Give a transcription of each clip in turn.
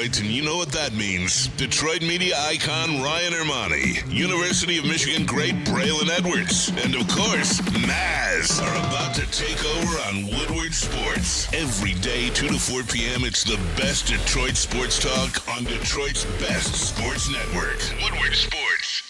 Detroit, and you know what that means. Detroit media icon Ryan Ermanni, University of Michigan great Braylon Edwards, and of course, Maz are about to take over on Woodward Sports. Every day, 2 to 4 p.m., it's the best Detroit sports talk on Detroit's best sports network, Woodward Sports.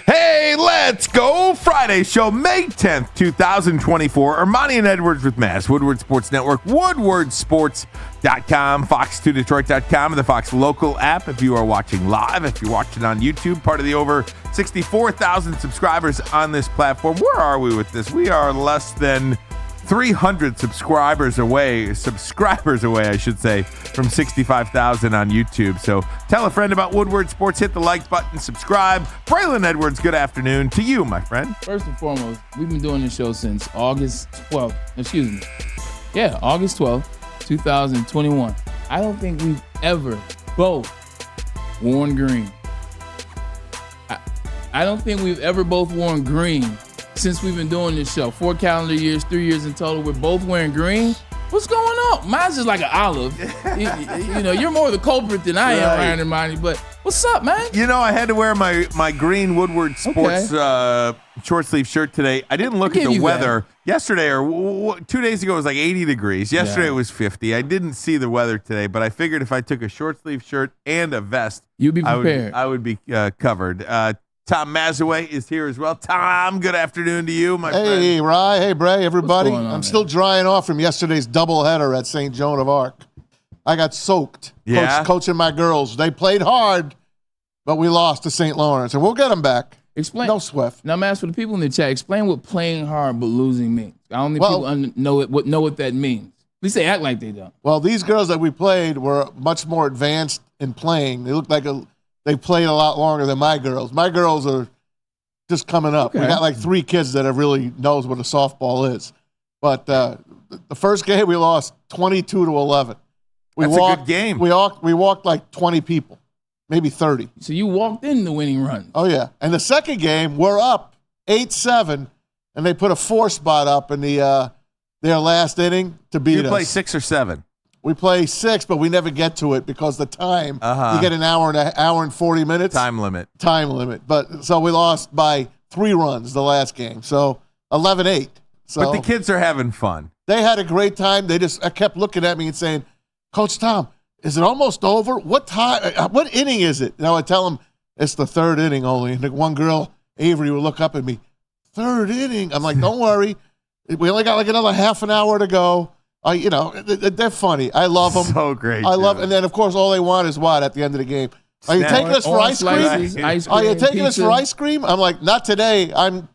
Hey, let's go! Friday show, May 10th, 2024. Ermanni and Edwards with Maz, Woodward Sports Network, woodwardsports.com, fox2detroit.com, and the Fox local app if you are watching live. If you're watching on YouTube, part of the over 64,000 subscribers on this platform. Where are we with this? We are less than 300 subscribers away, I should say, from 65,000 on YouTube. So tell a friend about Woodward Sports, hit the like button, subscribe. Braylon Edwards, good afternoon to you, my friend. First and foremost, we've been doing this show since August 12th. August 12th, 2021. I don't think we've ever both worn green. I don't think we've ever both worn green since we've been doing this show. 4 calendar years, 3 years in total. We're both wearing green. What's going on? Mine's just like an olive. you know, you're more the culprit than I am, Ryan Ermanni. But what's up, man? You know, I had to wear my green Woodward Sports short sleeve shirt today. I didn't look at the weather. Yesterday or 2 days ago, it was like 80 degrees. Yesterday it was 50. I didn't see the weather today, but I figured if I took a short sleeve shirt and a vest, you'd be prepared. I would be covered. Tom Mazaway is here as well. Tom, good afternoon to you, my friend. Hey, Rye. Hey, Bray, everybody. I'm still drying off from yesterday's doubleheader at St. Joan of Arc. I got soaked coaching my girls. They played hard, but we lost to St. Lawrence, and we'll get them back. Explain. No sweat. Now, Mass, for the people in the chat, explain what playing hard but losing means. I don't think people know what that means. At least they act like they don't. Well, these girls that we played were much more advanced in playing. They looked like they played a lot longer than my girls. My girls are just coming up. Okay. We got like 3 kids that really knows what a softball is. But the first game we lost 22-11. That's a good game. We walked like 20 people, maybe 30. So you walked in the winning run. Oh yeah. And the second game we're up 8-7, and they put a 4 spot up in their last inning to beat us. You play 6 or 7. We play 6, but we never get to it because the time, you get an hour and 40 minutes. Time limit. But so we lost by 3 runs the last game. So 11-8. So but the kids are having fun. They had a great time. I kept looking at me and saying, Coach Tom, is it almost over? What time? What inning is it? I would tell them it's the 3rd inning only. And the one girl, Avery, would look up at me, 3rd inning? I'm like, don't worry. We only got like another half an hour to go. They're funny. I love them. So great. I love, and then of course all they want is what at the end of the game? Are you taking us for ice cream? Are you taking us for ice cream? I'm like, not today. I'm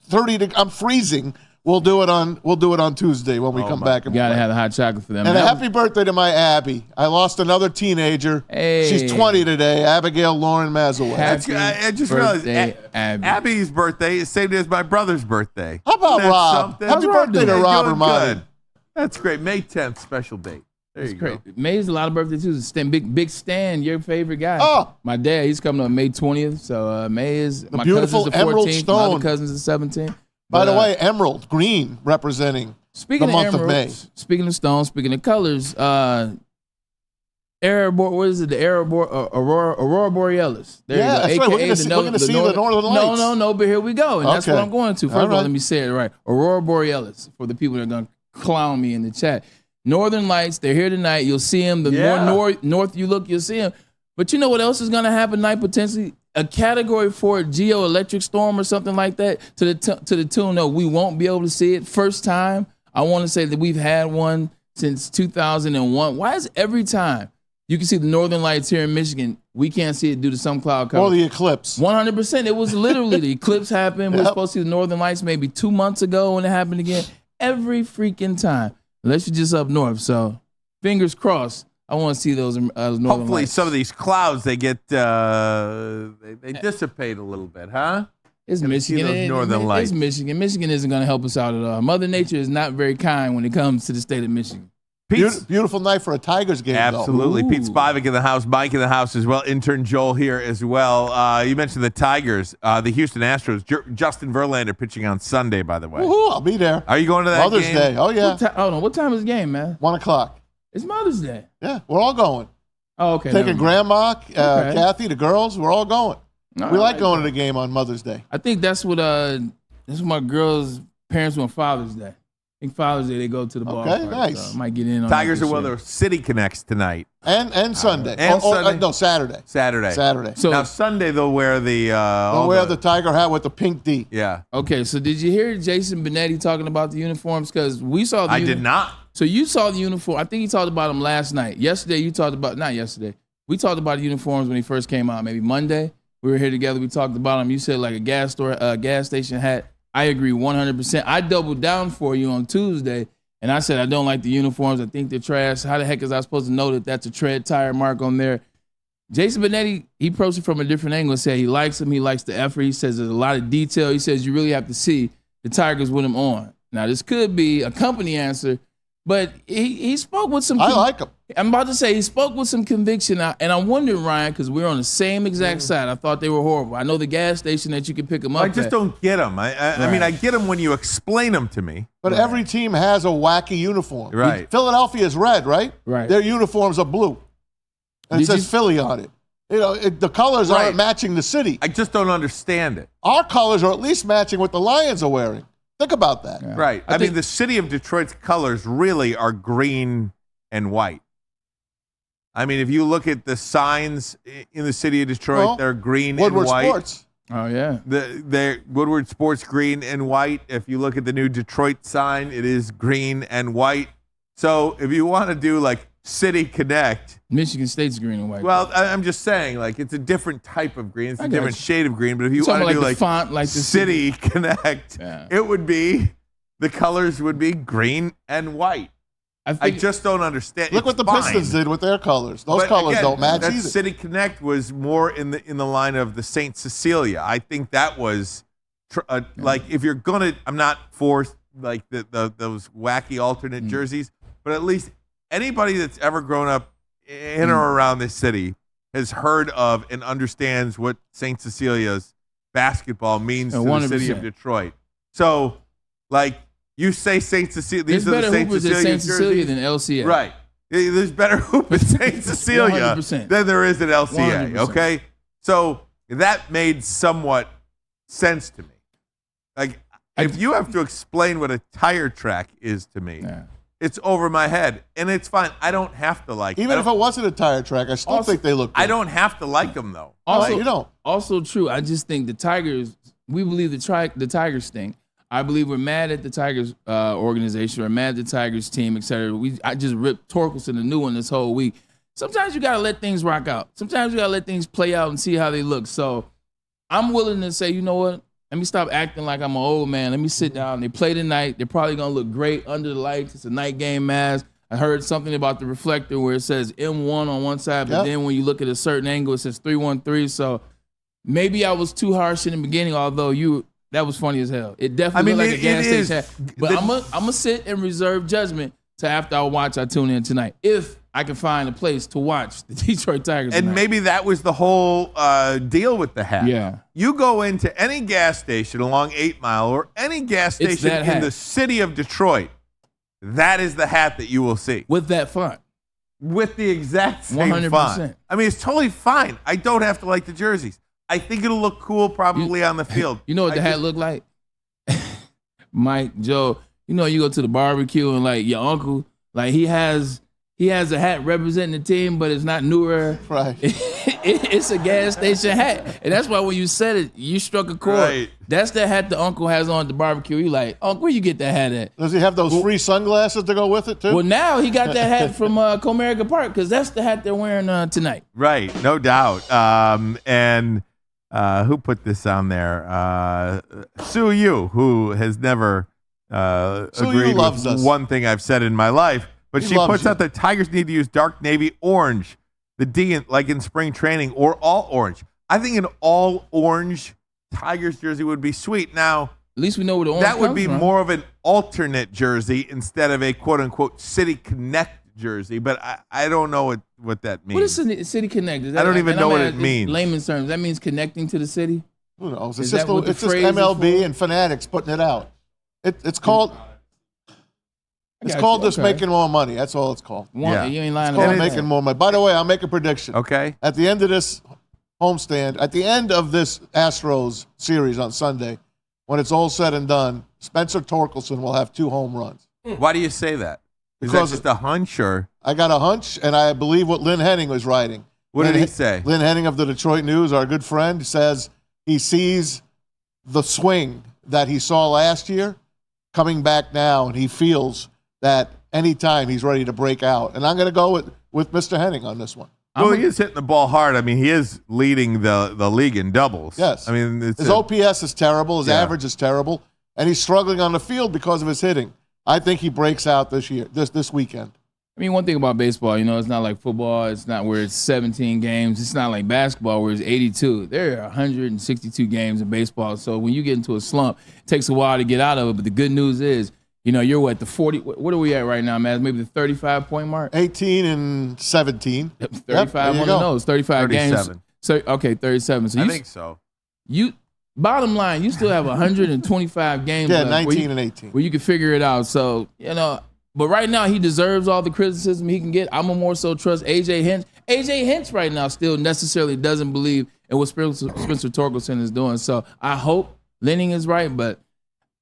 freezing. We'll do it on Tuesday when we come back. You gotta have the hot chocolate for them. And a happy birthday to my Abby. I lost another teenager. Hey. She's 20 today. Abigail Lauren Mazaway. I just realized Abby's birthday is the same day as my brother's birthday. How about Rob? Happy birthday to Rob Ermanni. That's great. May 10th, special date. There you go. May's a lot of birthdays too. Big Stan, your favorite guy. Oh. My dad, he's coming up May 20th. So May is the my beautiful cousin's the emerald 14th. stone. My other cousin's the 17th. By the way, emerald green representing the month of May. Speaking of stones, speaking of colors, Aurora Borealis. There you go. That's right. We're going to see the Northern Lights. No, but here we go. And that's what I'm going to. First of all, let me say it right. Aurora Borealis, for the people that are going to clown me in the chat. Northern Lights, they're here tonight. You'll see them. The more north you look, you'll see them. But you know what else is going to happen tonight, potentially? A Category 4 geoelectric storm or something like that to the tune of we won't be able to see it. First time, I want to say that we've had one since 2001. Why is every time you can see the Northern Lights here in Michigan, we can't see it due to some cloud cover? Or the eclipse. 100%. It was literally the eclipse happened. We were supposed to see the Northern Lights maybe 2 months ago when it happened again. Every freaking time. Unless you're just up north. So fingers crossed. I want to see those Northern Hopefully Lights. some of these clouds, they get they dissipate a little bit, huh? It's Michigan. Those Northern Lights. It's Michigan. Michigan isn't going to help us out at all. Mother Nature is not very kind when it comes to the state of Michigan. Beautiful night for a Tigers game. Absolutely. Pete Spivak in the house, Mike in the house as well, intern Joel here as well. You mentioned the Tigers, the Houston Astros. Justin Verlander pitching on Sunday, by the way. Woohoo, I'll be there. Are you going to that Mother's game? Day. Oh, yeah. Hold on. What time is the game, man? 1 o'clock. It's Mother's Day. Yeah, we're all going. Oh, okay. Taking Grandma, Kathy, the girls, we're all going. We like going to the game on Mother's Day. I think that's what my girls' parents do on Father's Day. I think Father's Day they go to the ball. Okay, nice. So might get in on Tigers are well, their City Connects tonight. And Sunday. Sunday? No, Saturday. Saturday. So now Sunday they'll wear the the Tiger hat with the pink D. Yeah. Okay, so did you hear Jason Benetti talking about the uniforms? Because we saw the did not. So you saw the uniform. I think he talked about them last night. Yesterday you talked about, not yesterday. We talked about the uniforms when he first came out, maybe Monday. We were here together. We talked about them. You said like a gas station hat. I agree 100%. I doubled down for you on Tuesday, and I said I don't like the uniforms. I think they're trash. How the heck is I supposed to know that that's a tread tire mark on there? Jason Benetti, he approached it from a different angle and said he likes them. He likes the effort. He says there's a lot of detail. He says you really have to see the Tigers with him on. Now, this could be a company answer, but he spoke with some... I like him. I'm about to say he spoke with some conviction, and I'm wondering, Ryan, because we're on the same exact side. I thought they were horrible. I know the gas station that you can pick them up. I just don't get them. I mean, I get them when you explain them to me. But every team has a wacky uniform. Right. Philadelphia's red, right? Right. Their uniforms are blue, and it says Philly on it. The colors aren't matching the city. I just don't understand it. Our colors are at least matching what the Lions are wearing. Think about that. Yeah. Right. I mean, the city of Detroit's colors really are green and white. I mean, if you look at the signs in the city of Detroit, they're green Woodward and white. Sports. Oh, yeah. They're Woodward Sports green and white. If you look at the new Detroit sign, it is green and white. So if you want to do like City Connect. Michigan State's green and white. Well, I'm just saying, like, it's a different type of green. It's a different shade of green. But if you want to do like font, like City Connect, it would be, the colors would be green and white. I just don't understand. Look what the Pistons did with their colors. Those colors don't match either. City Connect was more in the line of the St. Cecilia. I think that was like, if you're gonna, I'm not for like those wacky alternate jerseys, but at least anybody that's ever grown up in or around this city has heard of and understands what St. Cecilia's basketball means to 100%. the city of Detroit. So, like, you say St. Cecilia. These are the St. Cecilia than LCA. Right. There's better hoop at St. Cecilia 100%. than there is at LCA. 100%. Okay? So that made somewhat sense to me. Like, if you have to explain what a tire track is to me, it's over my head. And it's fine. I don't have to like Even if it wasn't a tire track, I still think they look good. I don't have to like them, though. Also, you don't. Also true. I just think the Tigers, we believe the Tigers stink. I believe we're mad at the Tigers organization, we're mad at the Tigers team, et cetera. I just ripped Torkelson a new one this whole week. Sometimes you got to let things rock out. Sometimes you got to let things play out and see how they look. So I'm willing to say, you know what? Let me stop acting like I'm an old man. Let me sit down. They play tonight. They're probably going to look great under the lights. It's a night game, Maz. I heard something about the reflector where it says M1 on one side, but then when you look at a certain angle, it says 313. So maybe I was too harsh in the beginning, although that was funny as hell. It definitely looked like a gas station. But I'm gonna sit and reserve judgment to after I tune in tonight. If I can find a place to watch the Detroit Tigers And tonight. maybe that was the whole deal with the hat. Yeah. You go into any gas station along 8 Mile or any gas station in the city of Detroit, that is the hat that you will see. With that font. With the exact same 100%. font. I mean, it's totally fine. I don't have to like the jerseys. I think it'll look cool probably on the field. You know what the hat look like? Mike, Joe, you know, you go to the barbecue and like your uncle, like he has a hat representing the team, but it's not newer. Right. It's a gas station hat. And that's why when you said it, you struck a chord. Right. That's the hat the uncle has on at the barbecue. You like, Uncle, where you get that hat at? Does he have those free sunglasses to go with it, too? Well, now he got that hat from Comerica Park because that's the hat they're wearing tonight. Right, no doubt. And who put this on there? Sue Yu, who has never agreed with one thing I've said in my life. But she puts out that Tigers need to use dark navy orange, the D, like in spring training, or all orange. I think an all orange Tigers jersey would be sweet. Now, at least we know where the orange that would be from. more of an alternate jersey instead of a quote unquote City Connect jersey. But I don't know what that means. What is City Connect? I don't even know what it means. Layman's terms, that means connecting to the city? Who knows? It's just MLB and Fanatics putting it out. It's called It's called just making more money. That's all it's called. You ain't lying It's about called making more money. By the way, I'll make a prediction. Okay. At the end of this homestand, at the end of this Astros series on Sunday, when it's all said and done, Spencer Torkelson will have 2 home runs. Why do you say that? Is Because that just a hunch or? I got a hunch, and I believe what Lynn Henning was writing. What did he say? Lynn Henning of the Detroit News, our good friend, says he sees the swing that he saw last year coming back now, and he feels that anytime he's ready to break out. And I'm going to go with Mr. Henning on this one. Well, he is hitting the ball hard. I mean, he is leading the league in doubles. Yes. I mean, his OPS is terrible. His average is terrible. And he's struggling on the field because of his hitting. I think he breaks out this weekend. I mean, one thing about baseball, it's not like football. It's not where it's 17 games. It's not like basketball where it's 82. There are 162 games in baseball. So when you get into a slump, it takes a while to get out of it. But the good news is, you're at the 40. What are we at right now, man? Maybe the 35-point mark? 18 and 17. 35, one of those. 35 37. games. So, okay, 37. So I think so. Bottom line, you still have 125 games Yeah, left 19 and 18. where you can figure it out. So, but right now he deserves all the criticism he can get. I'm gonna more so trust A.J. Hinch. A.J. Hinch right now still necessarily doesn't believe in what Spencer Torkelson is doing. So I hope Lenning is right, but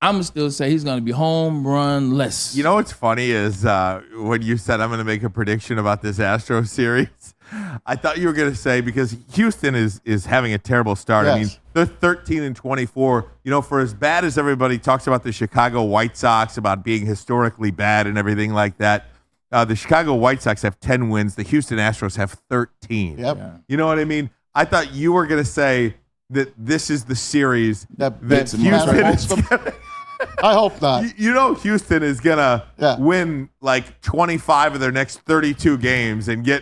I'm going to still say he's going to be home run less. You know what's funny is when you said I'm going to make a prediction about this Astros series, I thought you were going to say because Houston is having a terrible start. Yes. I mean, they're 13 and 24. For as bad as everybody talks about the Chicago White Sox, about being historically bad and everything like that, the Chicago White Sox have 10 wins. The Houston Astros have 13. Yep. Yeah. You know what I mean? I thought you were going to say that this is the series that Houston is gonna, I hope not. Houston is going to win like 25 of their next 32 games and get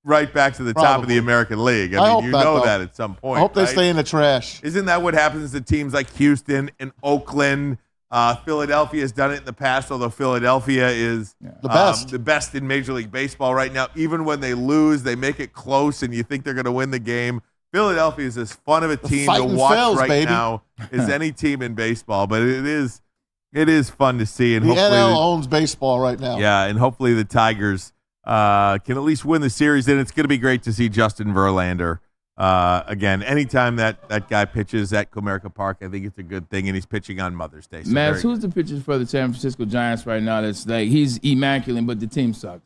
right back to the top of the American League. I mean, that at some point. I hope they stay in the trash. Isn't that what happens to teams like Houston and Oakland? Philadelphia has done it in the past, although Philadelphia is the best in Major League Baseball right now. Even when they lose, they make it close, and you think they're going to win the game. Philadelphia is as fun of a team to watch now as any team in baseball, but it is fun to see. And the hopefully NL owns baseball right now. Yeah, and hopefully the Tigers can at least win the series, and it's going to be great to see Justin Verlander. Again, anytime that guy pitches at Comerica Park, I think it's a good thing, and he's pitching on Mother's Day. So Maz, who's the pitcher for the San Francisco Giants right now that's like he's immaculate, but the team sucks?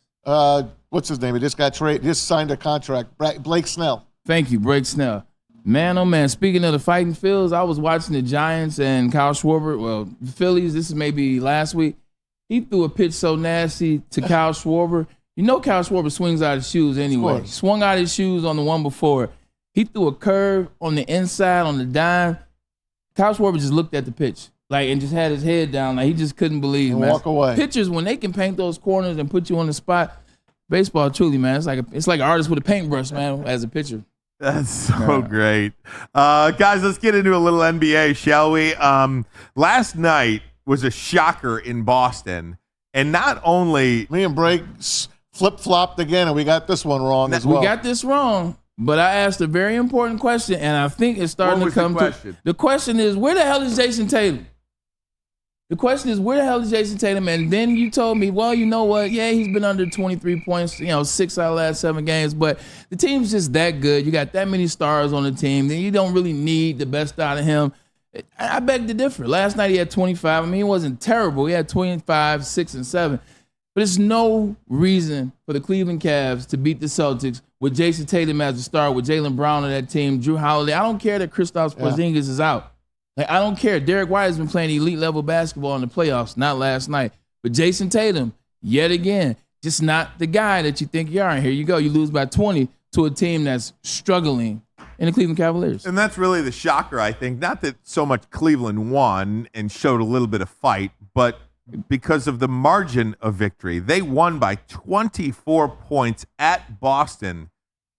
What's his name? He just signed a contract. Blake Snell. Thank you, Blake Snell. Man, oh man, speaking of the fighting Phils, I was watching the Giants and Kyle Schwarber. Well, the Phillies, this is maybe last week. He threw a pitch so nasty to Kyle Schwarber. Kyle Schwarber swings out his shoes anyway. He swung out his shoes on the one before. He threw a curve on the inside on the dime. Kyle Schwarber just looked at the pitch and just had his head down. He just couldn't believe, and man. Walk away. Pitchers, when they can paint those corners and put you on the spot, baseball truly, man, it's like an artist with a paintbrush, man, as a pitcher. That's so great. Guys, let's get into a little NBA, shall we? Last night was a shocker in Boston. And not only... Me and Bray flip-flopped again, and we got this one wrong as well. We got this wrong, but I asked a very important question, and I think it's starting to come to... The question is, where the hell is Jason Tatum? The question is, where the hell is Jason Tatum? And then you told me, well, you know what? Yeah, he's been under 23 points, 6 out of the last 7 games, but the team's just that good. You got that many stars on the team. Then you don't really need the best out of him. I beg to differ. Last night he had 25. I mean, he wasn't terrible. He had 25, 6, and 7. But there's no reason for the Cleveland Cavs to beat the Celtics with Jason Tatum as a star, with Jaylen Brown on that team, Drew Holiday. I don't care that Kristaps Porzingis is out. I don't care. Derek White has been playing elite level basketball in the playoffs, not last night. But Jason Tatum, yet again, just not the guy that you think you are. And here you go. You lose by 20 to a team that's struggling in the Cleveland Cavaliers. And that's really the shocker, I think. Not that so much Cleveland won and showed a little bit of fight, but because of the margin of victory. They won by 24 points at Boston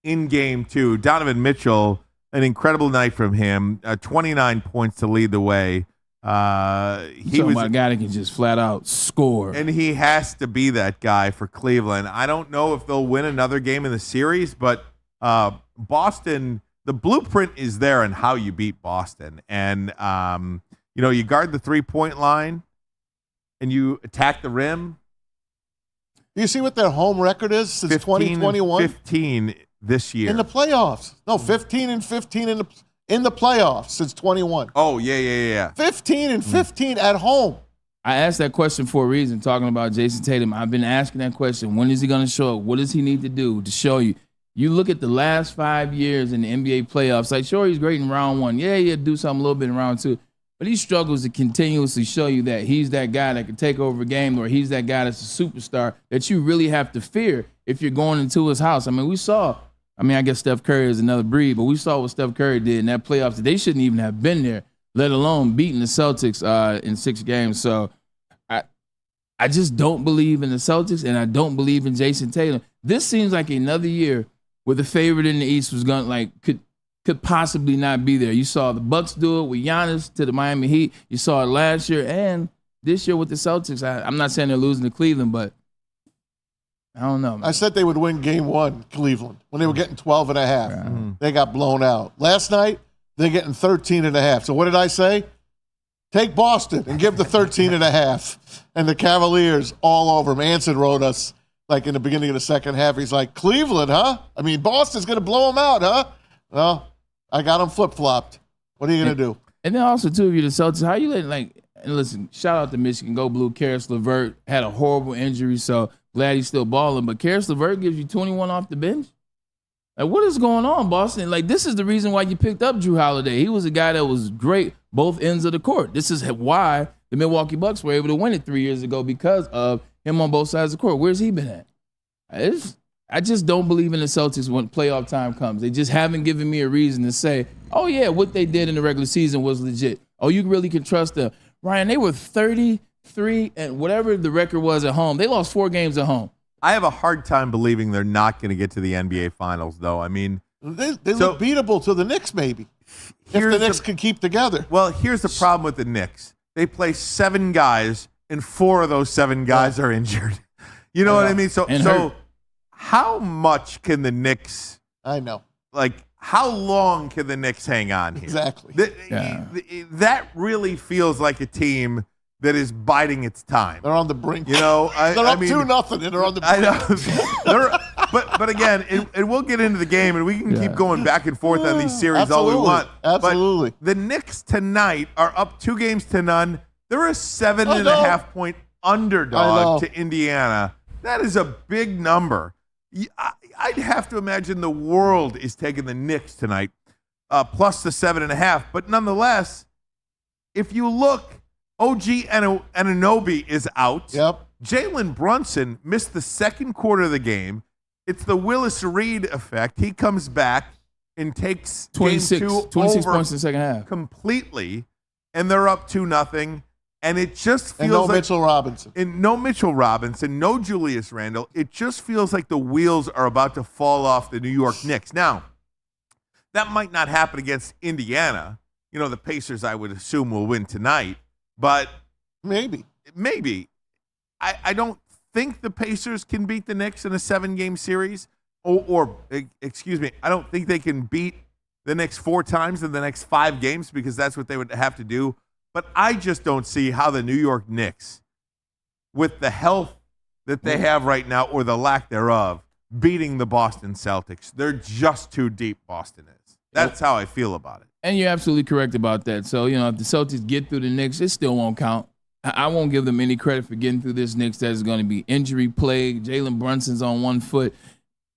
in Game 2. Donovan Mitchell, an incredible night from him, 29 points to lead the way. He was a guy that can just flat out score. And he has to be that guy for Cleveland. I don't know if they'll win another game in the series, but Boston, the blueprint is there on how you beat Boston. And, you guard the 3-point line and you attack the rim Do you see what their home record is since 2021? 15 this year. In the playoffs. No, 15-15 in the playoffs since 21. Oh, yeah. 15-15 at home. I asked that question for a reason, talking about Jason Tatum. I've been asking that question. When is he going to show up? What does he need to do to show you? You look at the last 5 years in the NBA playoffs. Like, sure, he's great in round one. Yeah, he'll do something a little bit in round two. But he struggles to continuously show you that he's that guy that can take over a game, or he's that guy that's a superstar that you really have to fear if you're going into his house. I mean, I guess Steph Curry is another breed, but we saw what Steph Curry did in that playoffs. They shouldn't even have been there, let alone beating the Celtics in 6 games. So I just don't believe in the Celtics, and I don't believe in Jason Tatum. This seems like another year where the favorite in the East was could possibly not be there. You saw the Bucks do it with Giannis to the Miami Heat. You saw it last year and this year with the Celtics. I'm not saying they're losing to Cleveland, but I don't know, man. I said they would win game 1, Cleveland, when they were getting 12.5. They got blown out. Last night, they're getting 13.5. So what did I say? Take Boston and give the 13.5. And the Cavaliers all over them. Anson wrote us, like in the beginning of the second half, he's like, Cleveland, huh? I mean, Boston's going to blow them out, huh? Well, I got them flip-flopped. What are you going to do? And then also, too, if you're the Celtics, how you letting, and listen, shout out to Michigan, go Blue. Karis LeVert had a horrible injury, so glad he's still balling. But Karis LeVert gives you 21 off the bench? Like, what is going on, Boston? Like, this is the reason why you picked up Drew Holiday. He was a guy that was great both ends of the court. This is why the Milwaukee Bucks were able to win it 3 years ago, because of him on both sides of the court. Where's he been at? I just don't believe in the Celtics when playoff time comes. They just haven't given me a reason to say, oh, yeah, what they did in the regular season was legit. Oh, you really can trust them. Ryan, they were 33 and whatever the record was at home. They lost 4 games at home. I have a hard time believing they're not going to get to the NBA Finals, though. I mean, they look beatable to the Knicks, maybe, if the Knicks can keep together. Well, here's the problem with the Knicks. They play 7 guys, and 4 of those 7 guys are injured. You know what I mean? So how much can the Knicks? I know. Like, how long can the Knicks hang on here? Exactly. That really feels like a team that is biding its time. They're on the brink. You know, they're up 2-0, and they're on the brink. I know. But again, and we'll get into the game, and we can keep going back and forth on these series all we want. Absolutely. But the Knicks tonight are up 2-0. They're a 7.5 point underdog to Indiana. That is a big number. I'd have to imagine the world is taking the Knicks tonight, plus the 7.5. But nonetheless, if you look, OG Anunoby is out. Yep. Jalen Brunson missed the second quarter of the game. It's the Willis Reed effect. He comes back and takes 26 points in the second half completely, and they're up 2-0. And it just feels like Mitchell Robinson. And no Mitchell Robinson, no Julius Randle. It just feels like the wheels are about to fall off the New York Knicks. Now, that might not happen against Indiana. You know, the Pacers, I would assume, will win tonight. But maybe. I don't think the Pacers can beat the Knicks in a 7-game series. Or excuse me, I don't think they can beat the Knicks 4 times in the next 5 games, because that's what they would have to do. But I just don't see how the New York Knicks, with the health that they have right now, or the lack thereof, beating the Boston Celtics. They're just too deep, Boston is. That's how I feel about it. And you're absolutely correct about that. So, you know, if the Celtics get through the Knicks, it still won't count. I won't give them any credit for getting through this Knicks that is going to be injury plagued. Jalen Brunson's on 1 foot.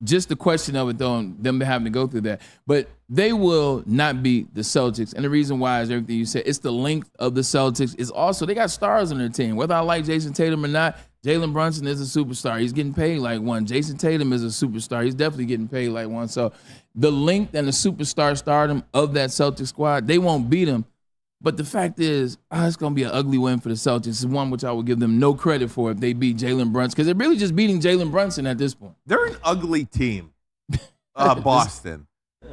Just the question of it, though, them having to go through that. But they will not beat the Celtics. And the reason why is everything you said. It's the length of the Celtics. It's also, they got stars on their team. Whether I like Jason Tatum or not, Jalen Brunson is a superstar. He's getting paid like one. Jason Tatum is a superstar. He's definitely getting paid like one. So the length and the superstar stardom of that Celtics squad, they won't beat them. But the fact is, it's going to be an ugly win for the Celtics. It's one which I would give them no credit for if they beat Jalen Brunson, because they're really just beating Jalen Brunson at this point. They're an ugly team, Boston.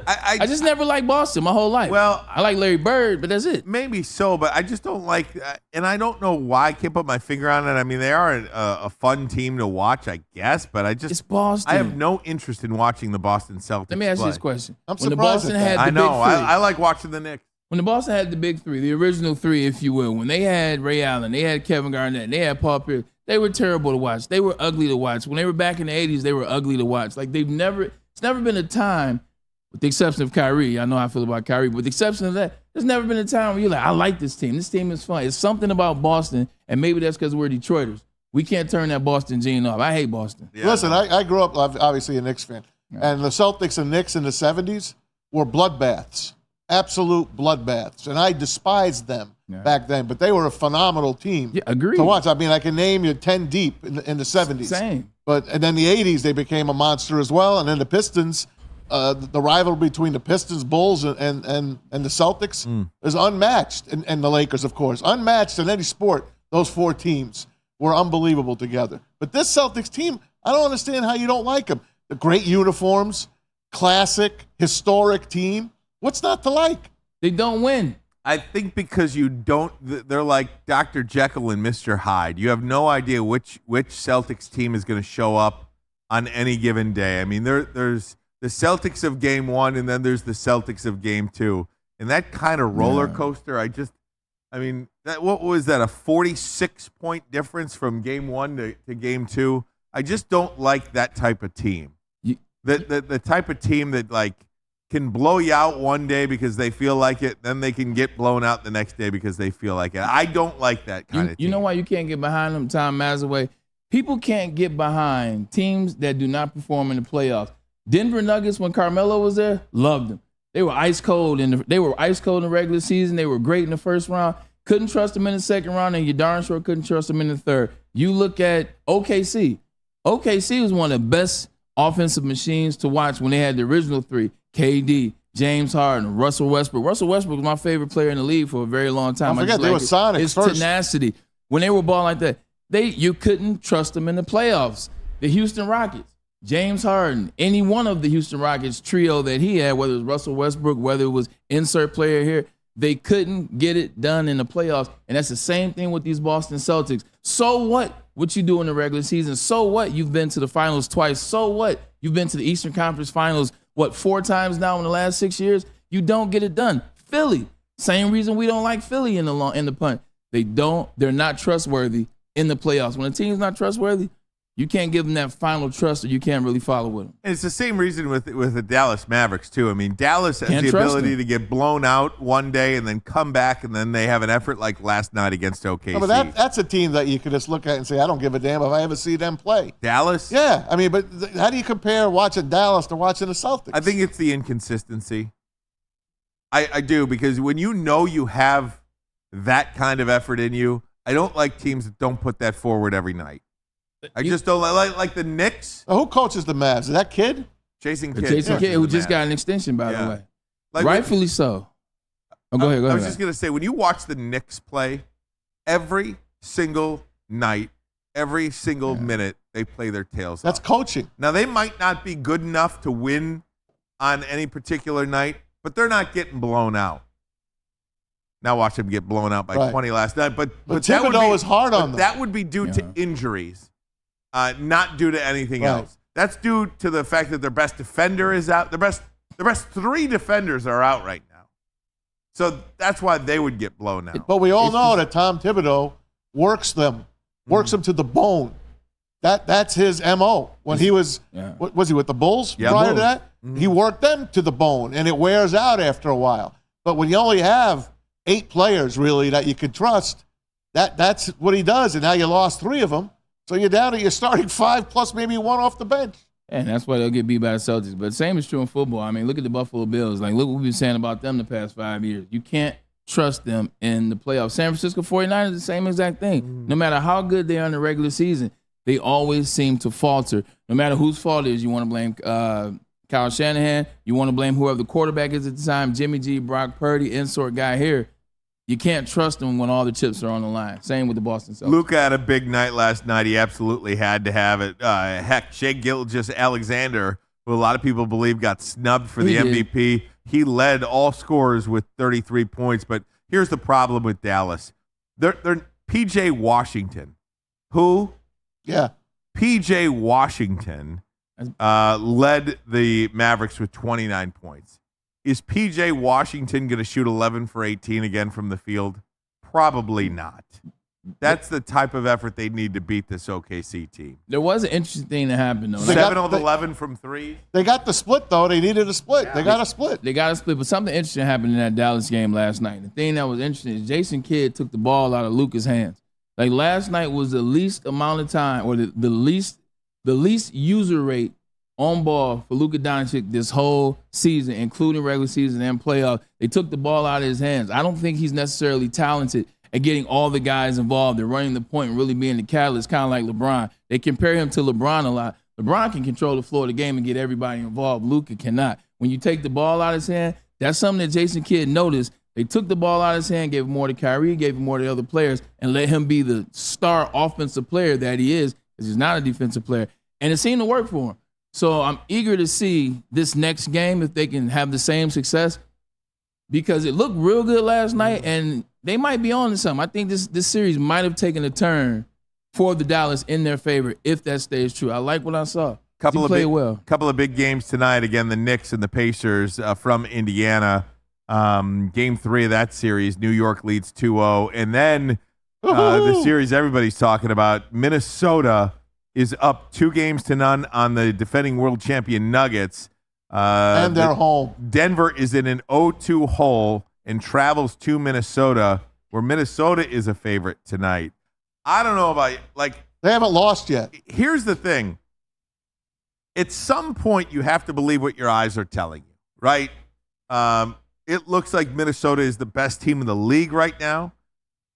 I just never liked Boston my whole life. Well, I like Larry Bird, but that's it. Maybe so, but I just don't like, and I don't know why I can't put my finger on it. I mean, they are a fun team to watch, I guess, but it's Boston. I have no interest in watching the Boston Celtics. Let me ask you this question. I'm surprised at that. I know. I like watching the Knicks. When the Boston had the big 3, the original 3, if you will, when they had Ray Allen, they had Kevin Garnett, they had Paul Pierce, They were terrible to watch. They were ugly to watch. When they were back in the 80s, they were ugly to watch. Like it's never been a time, with the exception of Kyrie. I know how I feel about Kyrie, but with the exception of that, there's never been a time where you're like, I like this team. This team is fun. It's something about Boston, and maybe that's because we're Detroiters. We can't turn that Boston gene off. I hate Boston. Yeah. Listen, I grew up obviously a Knicks fan, and the Celtics and Knicks in the 70s were bloodbaths, absolute bloodbaths, and I despised them back then. But they were a phenomenal team to watch. I mean, I can name you 10 deep in the 70s. Same. And then the 80s, they became a monster as well, and then the Pistons. The rivalry between the Pistons, Bulls, and the Celtics is unmatched, and the Lakers, of course. Unmatched in any sport, those four teams were unbelievable together. But this Celtics team, I don't understand how you don't like them. The great uniforms, classic, historic team. What's not to like? They don't win. I think because you don't, they're like Dr. Jekyll and Mr. Hyde. You have no idea which Celtics team is going to show up on any given day. I mean, there's the Celtics of game one, and then there's the Celtics of game two. And that kind of roller coaster, what was that, a 46-point difference from game one to game two? I just don't like that type of team. The type of team that, like, can blow you out one day because they feel like it, then they can get blown out the next day because they feel like it. I don't like that kind of team. You know why you can't get behind them, Tom Mazaway? People can't get behind teams that do not perform in the playoffs. Denver Nuggets, when Carmelo was there, loved them. They were ice cold in the regular season. They were great in the first round. Couldn't trust them in the second round, and you darn sure couldn't trust them in the third. You look at OKC. OKC was one of the best offensive machines to watch when they had the original three: KD, James Harden, Russell Westbrook. Russell Westbrook was my favorite player in the league for a very long time. I forget they were Sonics His first. tenacity. When they were balling like that, you couldn't trust them in the playoffs. The Houston Rockets. James Harden, any one of the Houston Rockets trio that he had, whether it was Russell Westbrook, whether it was insert player here, they couldn't get it done in the playoffs. And that's the same thing with these Boston Celtics. So what you do in the regular season? So what? You've been to the finals twice. So what? You've been to the Eastern Conference Finals, 4 times now in the last 6 years? You don't get it done. Philly, same reason we don't like Philly in the punt. They're not trustworthy in the playoffs. When a team's not trustworthy, you can't give them that final trust, or you can't really follow with them. And it's the same reason with the Dallas Mavericks, too. I mean, Dallas has the ability to get blown out one day and then come back, and then they have an effort like last night against OKC. No, but that's a team that you could just look at and say, I don't give a damn if I ever see them play. Dallas? Yeah. I mean, but how do you compare watching Dallas to watching the Celtics? I think it's the inconsistency. I do, because when you know you have that kind of effort in you, I don't like teams that don't put that forward every night. I just don't like the Knicks. Who coaches the Mavs? Is that Kidd? Jason Kidd. Jason Kidd, who just got an extension, by the way. Rightfully so. Go ahead. I was just going to say, when you watch the Knicks play, every single night, every single minute, they play their tails off. That's coaching. Now, they might not be good enough to win on any particular night, but they're not getting blown out. Now watch them get blown out by 20 last night. But Thibodeau is hard on them. That would be due to injuries. Not due to anything else. That's due to the fact that their best defender is out. Their best 3 defenders are out right now. So that's why they would get blown out. But we all know that Tom Thibodeau works them to the bone. That's his MO. When he was he with the Bulls prior to that? Mm-hmm. He worked them to the bone, and it wears out after a while. But when you only have 8 players really that you can trust, that's what he does. And now you lost 3 of them. So you're down to your starting 5 plus maybe 1 off the bench. And that's why they'll get beat by the Celtics. But same is true in football. I mean, look at the Buffalo Bills. Like, look what we've been saying about them the past 5 years. You can't trust them in the playoffs. San Francisco 49ers, the same exact thing. No matter how good they are in the regular season, they always seem to falter. No matter whose fault it is, you want to blame Kyle Shanahan. You want to blame whoever the quarterback is at the time, Jimmy G, Brock Purdy, insert guy here. You can't trust them when all the chips are on the line. Same with the Boston Celtics. Luka had a big night last night. He absolutely had to have it. Heck, Shai Gilgeous-Alexander, who a lot of people believe got snubbed for the MVP, he led all scorers with 33 points. But here's the problem with Dallas. They're P.J. Washington, who? Yeah. P.J. Washington led the Mavericks with 29 points. Is P.J. Washington going to shoot 11 for 18 again from the field? Probably not. That's the type of effort they need to beat this OKC team. There was an interesting thing that happened, though. 7 of 11 from 3. They got the split, though. They needed a split. Yeah. They got a split. They got a split, but something interesting happened in that Dallas game last night. The thing that was interesting is Jason Kidd took the ball out of Luka's hands. Like last night was the least amount of time, or the least user rate on ball for Luka Doncic this whole season, including regular season and playoff. They took the ball out of his hands. I don't think he's necessarily talented at getting all the guys involved and running the point and really being the catalyst, kind of like LeBron. They compare him to LeBron a lot. LeBron can control the floor of the game and get everybody involved. Luka cannot. When you take the ball out of his hand, that's something that Jason Kidd noticed. They took the ball out of his hand, gave it more to Kyrie, gave it more to the other players, and let him be the star offensive player that he is, because he's not a defensive player. And it seemed to work for him. So I'm eager to see this next game if they can have the same success, because it looked real good last night, and they might be on to something. I think this series might have taken a turn for the Dallas in their favor if that stays true. I like what I saw. Couple of big games tonight. Again, the Knicks and the Pacers from Indiana. Game 3 of that series, New York leads 2-0. And then the series everybody's talking about, Minnesota is up 2-0 on the defending world champion Nuggets. And they're home. Denver is in an 0-2 hole and travels to Minnesota, where Minnesota is a favorite tonight. I don't know about, they haven't lost yet. Here's the thing. At some point, you have to believe what your eyes are telling you, right? It looks like Minnesota is the best team in the league right now.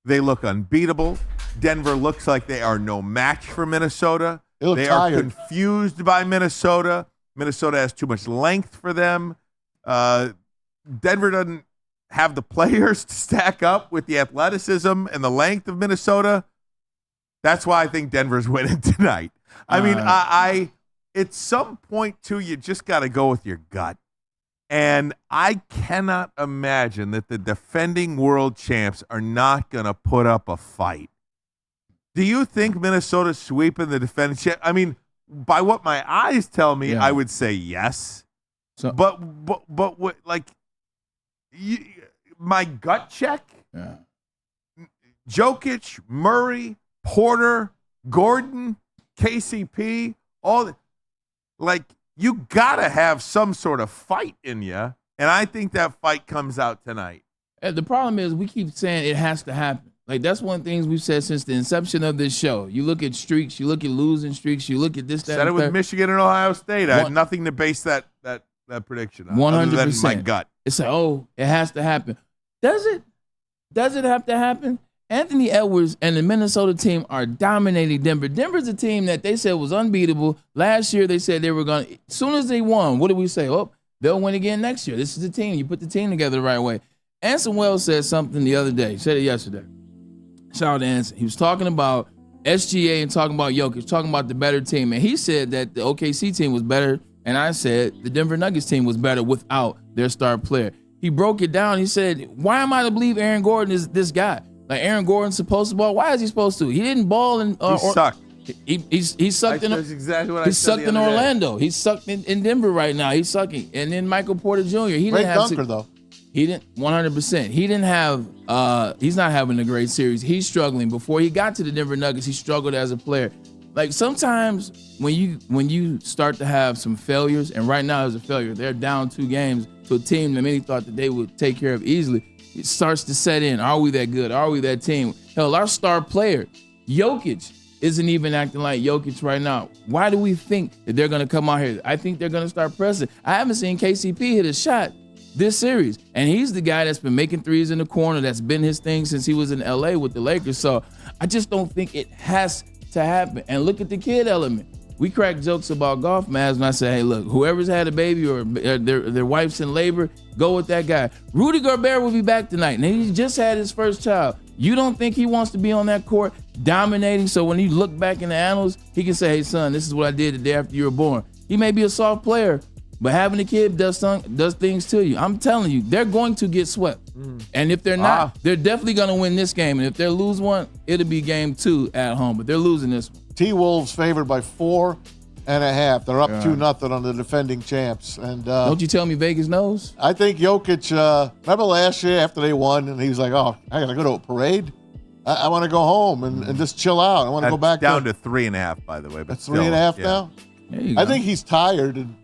They look unbeatable. Denver looks like they are no match for Minnesota. They are confused by Minnesota. Minnesota has too much length for them. Denver doesn't have the players to stack up with the athleticism and the length of Minnesota. That's why I think Denver's winning tonight. I mean, I at some point, too, you just got to go with your gut. And I cannot imagine that the defending world champs are not going to put up a fight. Do you think Minnesota's sweeping the defending champ? I mean, by what my eyes tell me, I would say yes. So, but what, my gut check? Yeah. Jokic, Murray, Porter, Gordon, KCP, all you gotta have some sort of fight in you, and I think that fight comes out tonight. The problem is we keep saying it has to happen. That's one of the things we've said since the inception of this show. You look at streaks, you look at losing streaks, you look at this, that, said it with Michigan and Ohio State. I had nothing to base that prediction on. 100%. Other than my gut. It's it has to happen. Does it? Does it have to happen? Anthony Edwards and the Minnesota team are dominating Denver. Denver's a team that they said was unbeatable. Last year they said they were going to, as soon as they won, what did we say? Oh, they'll win again next year. This is the team. You put the team together the right way. Anson Wells said something the other day. He said it yesterday. Shout out to Anson. He was talking about SGA and talking about Jokic, talking about the better team. And he said that the OKC team was better. And I said the Denver Nuggets team was better without their star player. He broke it down. He said, why am I to believe Aaron Gordon is this guy? Aaron Gordon's supposed to ball. Why is he supposed to? He didn't ball in. He sucked. He sucked in. That's exactly what I said. He sucked in Orlando. He's sucked in Denver right now. He's sucking. And then Michael Porter Jr. Great dunker though. He didn't 100%. He didn't have. He's not having a great series. He's struggling. Before he got to the Denver Nuggets, he struggled as a player. Sometimes when you start to have some failures, and right now is a failure. They're down 2 games to a team that many thought that they would take care of easily. It starts to set in. Are we that good? Are we that team? Hell, our star player, Jokic, isn't even acting like Jokic right now. Why do we think that they're going to come out here? I think they're going to start pressing. I haven't seen KCP hit a shot this series, and he's the guy that's been making threes in the corner. That's been his thing since he was in LA with the Lakers. So I just don't think it has to happen. And look at the kid element. We crack jokes about golf, Maz, and I say, hey, look, whoever's had a baby or their wife's in labor, go with that guy. Rudy Gobert will be back tonight, and he just had his first child. You don't think he wants to be on that court dominating, so when you look back in the annals, he can say, hey, son, this is what I did the day after you were born. He may be a soft player, but having a kid does things to you. I'm telling you, they're going to get swept. And if they're not, they're definitely going to win this game. And if they lose one, it'll be game 2 at home, but they're losing this one. T-Wolves favored by 4.5. They're up 2-0 on the defending champs. And don't you tell me Vegas knows? I think Jokic, remember last year after they won, and he was like, oh, I got to go to a parade? I want to go home and just chill out. I want to go back down to 3.5, by the way. But that's 3.5 now. I think he's tired, and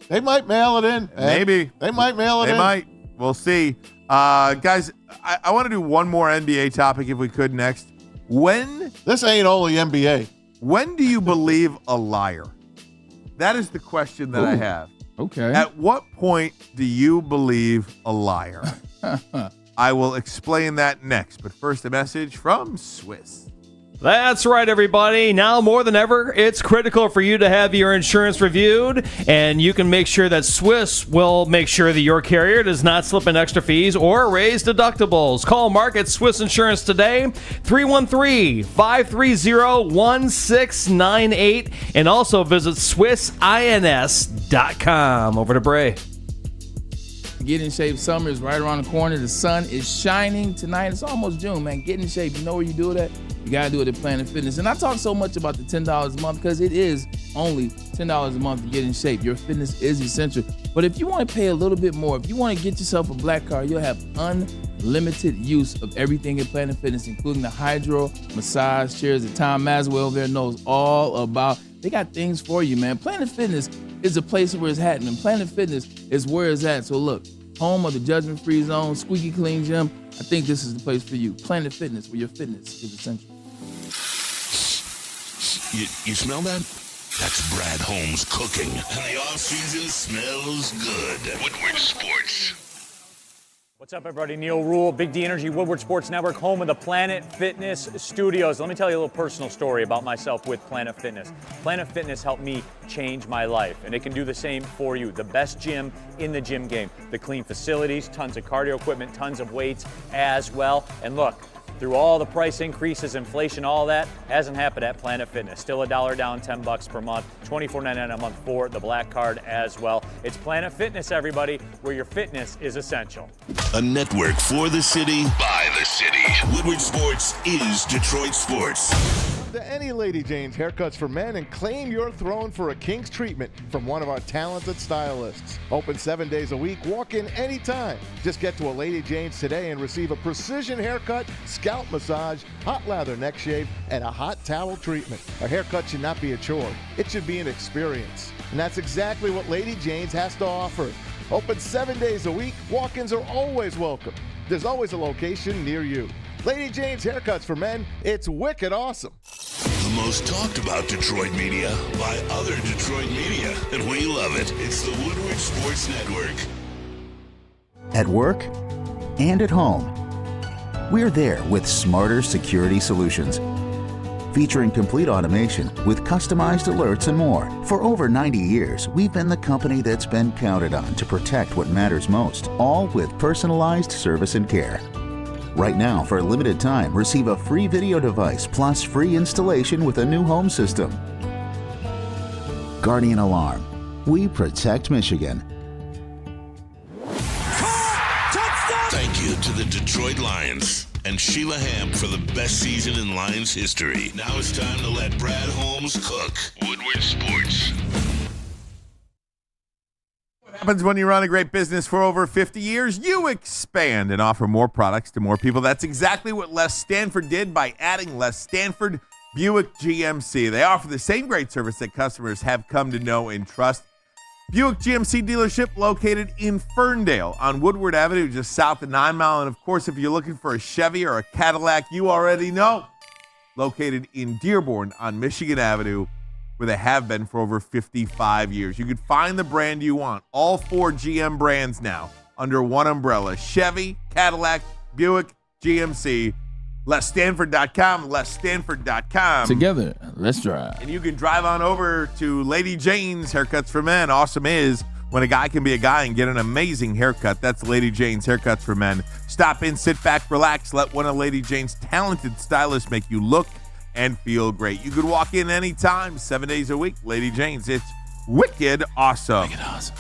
they might mail it in. Maybe they might mail it in. They might. We'll see, guys. I want to do one more NBA topic if we could next. This ain't only NBA. When do you believe a liar? That is the question that I have. Okay. At what point do you believe a liar? I will explain that next, but first a message from Swiss. That's right, everybody. Now more than ever, it's critical for you to have your insurance reviewed, and you can make sure that Swiss will make sure that your carrier does not slip in extra fees or raise deductibles. Call Mark at Swiss Insurance today, 313-530-1698, and also visit SwissINS.com. Over to Bray. Get in shape. Summer is right around the corner. The sun is shining tonight. It's almost June, man. Get in shape. You know where you do that? You got to do it at Planet Fitness. And I talk so much about the $10 a month because it is only $10 a month to get in shape. Your fitness is essential. But if you want to pay a little bit more, if you want to get yourself a black card, you'll have unlimited use of everything at Planet Fitness, including the hydro massage chairs that Tom Maswell there knows all about. They got things for you, man. Planet Fitness is a place where it's happening. Planet Fitness is where it's at. So look, home of the judgment-free zone, squeaky clean gym. I think this is the place for you. Planet Fitness, where your fitness is essential. You smell that? That's Brad Holmes cooking. And the off-season smells good. Woodward Sports. What's up, everybody? Neil Rule, Big D Energy, Woodward Sports Network, home of the Planet Fitness Studios. Let me tell you a little personal story about myself with Planet Fitness. Planet Fitness helped me change my life, and it can do the same for you. The best gym in the gym game. The clean facilities, tons of cardio equipment, tons of weights as well. And look, through all the price increases, inflation, all that, hasn't happened at Planet Fitness. Still $1 down, $10 per month, $24.99 a month for the black card as well. It's Planet Fitness, everybody, where your fitness is essential. A network for the city, by the city. Woodward Sports is Detroit Sports. To any Lady Jane's haircuts for men and claim your throne for a king's treatment from one of our talented stylists. Open 7 days a week, walk in anytime. Just get to a Lady Jane's today and receive a precision haircut, scalp massage, hot lather neck shave, and a hot towel treatment. A haircut should not be a chore. It should be an experience. And that's exactly what Lady Jane's has to offer. Open 7 days a week, walk-ins are always welcome. There's always a location near you. Lady Jane's haircuts for men, it's wicked awesome. The most talked about Detroit media by other Detroit media, and we love it. It's the Woodward Sports Network. At work and at home, we're there with smarter security solutions. Featuring complete automation with customized alerts and more. For over 90 years, we've been the company that's been counted on to protect what matters most, all with personalized service and care. Right now, for a limited time, receive a free video device plus free installation with a new home system. Guardian Alarm. We protect Michigan. Thank you to the Detroit Lions and Sheila Hamp for the best season in Lions history. Now it's time to let Brad Holmes cook. Woodward Sports. Happens when you run a great business for over 50 years, you expand and offer more products to more people. That's exactly what Les Stanford did by adding Les Stanford Buick GMC. They offer the same great service that customers have come to know and trust. Buick GMC dealership located in Ferndale on Woodward Avenue, just south of 9 Mile. And of course, if you're looking for a Chevy or a Cadillac, you already know. Located in Dearborn on Michigan Avenue, where they have been for over 55 years. You can find the brand you want. All 4 GM brands now under one umbrella. Chevy, Cadillac, Buick, GMC. LesStanford.com, LesStanford.com. Together, let's drive. And you can drive on over to Lady Jane's Haircuts for Men. Awesome is when a guy can be a guy and get an amazing haircut. That's Lady Jane's Haircuts for Men. Stop in, sit back, relax. Let one of Lady Jane's talented stylists make you look and feel great. You could walk in anytime, 7 days a week. Lady Jane's, it's wicked awesome. Wicked awesome.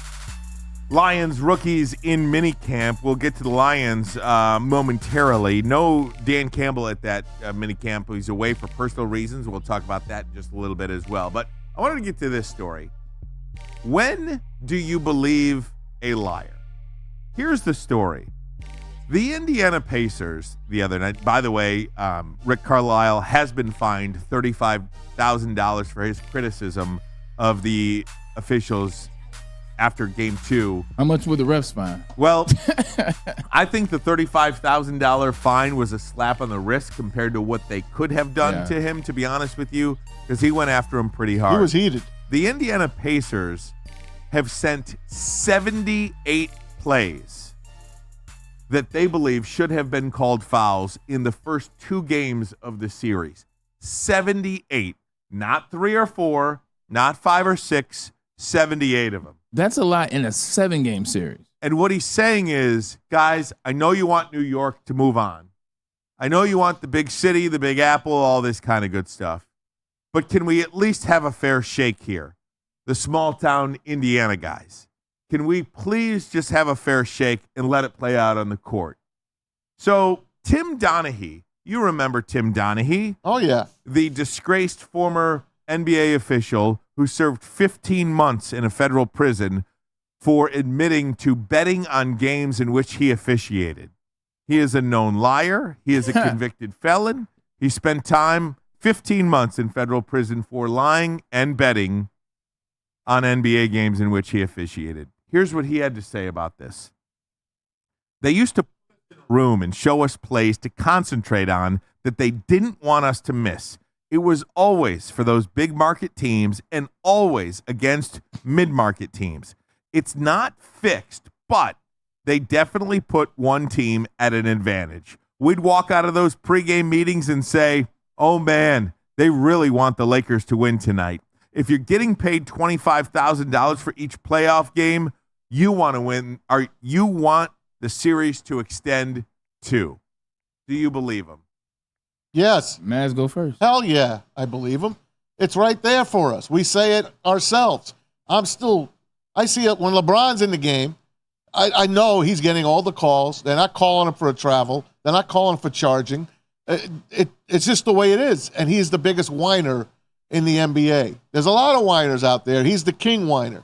Lions rookies in minicamp. We'll get to the Lions momentarily. No Dan Campbell at that minicamp. He's away for personal reasons. We'll talk about that in just a little bit as well. But I wanted to get to this story. When do you believe a liar? Here's the story. The Indiana Pacers the other night, by the way, Rick Carlisle has been fined $35,000 for his criticism of the officials after Game 2. How much were the refs fine? Well, I think the $35,000 fine was a slap on the wrist compared to what they could have done to him, to be honest with you, because he went after him pretty hard. He was heated. The Indiana Pacers have sent 78 plays that they believe should have been called fouls in the first 2 games of the series. 78. Not 3 or 4, not 5 or 6, 78 of them. That's a lot in a 7-game series. And what he's saying is, guys, I know you want New York to move on. I know you want the big city, the big apple, all this kind of good stuff. But can we at least have a fair shake here? The small town Indiana guys. Can we please just have a fair shake and let it play out on the court? So Tim Donaghy, you remember Tim Donaghy? Oh, yeah. The disgraced former NBA official who served 15 months in a federal prison for admitting to betting on games in which he officiated. He is a known liar. He is a convicted felon. He spent 15 months in federal prison for lying and betting on NBA games in which he officiated. Here's what he had to say about this. They used to put us in a room and show us plays to concentrate on that they didn't want us to miss. It was always for those big market teams and always against mid-market teams. It's not fixed, but they definitely put one team at an advantage. We'd walk out of those pregame meetings and say, oh, man, they really want the Lakers to win tonight. If you're getting paid $25,000 for each playoff game, you want to win, or you want the series to extend too. Do you believe him? Yes. Maz, go first. Hell yeah, I believe him. It's right there for us. We say it ourselves. I see it when LeBron's in the game. I know he's getting all the calls. They're not calling him for a travel. They're not calling him for charging. It's just the way it is. And he's the biggest whiner in the NBA. There's a lot of whiners out there. He's the king whiner.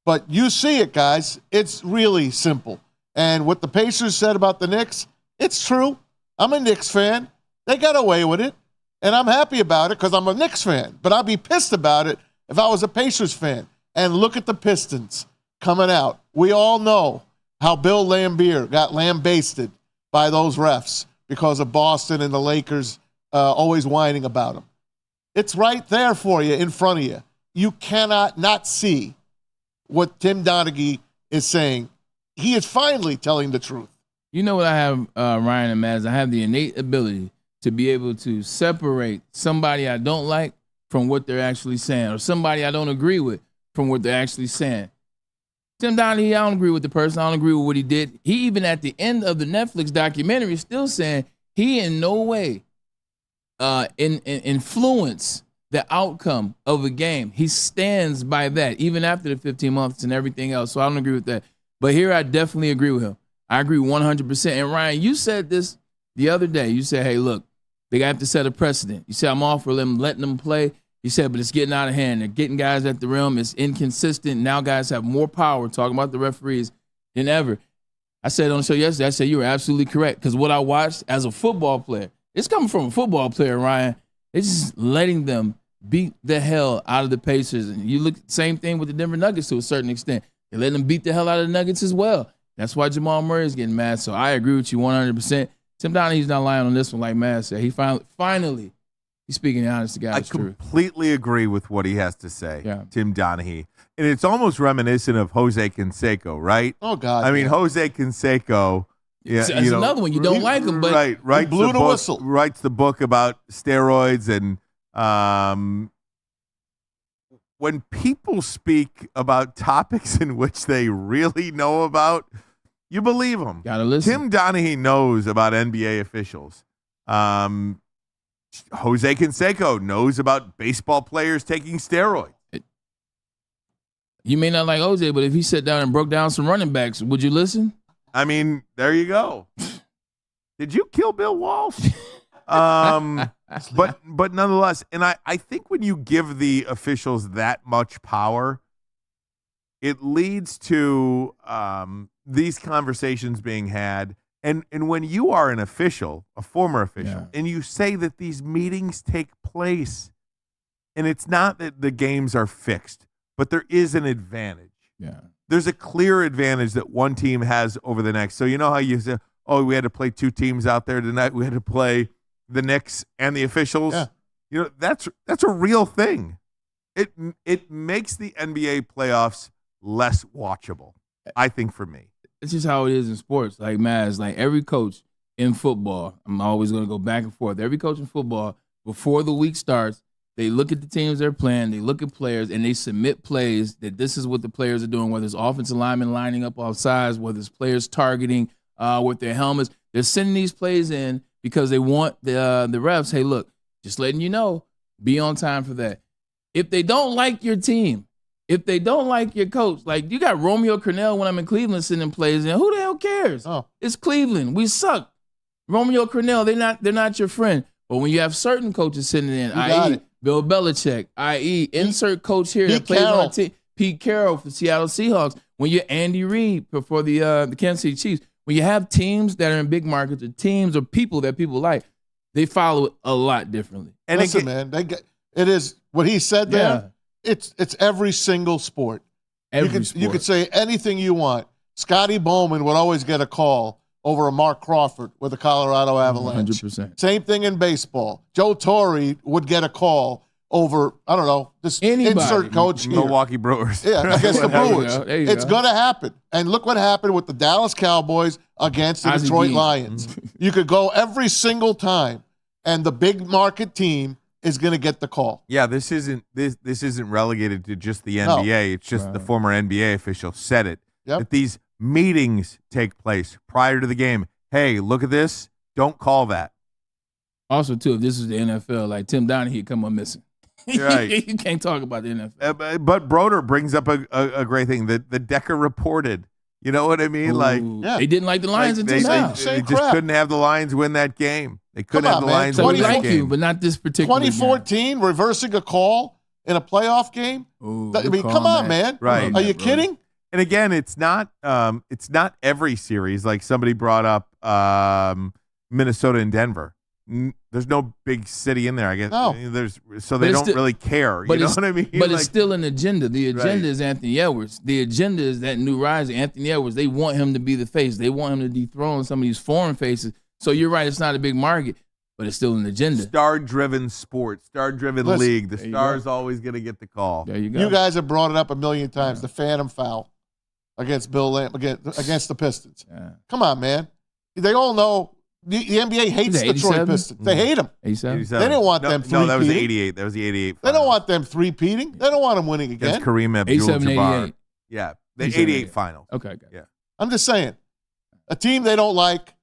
But you see it, guys. It's really simple. And what the Pacers said about the Knicks, it's true. I'm a Knicks fan. They got away with it. And I'm happy about it because I'm a Knicks fan. But I'd be pissed about it if I was a Pacers fan. And look at the Pistons coming out. We all know how Bill Laimbeer got lambasted by those refs because of Boston and the Lakers always whining about him. It's right there for you, in front of you. You cannot not see what Tim Donaghy is saying. He is finally telling the truth. You know what I have, Ryan and Maz? I have the innate ability to be able to separate somebody I don't like from what they're actually saying, or somebody I don't agree with from what they're actually saying. Tim Donaghy, I don't agree with the person. I don't agree with what he did. He even at the end of the Netflix documentary is still saying he in no way influence the outcome of a game. He stands by that, even after the 15 months and everything else. So I don't agree with that. But here I definitely agree with him. I agree 100%. And Ryan, you said this the other day. You said, hey, look, they have to set a precedent. You said, I'm all for them letting them play. You said, but it's getting out of hand. They're getting guys at the rim. It's inconsistent. Now guys have more power, talking about the referees, than ever. I said on the show yesterday, I said you were absolutely correct. Because what I watched as a football player, it's coming from a football player, Ryan. It's just letting them beat the hell out of the Pacers. And you look, same thing with the Denver Nuggets to a certain extent. They're letting them beat the hell out of the Nuggets as well. That's why Jamal Murray is getting mad. So I agree with you 100%. Tim Donaghy's not lying on this one like Maz said. He finally, he's speaking the honest to God's truth. I completely agree with what he has to say, yeah. Tim Donaghy. And it's almost reminiscent of Jose Canseco, right? Oh, God. I mean, Jose Canseco. Yeah, that's another one. You don't like him, but right, blew the whistle. Writes the book about steroids. And when people speak about topics in which they really know about, you believe them. Gotta listen. Tim Donaghy knows about NBA officials. Jose Canseco knows about baseball players taking steroids. You may not like Jose, but if he sat down and broke down some running backs, would you listen? I mean, there you go. Did you kill Bill Walsh? But nonetheless, and I think when you give the officials that much power, it leads to these conversations being had And when you are an official, a former official, and you say that these meetings take place, and it's not that the games are fixed, but there is an advantage. Yeah. There's a clear advantage that one team has over the next. So you know how you say, oh, we had to play two teams out there tonight. We had to play the Knicks and the officials. Yeah. You know, that's a real thing. It makes the NBA playoffs less watchable, I think, for me. It's just how it is in sports. Like, Maz, like every coach in football, I'm always going to go back and forth. Every coach in football, before the week starts, they look at the teams they're playing, they look at players, and they submit plays that this is what the players are doing, whether it's offensive linemen lining up off sides, whether it's players targeting with their helmets. They're sending these plays in because they want the refs, hey, look, just letting you know, be on time for that. If they don't like your team, if they don't like your coach, like you got Romeo Crennel when I'm in Cleveland sending plays in, who the hell cares? Oh. It's Cleveland. We suck. Romeo Crennel, they're not your friend. But when you have certain coaches sitting in, i.e. Bill Belichick, i.e. insert coach here that plays on the team, Pete Carroll for Seattle Seahawks, when you're Andy Reid for the Kansas City Chiefs, when you have teams that are in big markets or teams or people that people like, they follow it a lot differently. And listen, man, it is what he said there. It's every single sport. You could say anything you want. Scotty Bowman would always get a call over a Mark Crawford with the Colorado Avalanche. 100%. Same thing in baseball. Joe Torre would get a call over, I don't know, this insert coach here. Milwaukee Brewers. Yeah, against the Brewers. It's go. going to happen. And look what happened with the Dallas Cowboys against the Detroit Lions. You could go every single time, and the big market team is going to get the call. Yeah, this isn't relegated to just the NBA. No. It's just the former NBA official said it. Yep. That these meetings take place prior to the game. Hey, look at this. Don't call that. Also, too, if this is the NFL, like Tim Donaghy come up missing. Right. You can't talk about the NFL. But Broder brings up a great thing that the Decker reported. You know what I mean? They didn't like the Lions until now. They just couldn't have the Lions win that game. They couldn't have the Lions win that game. But not this particular 2014, reversing a call in a playoff game. Come on, man. Right? Are you kidding? And again, it's not every series. Like somebody brought up Minnesota and Denver. There's no big city in there, I guess. No. They don't really care. You know what I mean? But it's still an agenda. The agenda is Anthony Edwards. The agenda is that new rising. Anthony Edwards, they want him to be the face. They want him to dethrone some of these foreign faces. So you're right, it's not a big market, but it's still an agenda. Star-driven sport, star-driven league. The star's always going to get the call. There you go. You guys have brought it up a million times. The phantom foul against Bill Lamb, against the Pistons. Yeah. Come on, man. They all know the NBA hates the Detroit Pistons. They hate them. 87? They didn't want them three-peating. No, that was 88. That was the 88 They don't want them three-peating. They don't want them winning again. Against Kareem Abdul-Jabbar. 88. Yeah, the 88 finals. Okay. Yeah. I'm just saying, a team they don't like,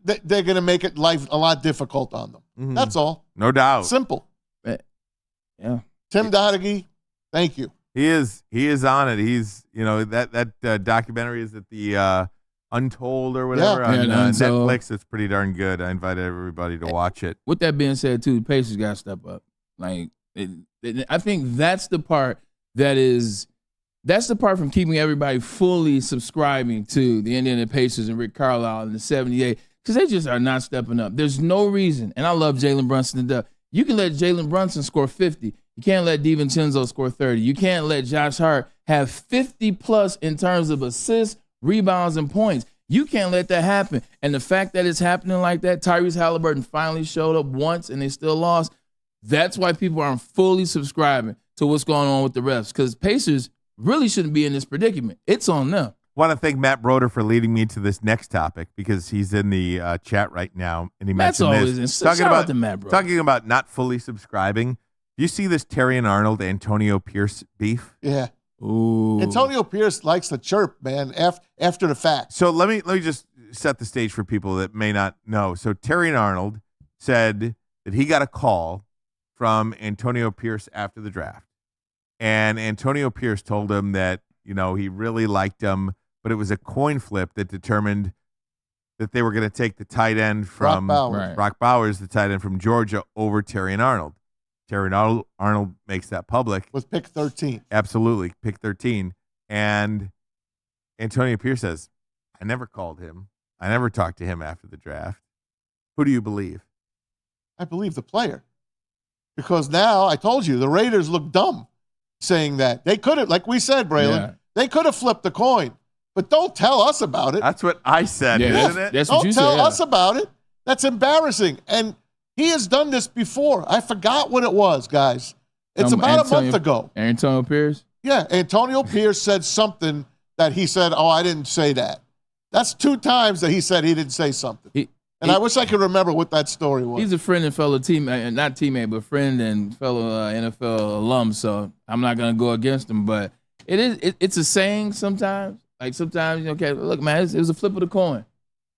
they're going to make it life a lot difficult on them. Mm-hmm. That's all. No doubt. Simple. Yeah. Tim Donaghy, thank you. He is on it. He's, that documentary is at the Untold or whatever on Netflix. It's pretty darn good. I invited everybody to watch it. With that being said, too, the Pacers got to step up. Like, I think that's the part that's the part from keeping everybody fully subscribing to the Indiana Pacers and Rick Carlisle in the 78, because they just are not stepping up. There's no reason, and I love Jalen Brunson to death. You can let Jalen Brunson score 50. You can't let DiVincenzo score 30. You can't let Josh Hart have 50-plus in terms of assists, rebounds, and points. You can't let that happen. And the fact that it's happening like that, Tyrese Halliburton finally showed up once and they still lost. That's why people aren't fully subscribing to what's going on with the refs, because Pacers really shouldn't be in this predicament. It's on them. Want to thank Matt Broder for leading me to this next topic, because he's in the chat right now, and he Matt's mentioned this. Talking about not fully subscribing. Do you see this Terrion Arnold Antonio Pierce beef? Yeah. Ooh. Antonio Pierce likes to chirp, man, after the fact. So let me just set the stage for people that may not know. So Terrion Arnold said that he got a call from Antonio Pierce after the draft, and Antonio Pierce told him that he really liked him, but it was a coin flip that determined that they were going to take the tight end from Brock Bowers, the tight end from Georgia, over Terrion Arnold. Terrion Arnold makes that public. With pick 13. Absolutely, pick 13. And Antonio Pierce says, I never called him. I never talked to him after the draft. Who do you believe? I believe the player. Because now, I told you, the Raiders look dumb saying that. They could have, like we said, Braylon, they could have flipped the coin. But don't tell us about it. That's what I said, isn't it? That's what don't tell us about it. That's embarrassing. And he has done this before. I forgot what it was, guys. It's about a month ago. Antonio Pierce? Yeah, Antonio Pierce said something that he said, oh, I didn't say that. That's 2 times that he said he didn't say something. I wish I could remember what that story was. He's a friend and fellow teammate, not teammate, but friend and fellow NFL alum, so I'm not going to go against him. But it's a saying sometimes. Like sometimes, okay, look, man, it was a flip of the coin.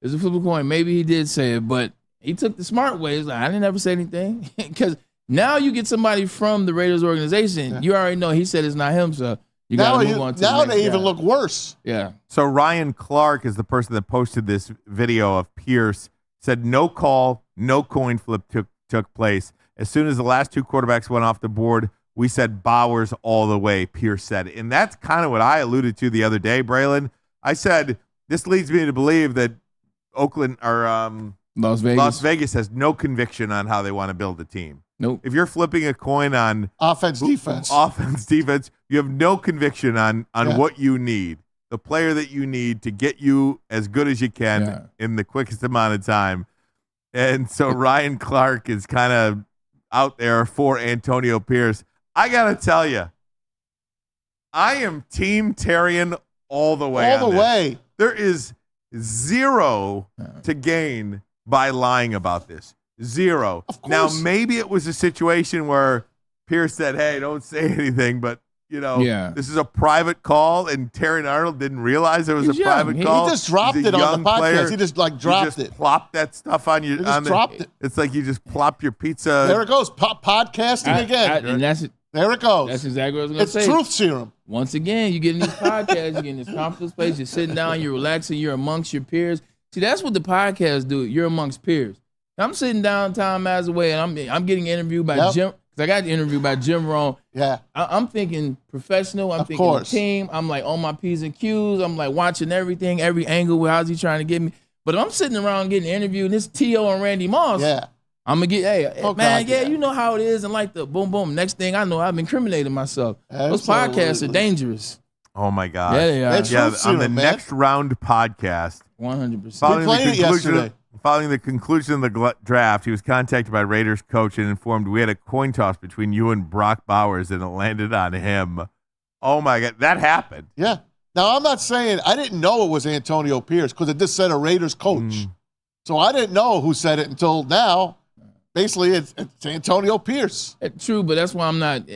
It was a flip of the coin. Maybe he did say it, but he took the smart way. He's like, I didn't ever say anything. Because now you get somebody from the Raiders organization, you already know he said it's not him, so you got to move on to the next they even guy. look worse. Yeah. So Ryan Clark is the person that posted this video of Pierce, said no call, no coin flip took place. As soon as the last 2 quarterbacks went off the board, we said Bowers all the way, Pierce said. And that's kind of what I alluded to the other day, Braylon. I said, this leads me to believe that Oakland or Las Vegas has no conviction on how they want to build a team. Nope. If you're flipping a coin on offense, defense, you have no conviction on what you need, the player that you need to get you as good as you can in the quickest amount of time. And so Ryan Clark is kind of out there for Antonio Pierce. I got to tell you, I am Team Terrian all the way. All the way. There is 0 to gain by lying about this. 0. Of course. Now, maybe it was a situation where Pierce said, hey, don't say anything, but, this is a private call, and Terrian Arnold didn't realize it was a private call. He just dropped it on the podcast. Player. He just, dropped it. Plopped that stuff on you. He just dropped it. It's like you just plop your pizza. There it goes. Podcasting again. And there it goes. That's exactly what I was going to say. It's truth serum. Once again, you get in these podcasts, you get in this conference place, you're sitting down, you're relaxing, you're amongst your peers. See, that's what the podcasts do. You're amongst peers. I'm sitting downtown Maz away, and I'm getting interviewed by Jim, because I got interviewed by Jim Rohn. Yeah. I'm thinking professional. I'm thinking team. I'm like on my P's and Q's. I'm like watching everything, every angle. How's he trying to get me? But if I'm sitting around getting interviewed, and it's T.O. and Randy Moss. Yeah. I'm going to get, you know how it is. And like the boom, boom. Next thing I know, I've incriminated myself. Those podcasts are dangerous. Oh, my God. Yeah, they are. On the next round podcast. 100%. Following the conclusion of the draft, he was contacted by Raiders coach and informed we had a coin toss between you and Brock Bowers, and it landed on him. Oh, my God. That happened. Yeah. Now, I'm not saying I didn't know it was Antonio Pierce because it just said a Raiders coach. So I didn't know who said it until now. Basically, it's Antonio Pierce. True, but that's why I'm not.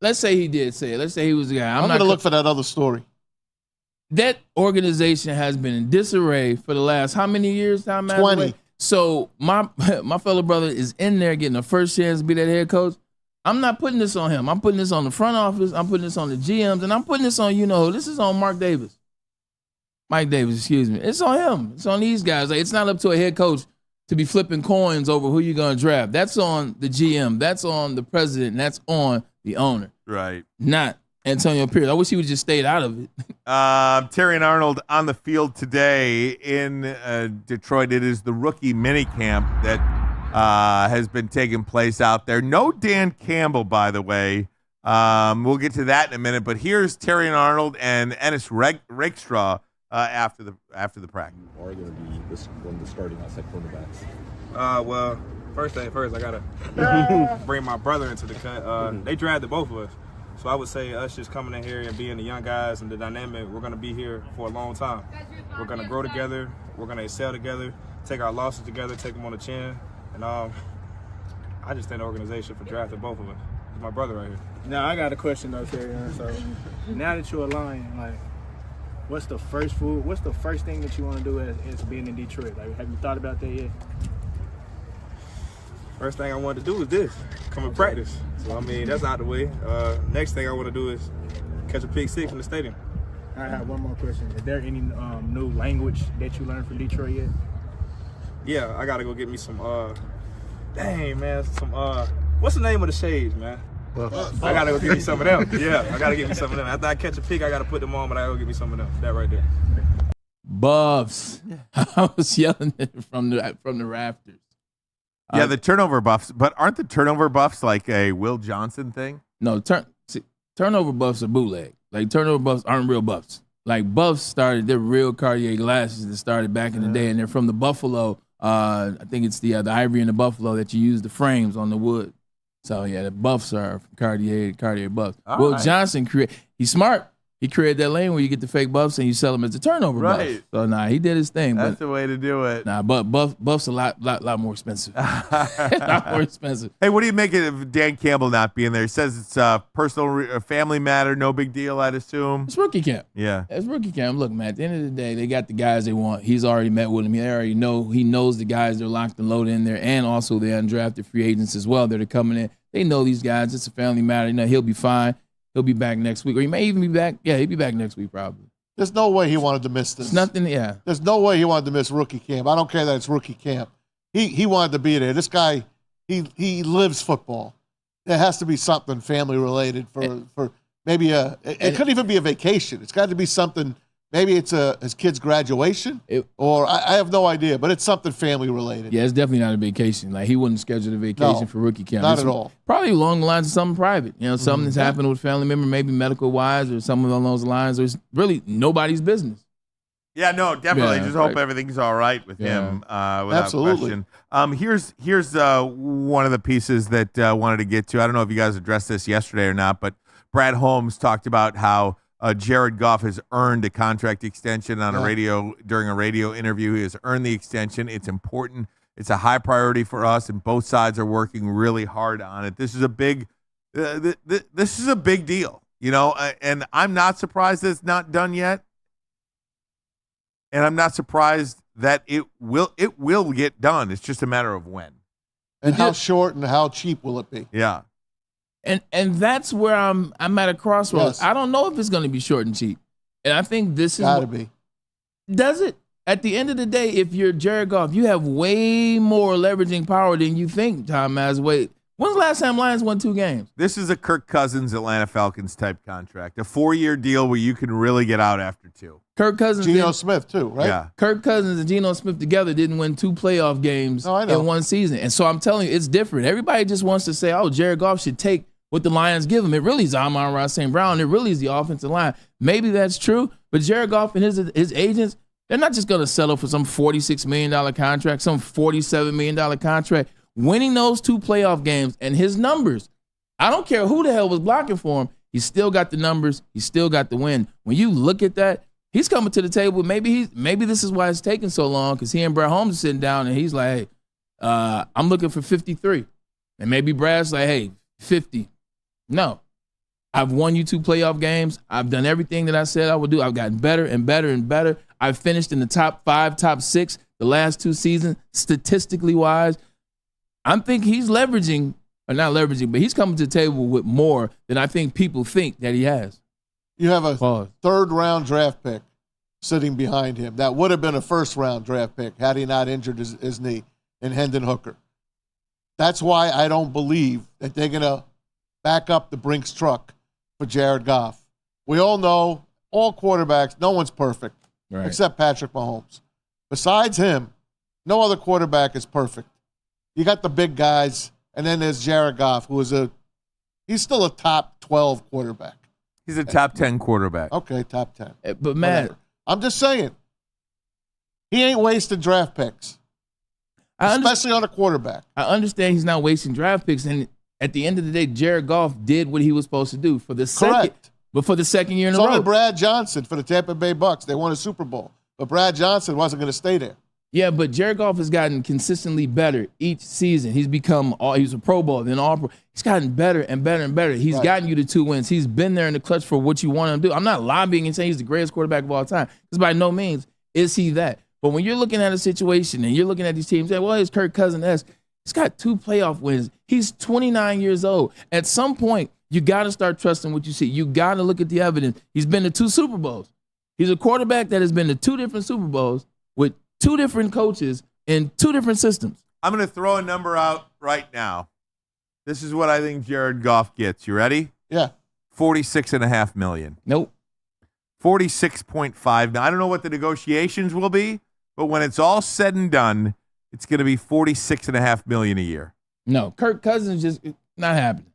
Let's say he did say it. Let's say he was the guy. I'm going to look for that other story. That organization has been in disarray for the last how many years? 20. So my fellow brother is in there getting a first chance to be that head coach. I'm not putting this on him. I'm putting this on the front office. I'm putting this on the GMs, and I'm putting this on this is on Mike Davis. It's on him. It's on these guys. Like, it's not up to a head coach to be flipping coins over who you're going to draft. That's on the GM. That's on the president. And that's on the owner. Right. Not Antonio Pierce. I wish he would just stayed out of it. Terrian Arnold on the field today in Detroit. It is the rookie minicamp that has been taking place out there. No Dan Campbell, by the way. We'll get to that in a minute. But here's Terrian Arnold and Ennis Rakestraw after the practice. Are going to be one of the starting outside quarterbacks? Well, first thing first, I gotta bring my brother into the cut. They drafted both of us, so I would say us just coming in here and being the young guys and the dynamic. We're gonna be here for a long time. We're gonna grow together. We're gonna excel together. Take our losses together. Take them on the chin. And I just thank the organization for drafting both of us. It's my brother right here. Now I got a question though, Terry. So now that you're a Lion, like, what's the first thing that you want to do as being in Detroit? Like, have you thought about that yet? First thing I wanted to do is this, come and practice. So, I mean, that's out the way. Next thing I want to do is catch a pick six in the stadium. I have one more question. Is there any new language that you learned from Detroit yet? Yeah, I got to go get me some, what's the name of the shades, man? I got to go get me some of them. Yeah, I got to get me some of them. After I catch a pick, I got to put them on, but I got to go get me some of them. That right there. Buffs. I was yelling it from the rafters. Yeah, the turnover buffs, but aren't the turnover buffs like a Will Johnson thing? No, turnover buffs are bootleg. Like turnover buffs aren't real buffs. Like buffs started, they're real Cartier glasses that started back in the day, and they're from the Buffalo. I think it's the ivory and the Buffalo that you use the frames on the wood. So yeah, the buffs are from Cartier buffs. Will Johnson he's smart. He created that lane where you get the fake buffs and you sell them as a turnover buff. So he did his thing. That's the way to do it. But buffs a lot more expensive. A lot more expensive. Hey, what do you make of Dan Campbell not being there? He says it's a personal, family matter, no big deal, I'd assume. It's rookie camp. Yeah. It's rookie camp. Look, man, at the end of the day, they got the guys they want. He's already met with them. They already know. He knows the guys they're locked and loaded in there, and also the undrafted free agents as well that are coming in. They know these guys. It's a family matter. He'll be fine. He'll be back next week, or he may even be back. Yeah, he'll be back next week probably. There's no way he wanted to miss this. It's nothing, yeah. There's no way he wanted to miss rookie camp. I don't care that it's rookie camp. He wanted to be there. This guy, he lives football. There has to be something family related for maybe it couldn't even be a vacation. It's got to be something. Maybe it's his kid's graduation, or I have no idea, but it's something family related. Yeah, it's definitely not a vacation. Like he wouldn't schedule a vacation for rookie camp. Not at all. Probably along the lines of something private. Something that's happened with a family member, maybe medical wise, or something along those lines. Or it's really nobody's business. Yeah, no, definitely. Just hope everything's all right with him. Without Absolutely. question. Here's one of the pieces that I wanted to get to. I don't know if you guys addressed this yesterday or not, but Brad Holmes talked about how Jared Goff has earned a contract extension on during a radio interview. He has earned the extension. It's important. It's a high priority for us, and both sides are working really hard on it. This is a big, this is a big deal, and I'm not surprised that it's not done yet, and I'm not surprised that it will get done. It's just a matter of when. And how short and how cheap will it be? Yeah. And that's where I'm at a crossroads. Yes. I don't know if it's going to be short and cheap. And I think this is gotta be. Does it? At the end of the day, if you're Jared Goff, you have way more leveraging power than you think, Tom Masway. When's the last time Lions won 2 games? This is a Kirk Cousins, Atlanta Falcons type contract, a 4-year deal where you can really get out after 2. Kirk Cousins, Geno Smith too, right? Yeah. Kirk Cousins and Geno Smith together didn't win 2 playoff games in one season. And so I'm telling you, it's different. Everybody just wants to say, oh, Jared Goff should take what the Lions give him. It really is Amon-Ra St. Brown. It really is the offensive line. Maybe that's true, but Jared Goff and his agents, they're not just going to settle for some $46 million contract, some $47 million contract. Winning those 2 playoff games and his numbers, I don't care who the hell was blocking for him, he still got the numbers, he still got the win. When you look at that, he's coming to the table. Maybe this is why it's taking so long, because he and Brad Holmes are sitting down and he's like, hey, I'm looking for 53. And maybe Brad's like, hey, 50. No. I've won you 2 playoff games. I've done everything that I said I would do. I've gotten better and better and better. I've finished in the top 5, top 6 the last 2 seasons, statistically wise. I'm thinking he's leveraging, or not leveraging, but he's coming to the table with more than I think people think that he has. You have a 3rd-round draft pick sitting behind him. That would have been a 1st-round draft pick had he not injured his knee in Hendon Hooker. That's why I don't believe that they're going to back up the Brinks truck for Jared Goff. We all know, all quarterbacks, no one's perfect, except Patrick Mahomes. Besides him, no other quarterback is perfect. You got the big guys, and then there's Jared Goff, he's still a top 12 quarterback. He's a top 10 quarterback. Okay, top 10. But Matt, whatever. I'm just saying, he ain't wasting draft picks, especially on a quarterback. I understand he's not wasting draft picks, and at the end of the day, Jared Goff did what he was supposed to do for the second year in a row. So did Brad Johnson for the Tampa Bay Bucks. They won a Super Bowl, but Brad Johnson wasn't going to stay there. Yeah, but Jared Goff has gotten consistently better each season. He's become he was a Pro Bowl, then All Pro. He's gotten better and better and better. He's gotten you to 2 wins. He's been there in the clutch for what you want him to do. I'm not lobbying and saying he's the greatest quarterback of all time, because by no means is he that. But when you're looking at a situation and you're looking at these teams, saying, well, it's Kirk Cousins. He's got 2 playoff wins. He's 29 years old. At some point, you got to start trusting what you see. You got to look at the evidence. He's been to 2 Super Bowls. He's a quarterback that has been to 2 different Super Bowls with 2 different coaches in 2 different systems. I'm going to throw a number out right now. This is what I think Jared Goff gets. You ready? Yeah. $46.5 million. Nope. 46.5. Now, I don't know what the negotiations will be, but when it's all said and done, it's going to be $46.5 million a year. No, Kirk Cousins just not happening.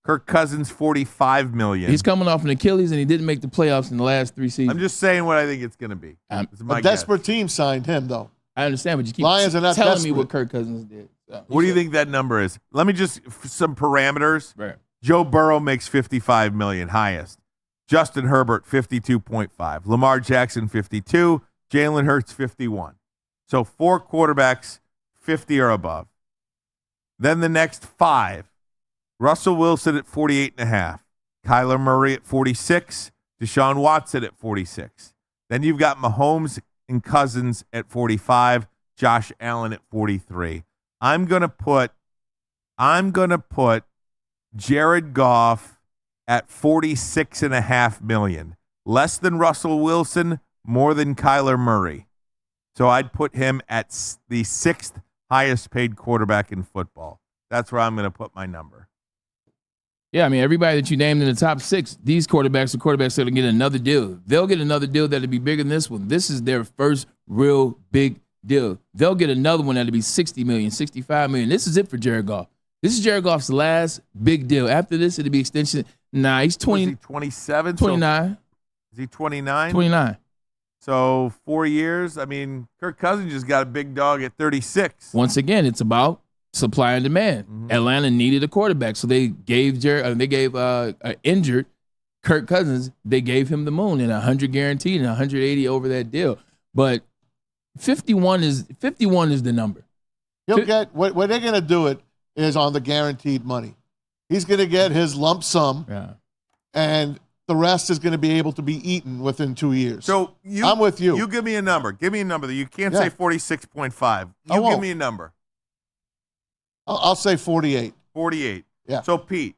Kirk Cousins, $45 million. He's coming off an Achilles, and he didn't make the playoffs in the last 3 seasons. I'm just saying what I think it's going to be. A desperate team signed him, though. I understand, but you keep Lions are not telling desperate. me what Kirk Cousins did. So, What do you think that number is? Let me just some parameters. Right. Joe Burrow makes $55 million, highest. Justin Herbert, 52.5. Lamar Jackson, 52. Jalen Hurts, 51. So 4 quarterbacks, 50 or above. Then the next 5. Russell Wilson at 48.5. Kyler Murray at 46. Deshaun Watson at 46. Then you've got Mahomes and Cousins at 45. Josh Allen at 43. I'm gonna put Jared Goff at $46.5 million. Less than Russell Wilson, more than Kyler Murray. So I'd put him at the 6th highest paid quarterback in football. That's where I'm going to put my number. Yeah, I mean, everybody that you named in the top 6, these quarterbacks are quarterbacks that will get another deal. They'll get another deal that'll be bigger than this one. This is their first real big deal. They'll get another one that'll be $60 million, $65 million. This is it for Jared Goff. This is Jared Goff's last big deal. After this, it'll be extension. Nah, he's 20. Is he 27? 29. So, is he 29? 29. So 4 years. I mean, Kirk Cousins just got a big dog at 36. Once again, it's about supply and demand. Mm-hmm. Atlanta needed a quarterback, so they gave injured Kirk Cousins. They gave him the moon and 100 guaranteed and 180 over that deal. But 51 is the number. He'll get what they're going to do it is on the guaranteed money. He's going to get his lump sum, and the rest is going to be able to be eaten within 2 years. So I'm with you. You give me a number. Give me a number. You can't say 46.5. You give me a number. I'll say 48. 48. Yeah. So, Pete,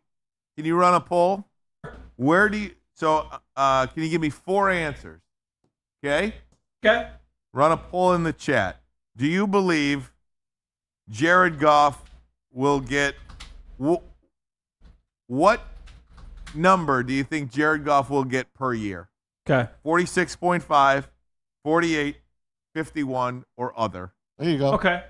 can you run a poll? Can you give me 4 answers? Okay? Okay. Run a poll in the chat. Do you believe Jared Goff will get what number do you think Jared Goff will get per year? Okay. 46.5, 48, 51, or other. There you go. Okay.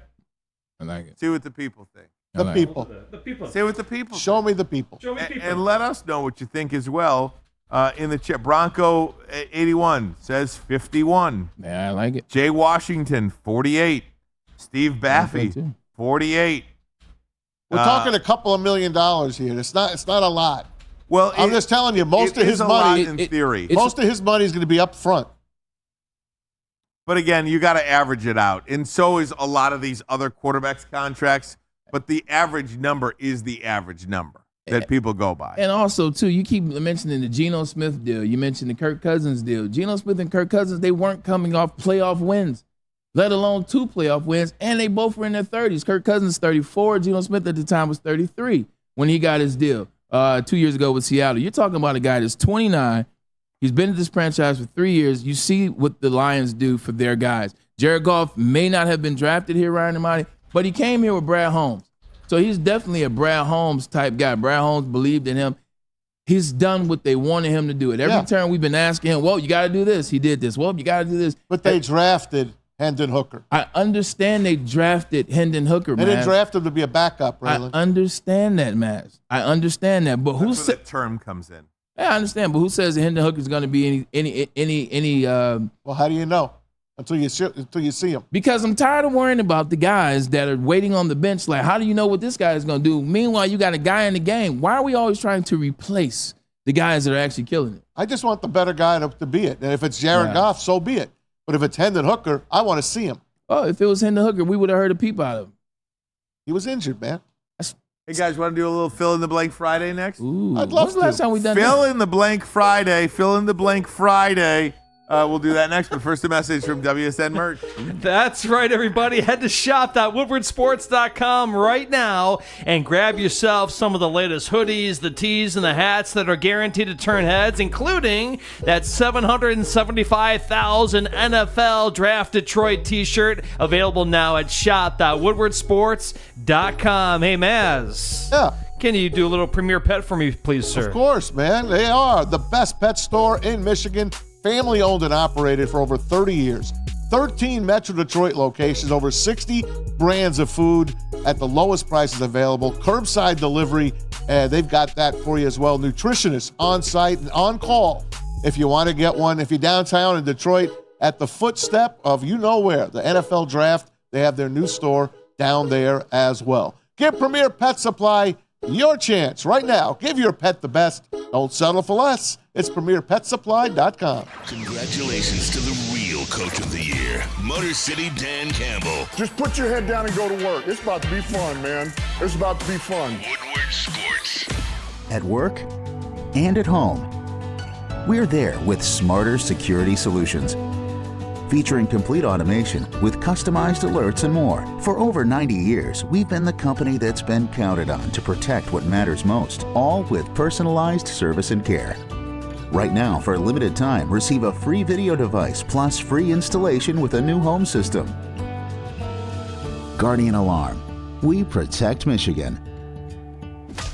I like it. See what the people think. The people. The people. See what the people Show me the people. Show me people. And let us know what you think as well in the chat. Bronco 81 says 51. Yeah, I like it. Jay Washington 48. Steve Baffy 48. We're talking a couple of $1 million here. It's not a lot. Well, I'm just telling you, most of his money in theory. Most of his money is going to be up front. But again, you got to average it out. And so is a lot of these other quarterbacks' contracts. But the average number is the average number that people go by. And also, too, you keep mentioning the Geno Smith deal. You mentioned the Kirk Cousins deal. Geno Smith and Kirk Cousins, they weren't coming off playoff wins, let alone 2 playoff wins, and they both were in their 30s. Kirk Cousins, 34. Geno Smith at the time was 33 when he got his deal 2 years ago with Seattle. You're talking about a guy that's 29. He's been at this franchise for 3 years. You see what the Lions do for their guys. Jared Goff may not have been drafted here, Ryan Ermanni, but he came here with Brad Holmes. So he's definitely a Brad Holmes type guy. Brad Holmes believed in him. He's done what they wanted him to do. At every turn, we've been asking him, well, you got to do this. He did this. Well, you got to do this. But they drafted Hendon Hooker. I understand they drafted Hendon Hooker, man. They didn't draft him to be a backup, Braylon. I understand that, Maz. I understand that. But who said that term comes in? Yeah, I understand. But who says that Hendon Hooker is going to be any Well, how do you know? Until you see him. Because I'm tired of worrying about the guys that are waiting on the bench. Like, how do you know what this guy is going to do? Meanwhile, you got a guy in the game. Why are we always trying to replace the guys that are actually killing it? I just want the better guy to be it. And if it's Jared Goff, so be it. But if it's Hendon Hooker, I want to see him. Oh, if it was Hendon Hooker, we would have heard a peep out of him. He was injured, man. Hey, guys, want to do a little fill-in-the-blank Friday next? Ooh, I'd love when's the last time we done Fill-in-the-blank Friday. Fill-in-the-blank Friday. We'll do that next, but first a message from WSN Merch. That's right, everybody. Head to shop.woodwardsports.com right now and grab yourself some of the latest hoodies, the tees, and the hats that are guaranteed to turn heads, including that 775,000 NFL Draft Detroit t-shirt available now at shop.woodwardsports.com. Hey, Maz. Yeah. Can you do a little Premier Pet for me, please, sir? Of course, man. They are the best pet store in Michigan. family owned and operated for over 30 years. 13 Metro Detroit locations, over 60 brands of food at the lowest prices available. Curbside delivery, they've got that for you as well. Nutritionists on site and on call if you want to get one. If you're downtown in Detroit, at the footstep of you know where, the NFL Draft, they have their new store down there as well. Give Premier Pet Supply your chance right now. Give your pet the best. Don't settle for less. It's PremierPetSupply.com. Congratulations to the real Coach of the Year, Motor City Dan Campbell. Just put your head down and go to work. It's about to be fun, man. It's about to be fun. Woodward Sports. At work and at home, we're there with smarter security solutions. Featuring complete automation with customized alerts and more. For over 90 years, we've been the company that's been counted on to protect what matters most, all with personalized service and care. Right now, for a limited time, receive a free video device plus free installation with a new home system. Guardian Alarm. We protect Michigan.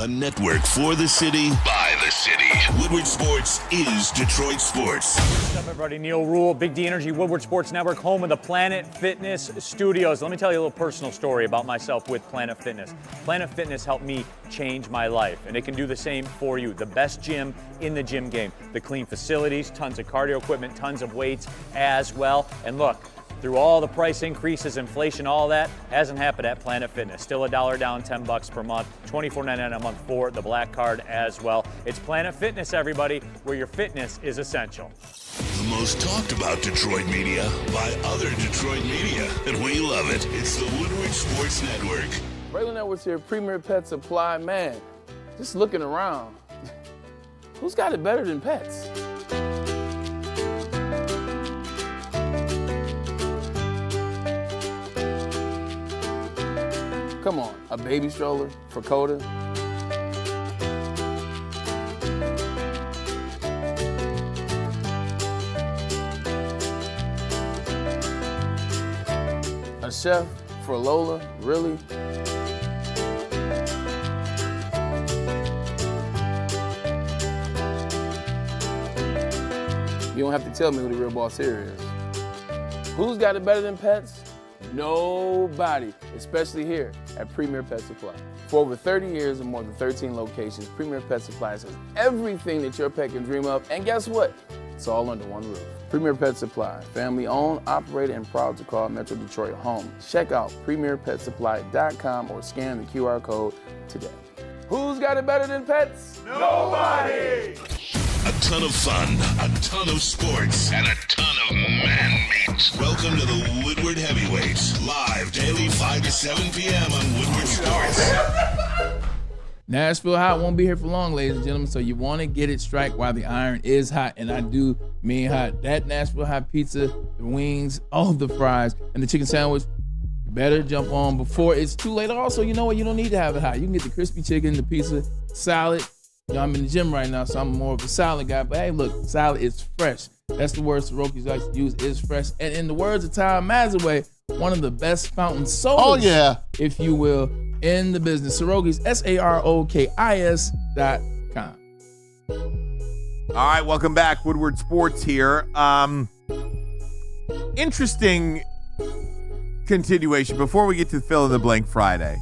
A network for the city, by the city. Woodward Sports is Detroit Sports. What's up, everybody? Neil Rule, Big D Energy, Woodward Sports Network, home of the Planet Fitness Studios. Let me tell you a little personal story about myself with Planet Fitness. Planet Fitness helped me change my life, and it can do the same for you. The best gym in the gym game. The clean facilities, tons of cardio equipment, tons of weights as well. And look, through all the price increases, inflation, all that hasn't happened at Planet Fitness. Still $1 down, $10 per month, $24.99 a month for the Black Card as well. It's Planet Fitness, everybody, where your fitness is essential. The most talked about Detroit media by other Detroit media, and we love it. It's the Woodward Sports Network. Braylon Edwards here, Premier Pet Supply. Man, just looking around, who's got it better than pets? Come on, a baby stroller for Coda. A chef for Lola, really? You don't have to tell me who the real boss here is. Who's got it better than pets? Nobody, especially here at Premier Pet Supply. For over 30 years and more than 13 locations, Premier Pet Supply has everything that your pet can dream of, and guess what? It's all under one roof. Premier Pet Supply, family owned, operated, and proud to call Metro Detroit home. Check out PremierPetSupply.com or scan the QR code today. Who's got it better than pets? Nobody! A ton of fun, a ton of sports, and a ton of man meat. Welcome to the Woodward Heavyweights, live daily 5 to 7 p.m. on Woodward Sports. Nashville Hot won't be here for long, ladies and gentlemen, so you want to get it strike while the iron is hot, and I do mean hot. That Nashville Hot pizza, the wings, all of the fries, and the chicken sandwich, you better jump on before it's too late. Also, you know what? You don't need to have it hot. You can get the crispy chicken, the pizza, salad. You know, I'm in the gym right now, so I'm more of a salad guy, but hey, look, salad is fresh. That's the word Soroki's like to use, is fresh. And in the words of Tom Mazaway, one of the best fountain sodas, if you will, in the business. Soroki's, SAROKIS.com. All right, welcome back. Woodward Sports here. Interesting continuation before we get to fill in the blank Friday.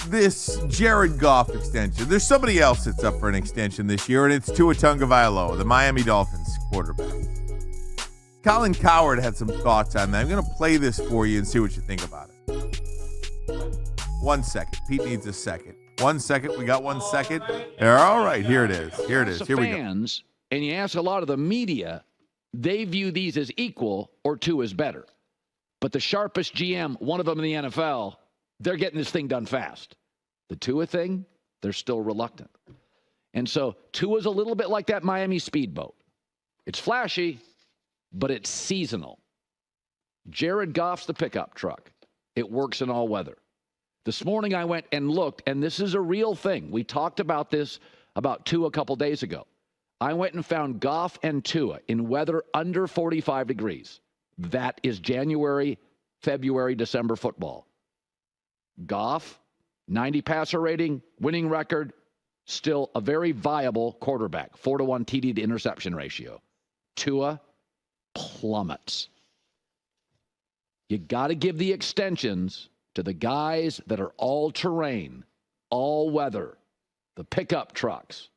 This Jared Goff extension. There's somebody else that's up for an extension this year, and it's Tua Tagovailoa, the Miami Dolphins quarterback. Colin Cowherd had some thoughts on that. I'm going to play this for you and see what you think about it. 1 second. Pete needs a second. 1 second. We got 1 second. All right, here it is. Here it is. Here we go. And you ask a lot of the media, they view these as equal or two as better. But the sharpest GM, one of them in the NFL, they're getting this thing done fast. The Tua thing, they're still reluctant. And so Tua's a little bit like that Miami speedboat. It's flashy, but it's seasonal. Jared Goff's the pickup truck. It works in all weather. This morning I went and looked, and this is a real thing. We talked about this about Tua a couple days ago. I went and found Goff and Tua in weather under 45 degrees. That is January, February, December football. Goff, 90 passer rating, winning record, still a very viable quarterback, 4-to-1 TD to interception ratio. Tua plummets. You got to give the extensions to the guys that are all-terrain, all-weather, the pickup trucks.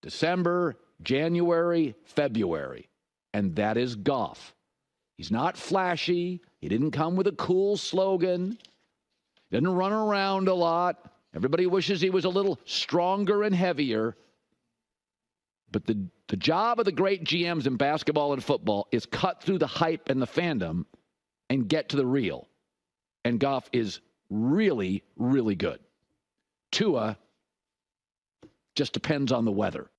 December, January, February. And that is Goff. He's not flashy. He didn't come with a cool slogan. He didn't run around a lot. Everybody wishes he was a little stronger and heavier. But the job of the great GMs in basketball and football is cut through the hype and the fandom and get to the real. And Goff is really, really good. Tua just depends on the weather.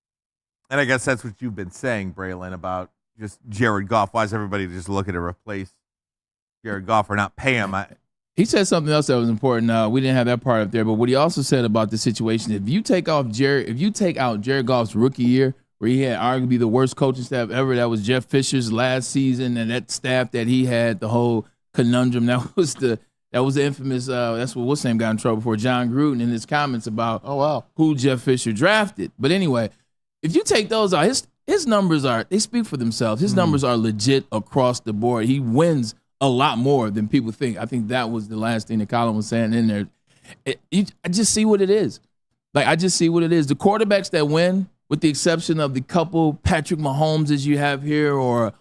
And I guess that's what you've been saying, Braylon, about just Jared Goff. Why is everybody just looking to replace Jared Goff or not pay him? He said something else that was important. We didn't have that part up there, but what he also said about the situation, if you take out Jared Goff's rookie year, where he had arguably the worst coaching staff ever, that was Jeff Fisher's last season, and that staff that he had, the whole conundrum, that was the infamous. That's what's name got in trouble for, John Gruden, in his comments about who Jeff Fisher drafted. But anyway, if you take those out, his numbers they speak for themselves. His numbers are legit across the board. He wins a lot more than people think. I think that was the last thing that Colin was saying in there. I just see what it is. Like, I just see what it is. The quarterbacks that win, with the exception of the couple Patrick Mahomes you have here, or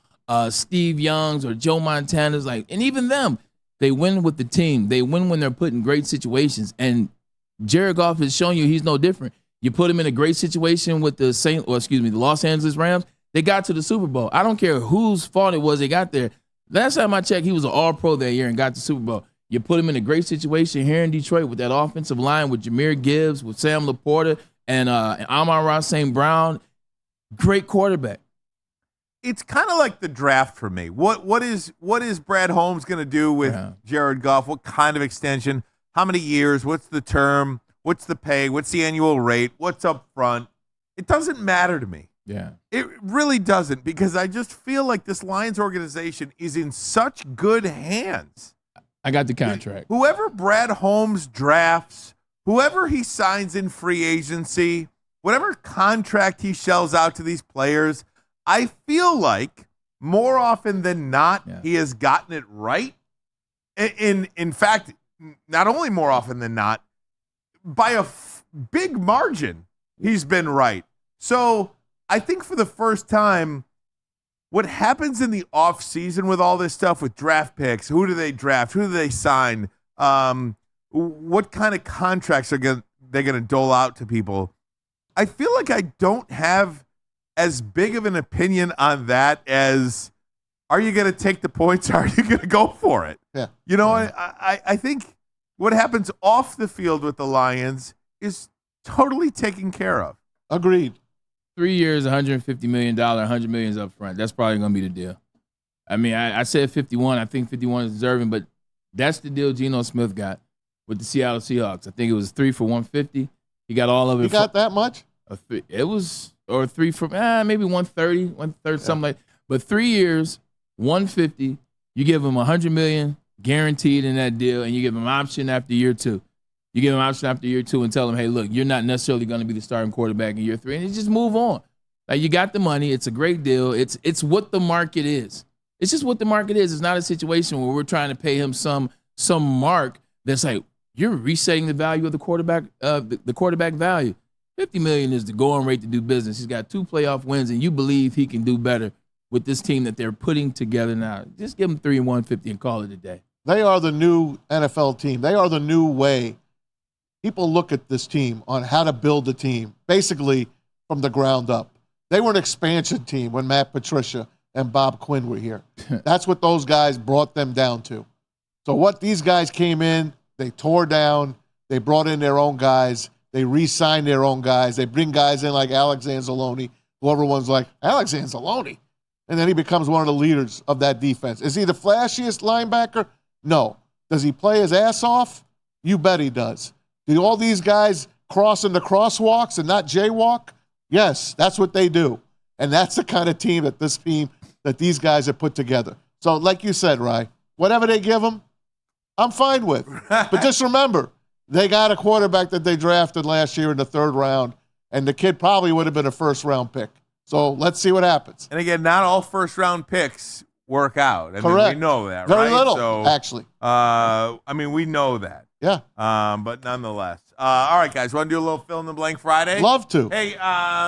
Steve Youngs or Joe Montana's, and even them, they win with the team. They win when they're put in great situations. And Jared Goff has shown you he's no different. You put him in a great situation with the Los Angeles Rams. They got to the Super Bowl. I don't care whose fault it was they got there. Last time I checked, he was an All-Pro that year and got the Super Bowl. You put him in a great situation here in Detroit with that offensive line, with Jahmyr Gibbs, with Sam Laporta, and Amon-Ra St. Brown. Great quarterback. It's kind of like the draft for me. What is Brad Holmes going to do with Jared Goff? What kind of extension? How many years? What's the term? What's the pay? What's the annual rate? What's up front? It doesn't matter to me. Yeah. It really doesn't, because I just feel like this Lions organization is in such good hands. I got the contract. Whoever Brad Holmes drafts, whoever he signs in free agency, whatever contract he shells out to these players, I feel like more often than not, he has gotten it right. In fact, not only more often than not, by a big margin, he's been right. So I think for the first time, what happens in the offseason with all this stuff with draft picks, who do they draft, who do they sign, what kind of contracts are they going to dole out to people, I feel like I don't have as big of an opinion on that as, are you going to take the points, or are you going to go for it? Yeah. You know, I think what happens off the field with the Lions is totally taken care of. Agreed. 3 years, $150 million, $100 million up front. That's probably going to be the deal. I mean, I said 51. I think 51 is deserving, but that's the deal Geno Smith got with the Seattle Seahawks. I think it was 3 for $150. He got all of it. He got that much? It was, or 3 for maybe 130, something like that. But 3 years, $150. You give him $100 million guaranteed in that deal, and you give him an option after year 2. You give him an option after year 2 and tell him, hey, look, you're not necessarily going to be the starting quarterback in year 3, and you just move on. Like, you got the money. It's a great deal. It's what the market is. It's just what the market is. It's not a situation where we're trying to pay him some mark that's like, you're resetting the value of the quarterback, the quarterback value. $50 million is the going rate to do business. He's got 2 playoff wins, and you believe he can do better with this team that they're putting together now. Just give him 3 and $150 and call it a day. They are the new NFL team. They are the new way. People look at this team on how to build a team, basically from the ground up. They were an expansion team when Matt Patricia and Bob Quinn were here. That's what those guys brought them down to. So what these guys came in, they tore down. They brought in their own guys. They re-signed their own guys. They bring guys in like Alex Anzalone, who everyone's like, Alex Anzalone? And then he becomes one of the leaders of that defense. Is he the flashiest linebacker? No. Does he play his ass off? You bet he does. Do all these guys cross into crosswalks and not jaywalk? Yes, that's what they do. And that's the kind of team that these guys have put together. So like you said, Rye, whatever they give them, I'm fine with. But just remember, they got a quarterback that they drafted last year in the 3rd round, and the kid probably would have been a first-round pick. So let's see what happens. And again, not all first-round picks work out. I Correct. mean, we know that, Very right? little, so, actually. I mean, we know that. Yeah. But nonetheless. All right, guys. Want to do a little fill-in-the-blank Friday? Love to. Hey,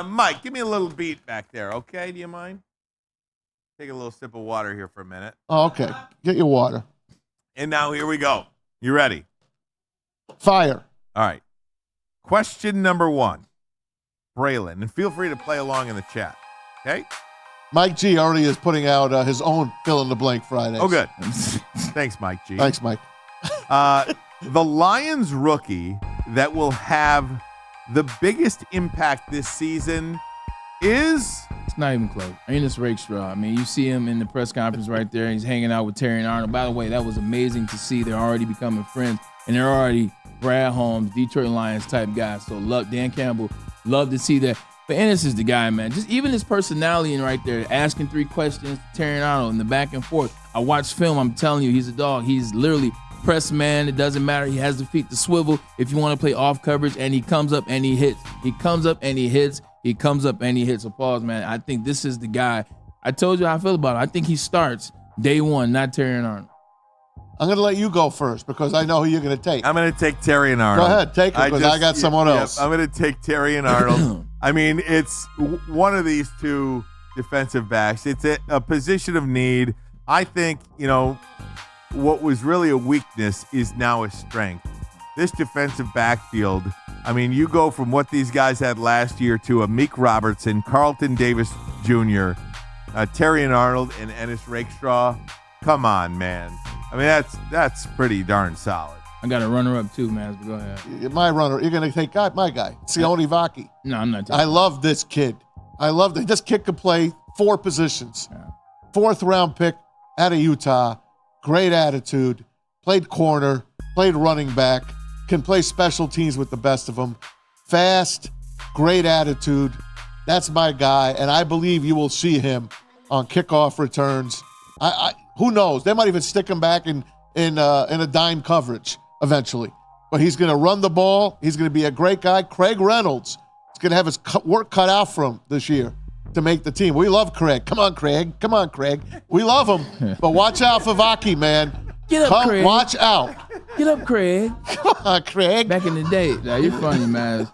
Mike, give me a little beat back there, okay? Do you mind? Take a little sip of water here for a minute. Oh, okay. Get your water. And now here we go. You ready? Fire. All right. Question number 1. Braylon. And feel free to play along in the chat, okay? Mike G already is putting out his own fill-in-the-blank Fridays. Oh, good. Thanks, Mike G. Thanks, Mike. The Lions rookie that will have the biggest impact this season is... It's not even close. Ernest Rakestraw. I mean, you see him in the press conference right there. He's hanging out with Terry and Arnold. By the way, that was amazing to see. They're already becoming friends, and they're already Brad Holmes, Detroit Lions type guys. So love Dan Campbell. Love to see that. But Ennis is the guy, man. Just even his personality and right there, asking 3 questions to Terry and Arnold and the back and forth. I watched film. I'm telling you, he's a dog. He's literally press man. It doesn't matter. He has the feet to swivel if you want to play off coverage, and he comes up and he hits. He comes up and he hits. He comes up and he hits. So pause, man. I think this is the guy. I told you how I feel about him. I think he starts day 1, not Terry and Arnold. I'm going to let you go first because I know who you're going to take. I'm going to take Terry and Arnold. Go ahead, take it because I got someone else. I'm going to take Terry and Arnold. I mean, it's one of these two defensive backs. It's a position of need. I think, what was really a weakness is now a strength. This defensive backfield, I mean, you go from what these guys had last year to a Meek Robertson, Carlton Davis Jr., Terry and Arnold, and Ennis Rakestraw. Come on, man. I mean, that's pretty darn solid. I got a runner-up too, man. But go ahead. My runner. You're going to take my guy. Sione Vaki. No, I'm not taking I love this kid. I love that. This kid could play 4 positions. Yeah. 4th-round pick out of Utah. Great attitude. Played corner. Played running back. Can play special teams with the best of them. Fast. Great attitude. That's my guy, and I believe you will see him on kickoff returns. Who knows? They might even stick him back in a dime coverage eventually. But he's going to run the ball. He's going to be a great guy. Craig Reynolds is going to have his work cut out for him this year to make the team. We love Craig. Come on, Craig. Come on, Craig. We love him. But watch out for Vaki, man. Get up, Craig. Watch out. Get up, Craig. Come on, Craig. Back in the day. Now, you're funny, man.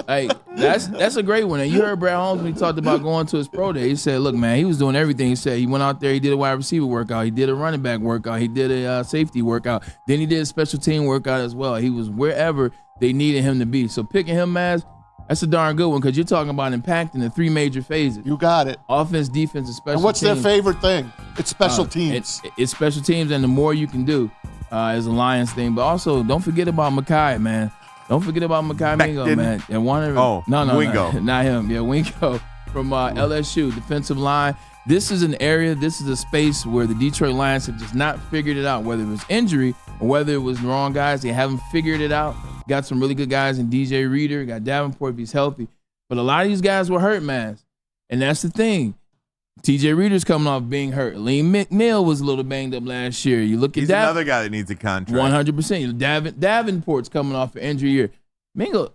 Like, that's a great one. And you heard Brad Holmes when he talked about going to his pro day. He said, look, man, he was doing everything. He said he went out there, he did a wide receiver workout, he did a running back workout, he did a safety workout, then he did a special team workout as well. He was wherever they needed him to be. So picking him, Maz, that's a darn good one because you're talking about impacting the 3 major phases. You got it. Offense, defense, and special teams. And what's teams. their favorite thing? It's special teams. It's special teams, and the more you can do is a Lions thing. But also, don't forget about Mekhi, man. Don't forget about Mekhi Mingo, man. And Wingo. Not him. Yeah, Wingo from LSU, defensive line. This is an area, this is a space where the Detroit Lions have just not figured it out, whether it was injury or whether it was the wrong guys. They haven't figured it out. Got some really good guys in DJ Reader, got Davenport if he's healthy. But a lot of these guys were hurt, man. And that's the thing. TJ Reader's coming off being hurt. Liam McNeil was a little banged up last year. You look at He's another guy that needs a contract. 100%. Davenport's coming off an injury year. Mingo,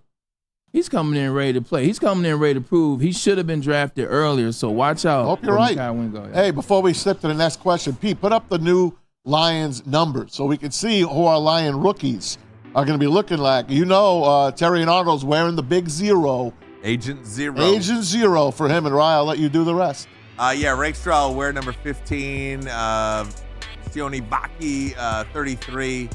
he's coming in ready to play. He's coming in ready to prove he should have been drafted earlier. So watch out. Hope you're right. Wingo. Hey, before we slip to the next question, Pete, put up the new Lions numbers so we can see who our Lion rookies are going to be looking like. Terry and Arnold's wearing the big 0. Agent 0. Agent 0 for him and Rye. I'll let you do the rest. Rakestraw will wear number 15. Sione Vaki, 33.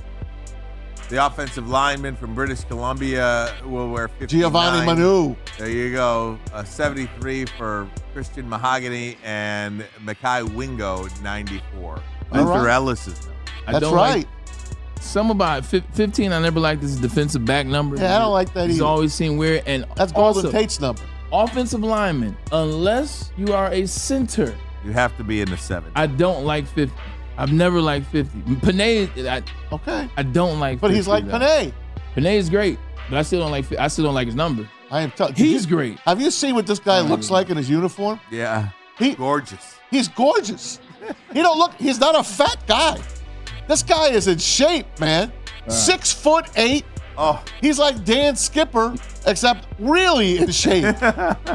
The offensive lineman from British Columbia will wear 59. Giovanni Manu. There you go. 73 for Christian Mahogany and Mekhi Wingo, 94. Luther Ellis's number. That's right. Some about 15, I never liked this defensive back number. Yeah, I don't like that either. It's always seemed weird. And that's Golden Tate's number. Offensive lineman, unless you are a center, you have to be in the 70s. I don't like 50. I've never liked 50. Panay, I don't like 50. But he's like Panay. Panay is great, but I still don't like his number. I am telling He's great. Have you seen what this guy looks like in his uniform? Yeah. Gorgeous. He's gorgeous. He's not a fat guy. This guy is in shape, man. 6'8". Oh, he's like Dan Skipper, except really in shape.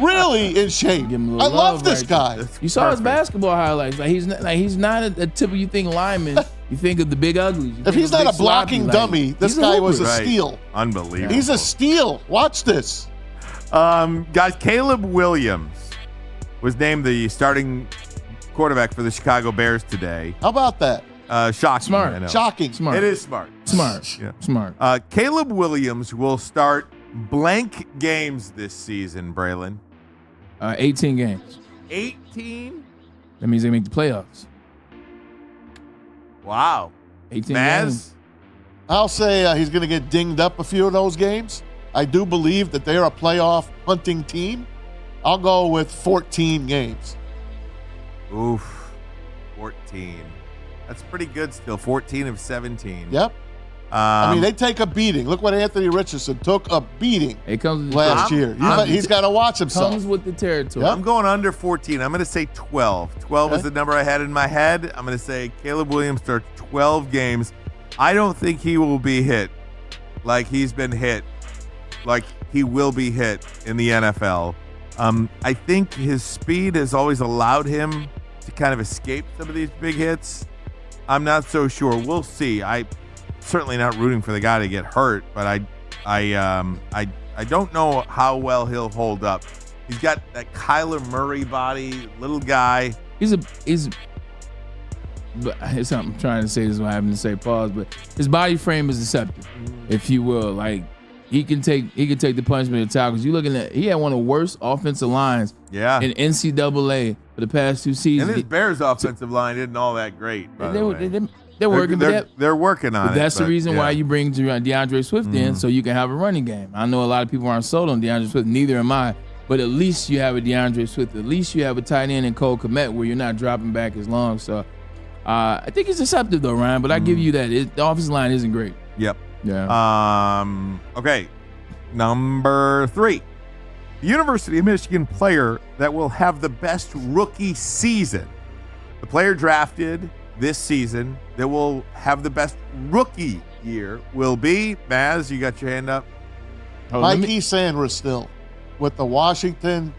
Really in shape. Give him a I little love this right guy. there. You saw his basketball highlights. Like he's not a typical you think lineman. You think of the big uglies. If he's not a blocking dummy, this guy was a steal. Unbelievable. He's a steal. Watch this. Guys, Caleb Williams was named the starting quarterback for the Chicago Bears today. How about that? Shocking. Smart. I know. Shocking. Smart. It is smart. Smart. Yeah. Smart. Caleb Williams will start blank games this season, Braylon. 18 games. 18? That means they make the playoffs. Wow. 18 Maz? games. I'll say he's going to get dinged up a few of those games. I do believe that they're a playoff hunting team. I'll go with 14 games. Oof. 14. That's pretty good still. 14 of 17. Yep. I mean, they take a beating. Look what Anthony Richardson took a beating It comes last year. He's got to watch himself. Comes with the territory. Yep. I'm going under 14. I'm going to say 12. 12 is the number I had in my head. I'm going to say Caleb Williams starts 12 games. I don't think he will be hit like he's been hit, like he will be hit in the NFL. I think his speed has always allowed him to kind of escape some of these big hits. I'm not so sure. We'll see. I certainly not rooting for the guy to get hurt, but I don't know how well he'll hold up. He's got that Kyler Murray body, little guy. But it's something I'm trying to say. This is what I having to say. Pause. But his body frame is deceptive, if you will. Like he can take the punishment of the tackles. You looking at he had one of the worst offensive lines. Yeah. In NCAA for the past 2 seasons. And his Bears offensive line isn't all that great. They're working. They're working on it. That's the reason why you bring DeAndre Swift in, so you can have a running game. I know a lot of people aren't sold on DeAndre Swift. Neither am I. But at least you have a DeAndre Swift. At least you have a tight end in Cole Kmet where you're not dropping back as long. So I think he's deceptive though, Ryan. But I give you that. The offensive line isn't great. Yep. Yeah. Okay. Number 3. The University of Michigan player that will have the best rookie season. The player drafted this season that will have the best rookie year will be, Maz, you got your hand up? Mikey Sanders still with the Washington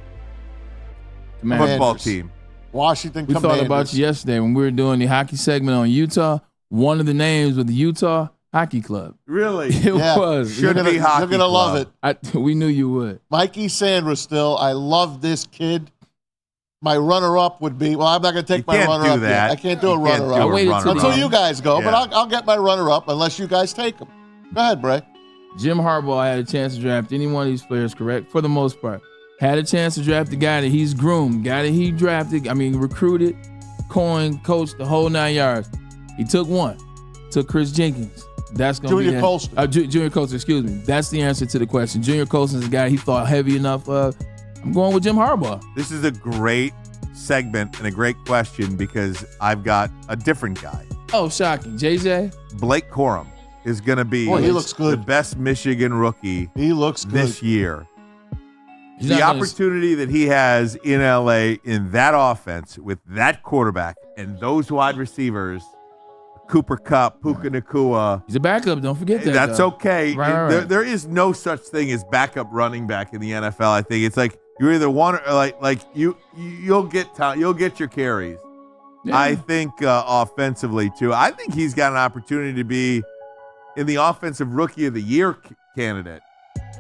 football team. Washington We Commanders. thought about you yesterday when we were doing the hockey segment on Utah. One of the names was the Utah Hockey Club. Really? It was. Should be hockey. You're going to love it. We knew you would. Mikey Sanders still. I love this kid. My runner-up would be, well, I'm not going to take my runner-up yet. I can't do a runner-up. I waited until you guys go, but I'll get my runner-up unless you guys take him. Go ahead, Bray. Jim Harbaugh had a chance to draft any one of these players, correct? For the most part. Had a chance to draft the guy that he's groomed, guy that he drafted, recruited, coined, coached, the whole 9 yards. He took one. Took Chris Jenkins. That's going to be Junior Colston. Junior Colston, excuse me. That's the answer to the question. Junior Colston's a guy he thought heavy enough of. I'm going with Jim Harbaugh. This is a great segment and a great question because I've got a different guy. Oh, shocking. JJ? Blake Corum is going to be he looks good. The best Michigan rookie He looks good. this year. He's The not gonna- opportunity that he has in LA in that offense with that quarterback and those wide receivers, Cooper Kupp, Puka Nacua. He's a backup. Don't forget that. That's though. okay. Right. There is no such thing as backup running back in the NFL. I think it's like you're either one or like you'll get your carries. Yeah. I think offensively too. I think he's got an opportunity to be in the offensive rookie of the year candidate.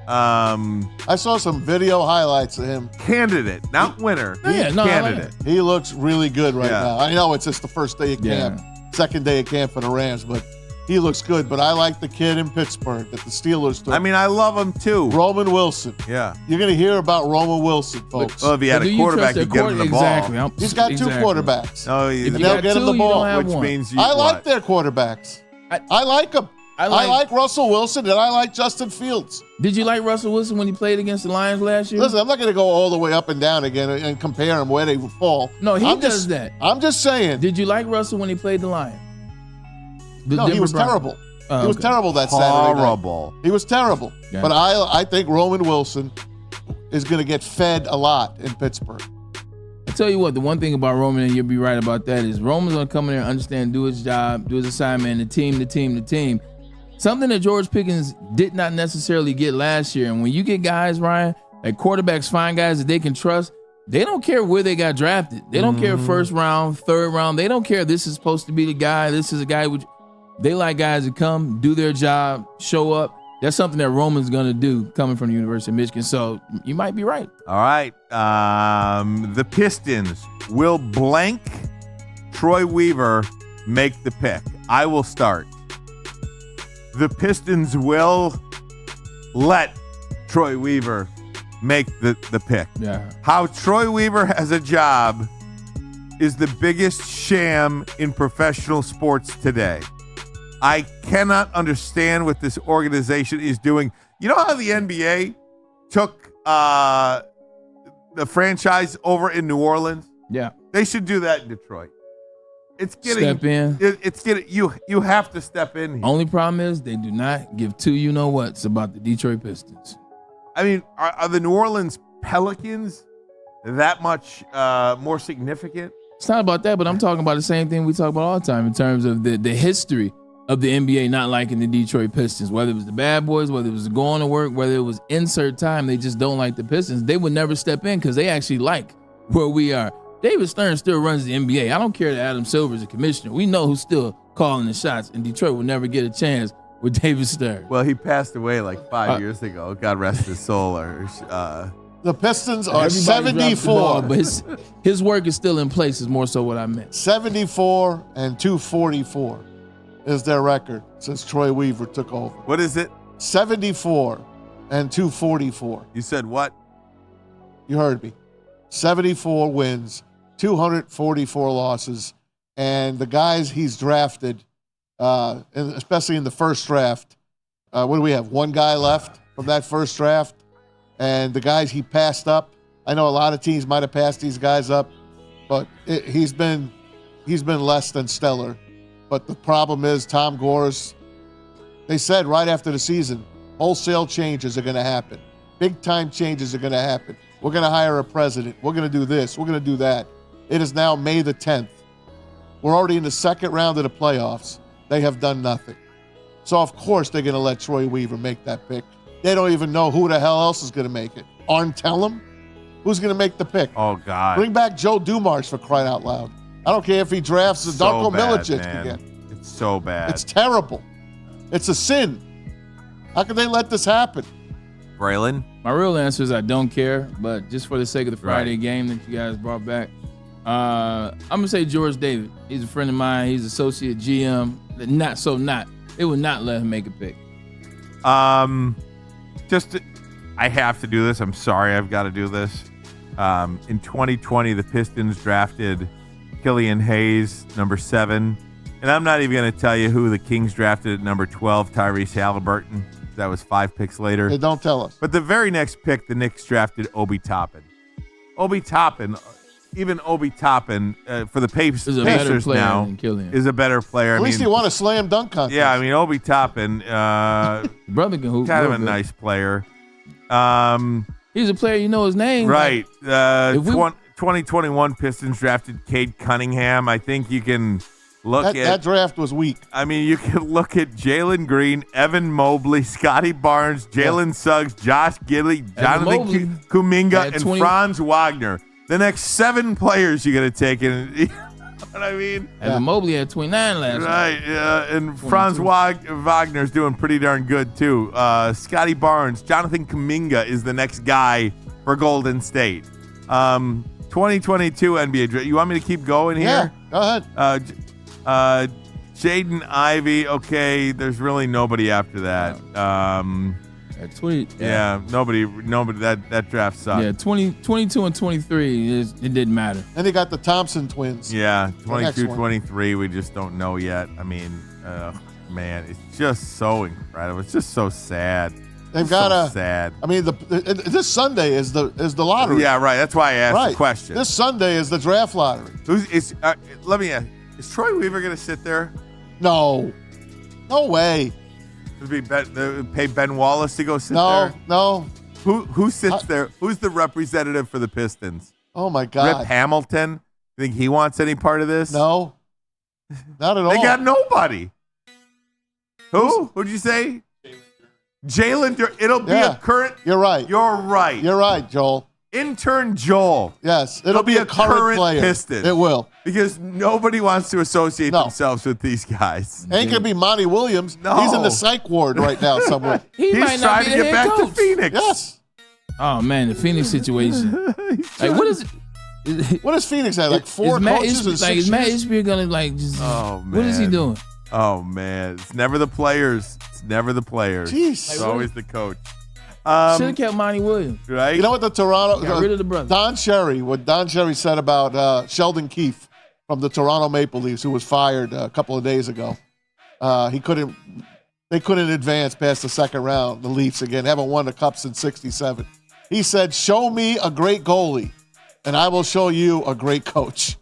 I saw some video highlights of him. Candidate, not winner. Candidate. He looks really good right Yeah. now. I know it's just the first day of camp, second day of camp for the Rams, but he looks good. But I like the kid in Pittsburgh that the Steelers took. I mean, I love him too. Roman Wilson. Yeah. You're going to hear about Roman Wilson, folks. Well, if he had a quarterback, he'd get him the ball. Exactly. He's got two quarterbacks. Oh, If and you they'll got get him two, the you ball. don't have which one. means you I like what? their quarterbacks. I like them. I like Russell Wilson, and I like Justin Fields. Did you like Russell Wilson when he played against the Lions last year? Listen, I'm not going to go all the way up and down again and compare them where they would fall. No, he I'm does just, that. I'm just saying. Did you like Russell when he played the Lions? No, he was terrible. Oh, he was okay. terrible that Saturday night. Horrible. He was terrible. Yeah. But I think Roman Wilson is going to get fed a lot in Pittsburgh. I tell you what, the one thing about Roman, and you'll be right about that, is Roman's going to come in there and understand, do his job, do his assignment, the team. something that George Pickens did not necessarily get last year. And when you get guys, Ryan, like quarterbacks find guys that they can trust, they don't care where they got drafted. They don't care first round, third round. They don't care this is supposed to be the guy. This is a guy. They like guys that come, do their job, show up. That's something that Roman's going to do coming from the University of Michigan. So you might be right. All right. The Pistons will blank Troy Weaver make the pick. I will start. The Pistons will let Troy Weaver make the pick. Yeah. How Troy Weaver has a job is the biggest sham in professional sports today. I cannot understand what this organization is doing. You know how the NBA took the franchise over in New Orleans? Yeah. They should do that in Detroit. It's getting Step in. It's getting you have to step in here. Only problem is they do not give two you-know-whats about the Detroit Pistons. I mean, are the New Orleans Pelicans that much more significant? It's not about that, but I'm talking about the same thing we talk about all the time in terms of the history of the NBA not liking the Detroit Pistons. Whether it was the bad boys, whether it was going to work, whether it was insert time, they just don't like the Pistons. They would never step in because they actually like where we are. David Stern still runs the NBA. I don't care that Adam Silver's a commissioner. We know who's still calling the shots, and Detroit will never get a chance with David Stern. Well, he passed away like 5 years ago. God rest his soul. The Pistons are 74. Ball, but his work is still in place is more so what I meant. 74 and 244 is their record since Troy Weaver took over. What is it? 74 and 244. You said what? You heard me. 74 wins, 244 losses, and the guys he's drafted, and especially in the first draft, what do we have? One guy left from that first draft, and the guys he passed up. I know a lot of teams might have passed these guys up, but he's been less than stellar. But the problem is Tom Gores. They said right after the season, wholesale changes are going to happen. Big time changes are going to happen. We're going to hire a president. We're going to do this. We're going to do that. It is now May the 10th. We're already in the second round of the playoffs. They have done nothing. So, of course, they're going to let Troy Weaver make that pick. They don't even know who the hell else is going to make it. Arn Tellem? Who's going to make the pick? Oh, God. Bring back Joe Dumars for crying out loud. I don't care if he drafts Darko Milicic again. It's so bad. It's terrible. It's a sin. How can they let this happen? Braylon? My real answer is I don't care, but just for the sake of the Friday game that you guys brought back, I'm going to say George David. He's a friend of mine. He's associate GM. They would not let him make a pick. I have to do this. I'm sorry I've got to do this. In 2020, the Pistons drafted Killian Hayes, number 7. And I'm not even going to tell you who the Kings drafted at number 12, Tyrese Halliburton. That was 5 picks later. Hey, don't tell us. But the very next pick, the Knicks drafted Obi Toppin. Even Obi Toppin, for the Pacers now, is a better player. At least he won a slam dunk contest. Yeah, I mean, Obi Toppin, brother can hoop. Kind of a nice player. He's a player, you know his name. Right. 2021 Pistons drafted Cade Cunningham. I think you can that draft was weak. I mean, you can look at Jalen Green, Evan Mobley, Scotty Barnes, Jalen Suggs, Josh Giddey, Jonathan Kuminga, and Franz Wagner. The next 7 players you're going to take in. You know what I mean? Evan Mobley had 29 last year. Right, and Franz Wagner's doing pretty darn good, too. Scotty Barnes, Jonathan Kuminga is the next guy for Golden State. 2022 NBA draft. You want me to keep going here? Yeah, go ahead. Jaden Ivey. Okay, there's really nobody after that. Nobody. That draft sucked. Yeah, 22 and 23. It didn't matter. And they got the Thompson twins. Yeah, 22, 23. We just don't know yet. I mean, man, it's just so incredible. It's just so sad. They've got sad. I mean, this Sunday is the lottery. Yeah, right. That's why I asked the question. This Sunday is the draft lottery. Let me ask. Is Troy Weaver going to sit there? No way. Pay Ben Wallace to go sit there? No. Who sits there? Who's the representative for the Pistons? Oh my God. Rip Hamilton. You think he wants any part of this? No, not at all. They got nobody. Who? Who'd you say? Jalen. It'll be a current. You're right. You're right. You're right, Joel. Intern Joel. Yes, it'll be a current player. Piston. It will. Because nobody wants to associate themselves with these guys. Ain't gonna be Monty Williams. No. He's in the psych ward right now somewhere. He's trying to get back to Phoenix. Yes. Oh man, the Phoenix situation. Like, what is it? What does Phoenix have? Like 4 coaches in 6 Is Matt years? Ishbia gonna like just? Oh man. What is he doing? Oh man, it's never the players. It's never the players. Jeez. It's always the coach. Should have kept Monty Williams. Right? You know what the Toronto Got rid of the brother. Don Cherry said about Sheldon Keefe from the Toronto Maple Leafs, who was fired a couple of days ago. They couldn't advance past the second round. The Leafs again haven't won the cup since '67. He said, "Show me a great goalie, and I will show you a great coach."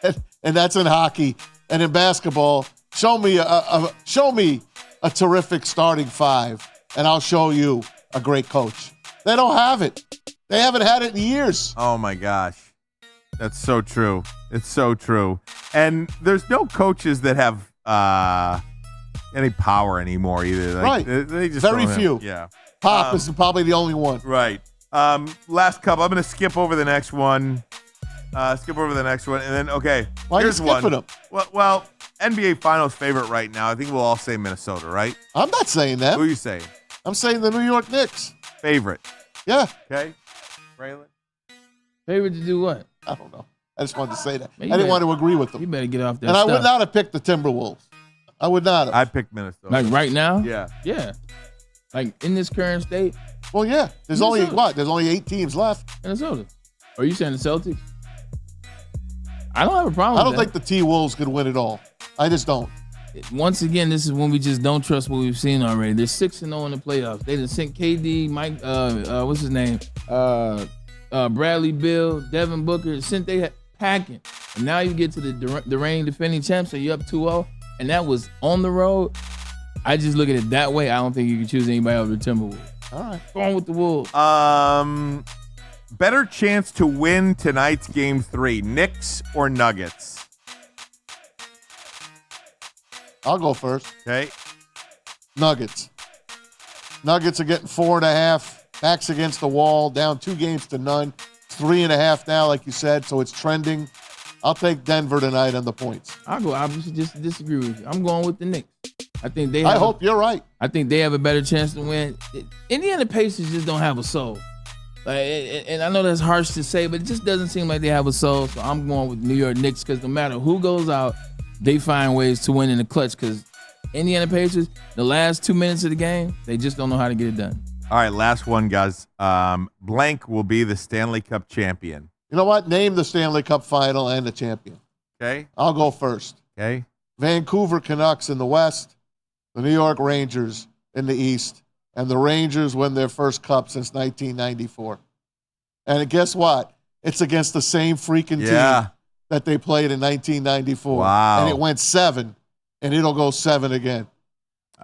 And that's in hockey. And in basketball, show me a terrific starting five, and I'll show you a great coach. They don't have it. They haven't had it in years. Oh my gosh. That's so true. It's so true. And there's no coaches that have any power anymore either. Like, Right. They just Very don't few. Have, yeah. Pop is probably the only one. Right. Last couple. I'm going to skip over the next one. And then, okay. Why are you here's skipping one. them? Well, NBA Finals favorite right now. I think we'll all say Minnesota, right? I'm not saying that. Who are you saying? I'm saying the New York Knicks. Favorite. Yeah. Okay. Braylon? Favorite to do what? I don't know. I just wanted to say that. Man, I didn't want to agree with them. You better get off that And stuff. I would not have picked the Timberwolves. I would not have. I picked Minnesota. Like right now? Yeah. Yeah. Like in this current state, Well, yeah. There's Minnesota. There's only 8 teams left. Minnesota. Are you saying the Celtics? I don't have a problem I don't with think the T-Wolves could win it all. I just don't. that. Once again, this is when we just don't trust what we've seen already. They're 6-0 in the playoffs. They just sent KD, Mike, what's his name? Bradley Beal, Devin Booker, sent they packing. And now you get to the reigning defending champs, so you're up 2-0, and that was on the road. I just look at it that way. I don't think you can choose anybody over the Timberwolves. All right. Go on with the Wolves. Better chance to win tonight's game 3, Knicks or Nuggets? I'll go first. Okay. Nuggets. Nuggets are getting 4.5. Backs against the wall, down 2-0. 3.5 now, like you said, so it's trending. I'll take Denver tonight on the points. I just disagree with you. I'm going with the Knicks. I think they. I hope you're right. I think they have a better chance to win. Indiana Pacers just don't have a soul. Like, and I know that's harsh to say, but it just doesn't seem like they have a soul. So I'm going with New York Knicks because no matter who goes out, they find ways to win in the clutch. Because Indiana Pacers, the last 2 minutes of the game, they just don't know how to get it done. All right, last one, guys. Blank will be the Stanley Cup champion. You know what? Name the Stanley Cup final and the champion. Okay. I'll go first. Okay. Vancouver Canucks in the West, the New York Rangers in the East, and the Rangers win their first cup since 1994. And guess what? It's against the same freaking team that they played in 1994. Wow. And it went 7, and it'll go 7 again.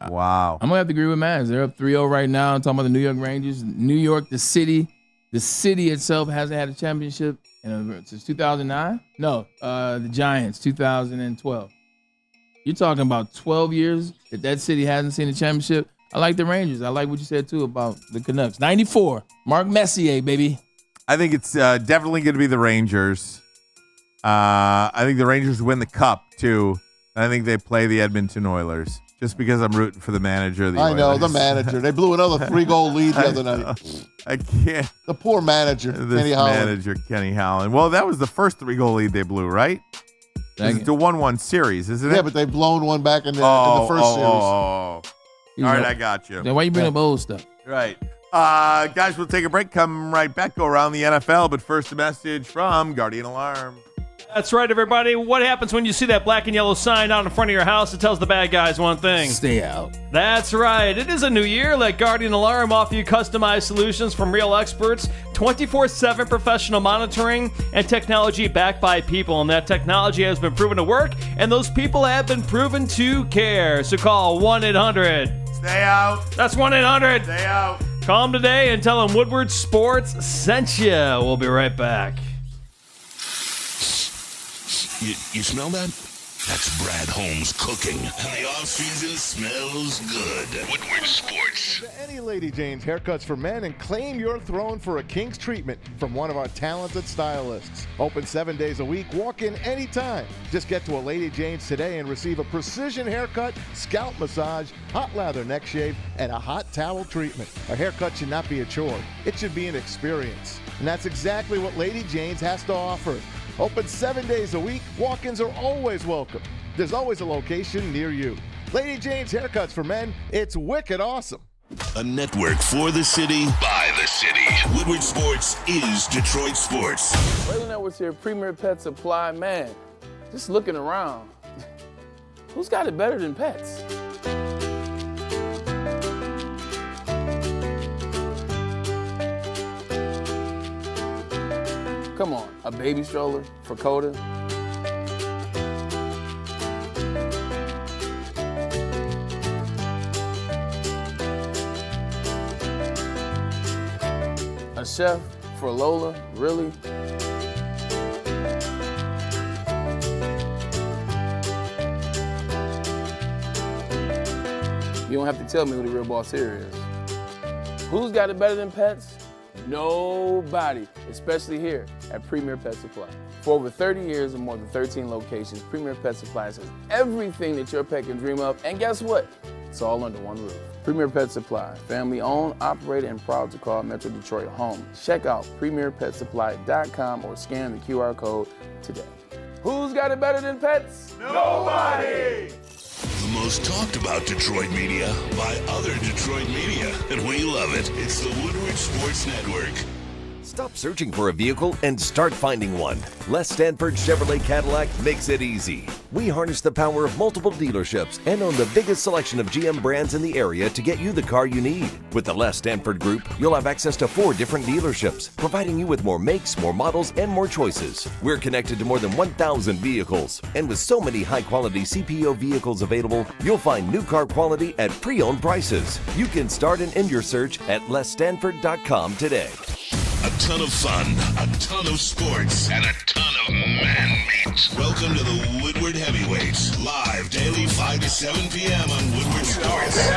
Wow. I'm going to have to agree with Maz. They're up 3-0 right now. I'm talking about the New York Rangers. New York, the city itself hasn't had a championship since 2009. No, the Giants, 2012. You're talking about 12 years that city hasn't seen a championship. I like the Rangers. I like what you said, too, about the Canucks. 94, Mark Messier, baby. I think it's definitely going to be the Rangers. I think the Rangers win the cup, too. And I think they play the Edmonton Oilers. Just because I'm rooting for the manager of the Oilers. I know, the manager. They blew another 3-goal lead the other night. I can't. The poor manager, Kenny Holland. Kenny Holland. Well, that was the first 3-goal lead they blew, right? It's a 1-1 series, isn't it? Yeah, but they've blown one back in the first series. All right, I got you. Then why you bring up old stuff? Right. Guys, we'll take a break. Come right back. Go around the NFL. But first, a message from Guardian Alarm. That's right, everybody. What happens when you see that black and yellow sign out in front of your house? It tells the bad guys one thing. Stay out. That's right. It is a new year. Let Guardian Alarm offer you customized solutions from real experts, 24/7 professional monitoring, and technology backed by people. And that technology has been proven to work, and those people have been proven to care. So call 1-800. Stay out. That's 1-800. Stay out. Call them today and tell them Woodward Sports sent you. We'll be right back. You smell that? That's Brad Holmes cooking, and the off-season smells good. Woodward Sports. Any Lady Jane's haircuts for men, and claim your throne for a king's treatment from one of our talented stylists. Open 7 days a week. Walk in anytime. Just get to a Lady Jane's today and receive a precision haircut, scalp massage, hot lather neck shave, and a hot towel treatment. A haircut should not be a chore. It should be an experience. And that's exactly what Lady Jane's has to offer. Open 7 days a week. Walk-ins are always welcome. There's always a location near you. Lady Jane's Haircuts for Men. It's wicked awesome. A network for the city, by the city. Woodward Sports is Detroit Sports. Braylon Edwards here, Premier Pet Supply. Man, just looking around, who's got it better than pets? Come on, a baby stroller for Coda? A chef for Lola? Really? You don't have to tell me who the real boss here is. Who's got it better than pets? Nobody, especially here at Premier Pet Supply. For over 30 years and more than 13 locations, Premier Pet Supply has everything that your pet can dream of, and guess what? It's all under one roof. Premier Pet Supply, family owned, operated, and proud to call Metro Detroit home. Check out premierpetsupply.com or scan the QR code today. Who's got it better than pets? Nobody! The most talked about Detroit media by other Detroit media, and we love it. It's the Woodward Sports Network. Stop searching for a vehicle and start finding one. Les Stanford Chevrolet Cadillac makes it easy. We harness the power of multiple dealerships and own the biggest selection of GM brands in the area to get you the car you need. With the Les Stanford Group, you'll have access to 4 different dealerships, providing you with more makes, more models, and more choices. We're connected to more than 1,000 vehicles, and with so many high-quality CPO vehicles available, you'll find new car quality at pre-owned prices. You can start and end your search at lesstanford.com today. A ton of fun, a ton of sports, and a ton of man meat. Welcome to the Woodward Heavyweights, live daily 5 to 7 p.m. on Woodward Sports.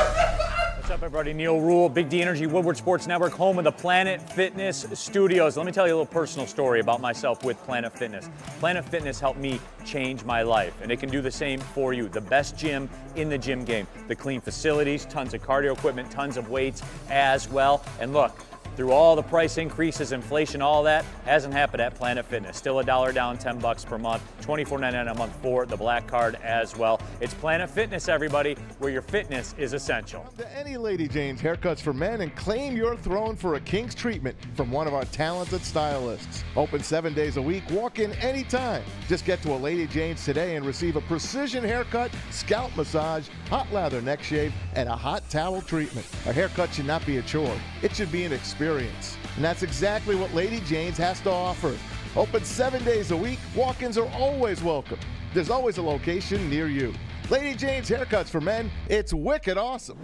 What's up, everybody? Neil Rule, Big D Energy, Woodward Sports Network, home of the Planet Fitness Studios. Let me tell you a little personal story about myself with Planet Fitness. Planet Fitness helped me change my life, and it can do the same for you. The best gym in the gym game. The clean facilities, tons of cardio equipment, tons of weights as well. And look, through all the price increases, inflation, all that, hasn't happened at Planet Fitness. Still $1 down, $10 per month, $24.99 a month for the Black Card as well. It's Planet Fitness, everybody, where your fitness is essential. Come to any Lady Jane's Haircuts for Men and claim your throne for a king's treatment from one of our talented stylists. Open 7 days a week. Walk in anytime. Just get to a Lady Jane's today and receive a precision haircut, scalp massage, hot lather neck shave, and a hot towel treatment. A haircut should not be a chore. It should be an experience. And that's exactly what Lady Jane's has to offer. Open 7 days a week. Walk-ins are always welcome. There's always a location near you. Lady Jane's Haircuts for Men. It's wicked awesome.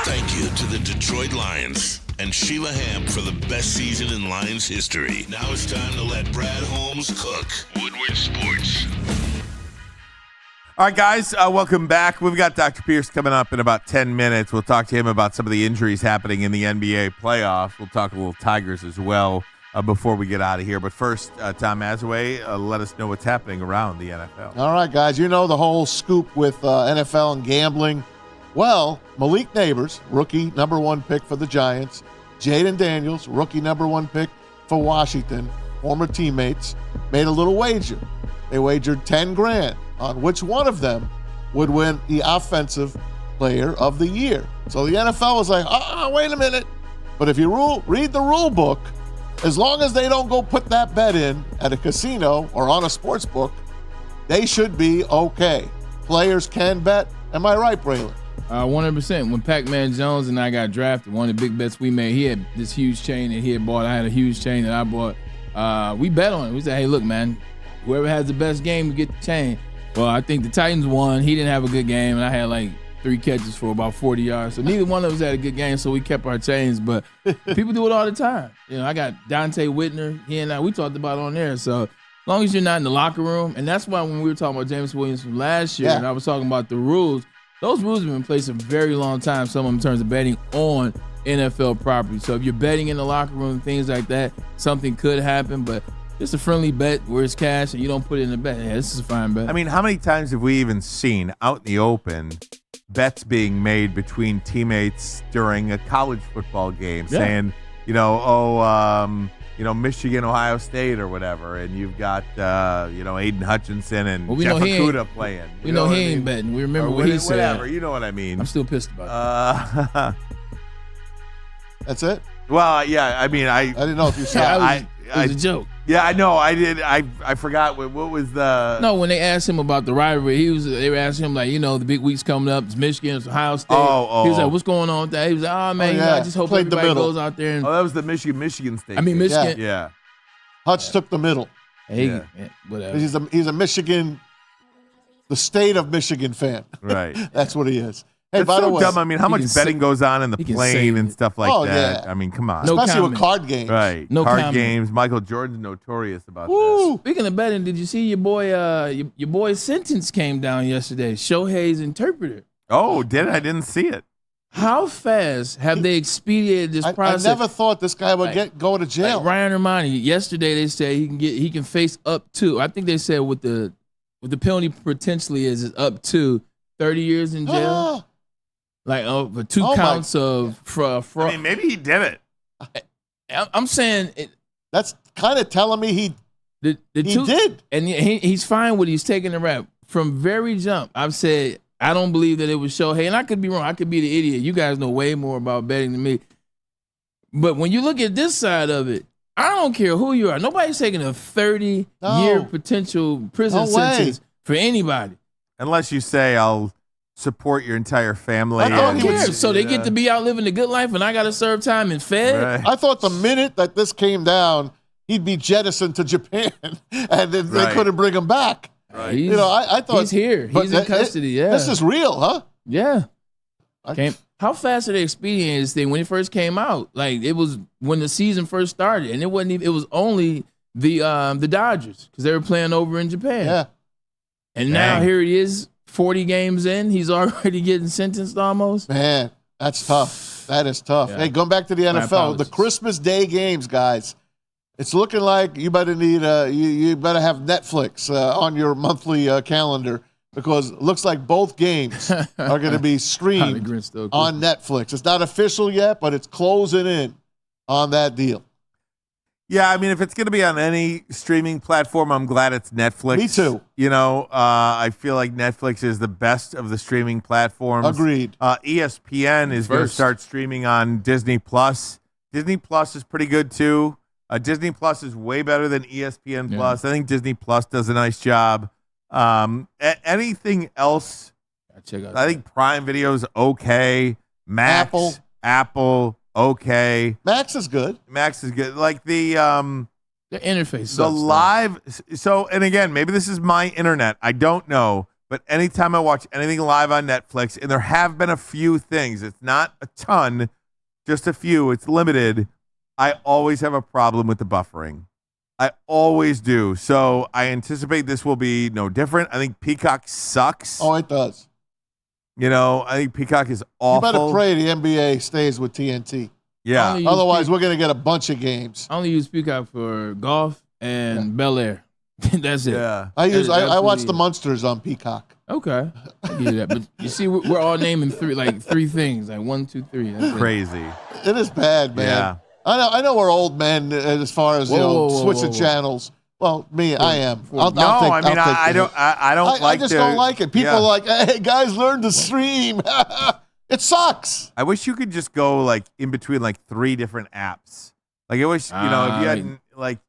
Thank you to the Detroit Lions and Sheila Hamp for the best season in Lions history. Now it's time to let Brad Holmes cook. Woodward Sports. All right, guys, welcome back. We've got Dr. Pierce coming up in about 10 minutes. We'll talk to him about some of the injuries happening in the NBA playoffs. We'll talk a little Tigers as well before we get out of here. But first, Tom Mazaway, let us know what's happening around the NFL. All right, guys, you know the whole scoop with NFL and gambling. Well, Malik Neighbors, rookie number 1 pick for the Giants. Jaden Daniels, rookie number 1 pick for Washington, former teammates, made a little wager. They wagered $10,000 on which one of them would win the Offensive Player of the Year. So the NFL was like, wait a minute. But if you read the rule book, as long as they don't go put that bet in at a casino or on a sports book, they should be okay. Players can bet. Am I right, Braylon? 100%. When Pac-Man Jones and I got drafted, one of the big bets we made, he had this huge chain that he had bought. I had a huge chain that I bought. We bet on it. We said, hey, look, man, whoever has the best game, we get the chain. Well, I think the Titans won. He didn't have a good game, and I had like 3 catches for about 40 yards. So neither one of us had a good game, so we kept our chains. But people do it all the time. You know, I got Dante Whitner. He and I, we talked about it on there. So long as you're not in the locker room, and that's why when we were talking about James Williams from last year, and I was talking about the rules, those rules have been in place a very long time, some of them in terms of betting on NFL property. So if you're betting in the locker room, things like that, something could happen, but just a friendly bet where it's cash and you don't put it in a bet. Yeah, this is a fine bet. I mean, how many times have we even seen out in the open bets being made between teammates during a college football game saying, Michigan, Ohio State or whatever, and you've got, Aiden Hutchinson and Jeff Okudah playing. We know he ain't betting. We remember what he said. Whatever, you know what I mean. I'm still pissed about it. That's it? Well, yeah, I mean, I didn't know if you saw it. It was a joke. Yeah, I know. I did. I forgot what was the. No, when they asked him about the rivalry, they were asking him like, the big week's coming up. It's Michigan, it's Ohio State. Oh. He was like, what's going on with that? He was like, oh man, I just hope everybody goes out there. That was the Michigan State. I mean, Michigan. Yeah. Hutch took the middle. Hey, whatever. He's a Michigan, the state of Michigan fan. Right. That's what he is. Hey, That's by so the way, dumb. I mean, how much betting goes on in the plane and stuff like that? Yeah. I mean, come on. Especially with card games. Right. Card games. Michael Jordan's notorious about that. Speaking of betting, did you see your boy's sentence came down yesterday? Shohei's interpreter. Oh, did I didn't see it. How fast have they expedited this process? I never thought this guy would go to jail. Like Ryan Ermanni, yesterday they said he can face up to, I think they said what the penalty potentially is up to 30 years in jail. Like for 2 counts of fraud. I mean, maybe he did it. I'm saying that's kind of telling me he did, and he's fine with he's taking the rap from very jump. I've said I don't believe that it was Shohei, and I could be wrong. I could be the idiot. You guys know way more about betting than me. But when you look at this side of it, I don't care who you are. Nobody's taking a 30-year potential prison sentence for anybody, unless you say I'll support your entire family. I don't care. So they get to be out living the good life, and I got to serve time in Fed. Right. I thought the minute that this came down, he'd be jettisoned to Japan, and then they couldn't bring him back. Right. I thought he's here. He's in custody. This is real, huh? Yeah. How fast are they expediting this thing? When it first came out, like it was when the season first started, and it wasn't even. It was only the Dodgers because they were playing over in Japan. Yeah. And now here he is. 40 games in, he's already getting sentenced almost. Man, that's tough. That is tough. Yeah. Hey, going back to the NFL, the Christmas Day games, guys. It's looking like you better need you better have Netflix on your monthly calendar because it looks like both games are going to be streamed on Netflix. It's not official yet, but it's closing in on that deal. Yeah, I mean, if it's going to be on any streaming platform, I'm glad it's Netflix. Me too. I feel like Netflix is the best of the streaming platforms. Agreed. ESPN is going to start streaming on Disney+. Disney Plus is pretty good, too. Disney Plus is way better than ESPN Plus. I think Disney Plus does a nice job. Anything else, I think Prime Video is okay. Max, Apple, okay. Max is good. Like the interface. The live. So, and again, maybe this is my internet. I don't know. But anytime I watch anything live on Netflix, and there have been a few things, it's not a ton, just a few, it's limited, I always have a problem with the buffering. I always do. So I anticipate this will be no different. I think Peacock sucks. Oh, it does. I think Peacock is awful. You better pray the NBA stays with TNT. Yeah. Otherwise, we're going to get a bunch of games. I only use Peacock for golf and Bel Air. That's it. Yeah. I watch the Munsters on Peacock. Okay. I get that. But you see, we're all naming three things. Like 1, 2, 3. That's crazy. It is bad, man. Yeah. I know we're old men as far as switching channels. Well, I am. I just don't like it. People are like, hey, guys, learn to stream. It sucks. I wish you could just go in between 3 different apps. I wish, if you had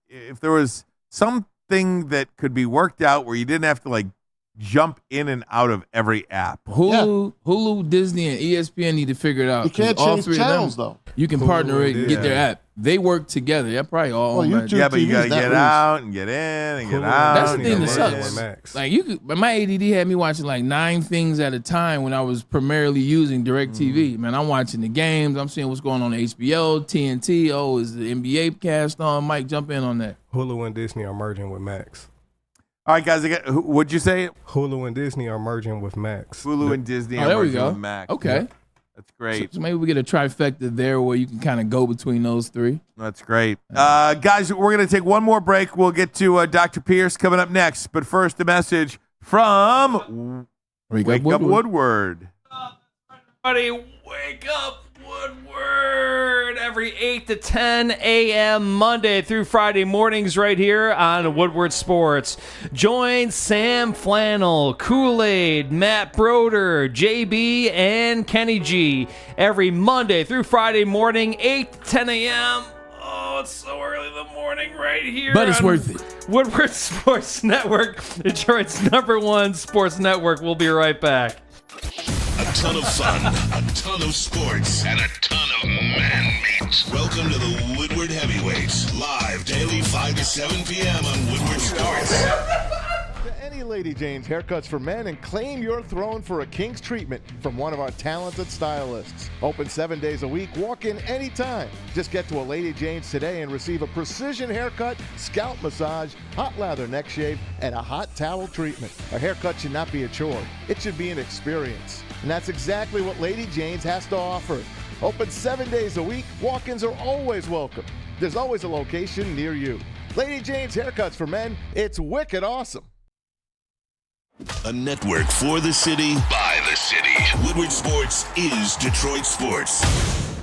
if there was something that could be worked out where you didn't have to jump in and out of every app. Hulu, Disney, and ESPN need to figure it out. You can't change channels though. You can partner it and get their app. They work together. They're probably all on that. Yeah, but you got to get out and get in and get out. That's the thing that sucks. Like my ADD had me watching like 9 things at a time when I was primarily using DirecTV. Man, I'm watching the games. I'm seeing what's going on HBO, TNT. Oh, is the NBA cast on? Mike, jump in on that. Hulu and Disney are merging with Max. All right, guys. What'd you say? Hulu and Disney are merging with Max. Hulu and Disney are there we merging go. with Max. Okay. Yeah. That's great. So maybe we get a trifecta there where you can kind of go between those 3. That's great. Guys, we're going to take one more break. We'll get to Dr. Pierce coming up next. But first, a message from Wake Up Woodward. Everybody, wake up, Woodward! Every 8 to 10 a.m. Monday through Friday mornings right here on Woodward Sports. Join Sam Flannel, Kool-Aid, Matt Broder, JB, and Kenny G every Monday through Friday morning, 8 to 10 a.m. Oh, it's so early in the morning right here. But it's worth it. Woodward Sports Network, Detroit's #1 sports network. We'll be right back. A ton of fun, a ton of sports, and a ton of man meat. Welcome to the Woodward Heavyweights, live daily 5 to 7 p.m. on Woodward Sports. To any Lady Jane's haircuts for men and claim your throne for a king's treatment from one of our talented stylists. Open 7 days a week, walk in anytime. Just get to a Lady Jane's today and receive a precision haircut, scalp massage, hot lather neck shave, and a hot towel treatment. A haircut should not be a chore. It should be an experience. And that's exactly what Lady Jane's has to offer. Open 7 days a week, walk-ins are always welcome. There's always a location near you. Lady Jane's haircuts for men, it's wicked awesome. A network for the city, by the city. Woodward Sports is Detroit Sports.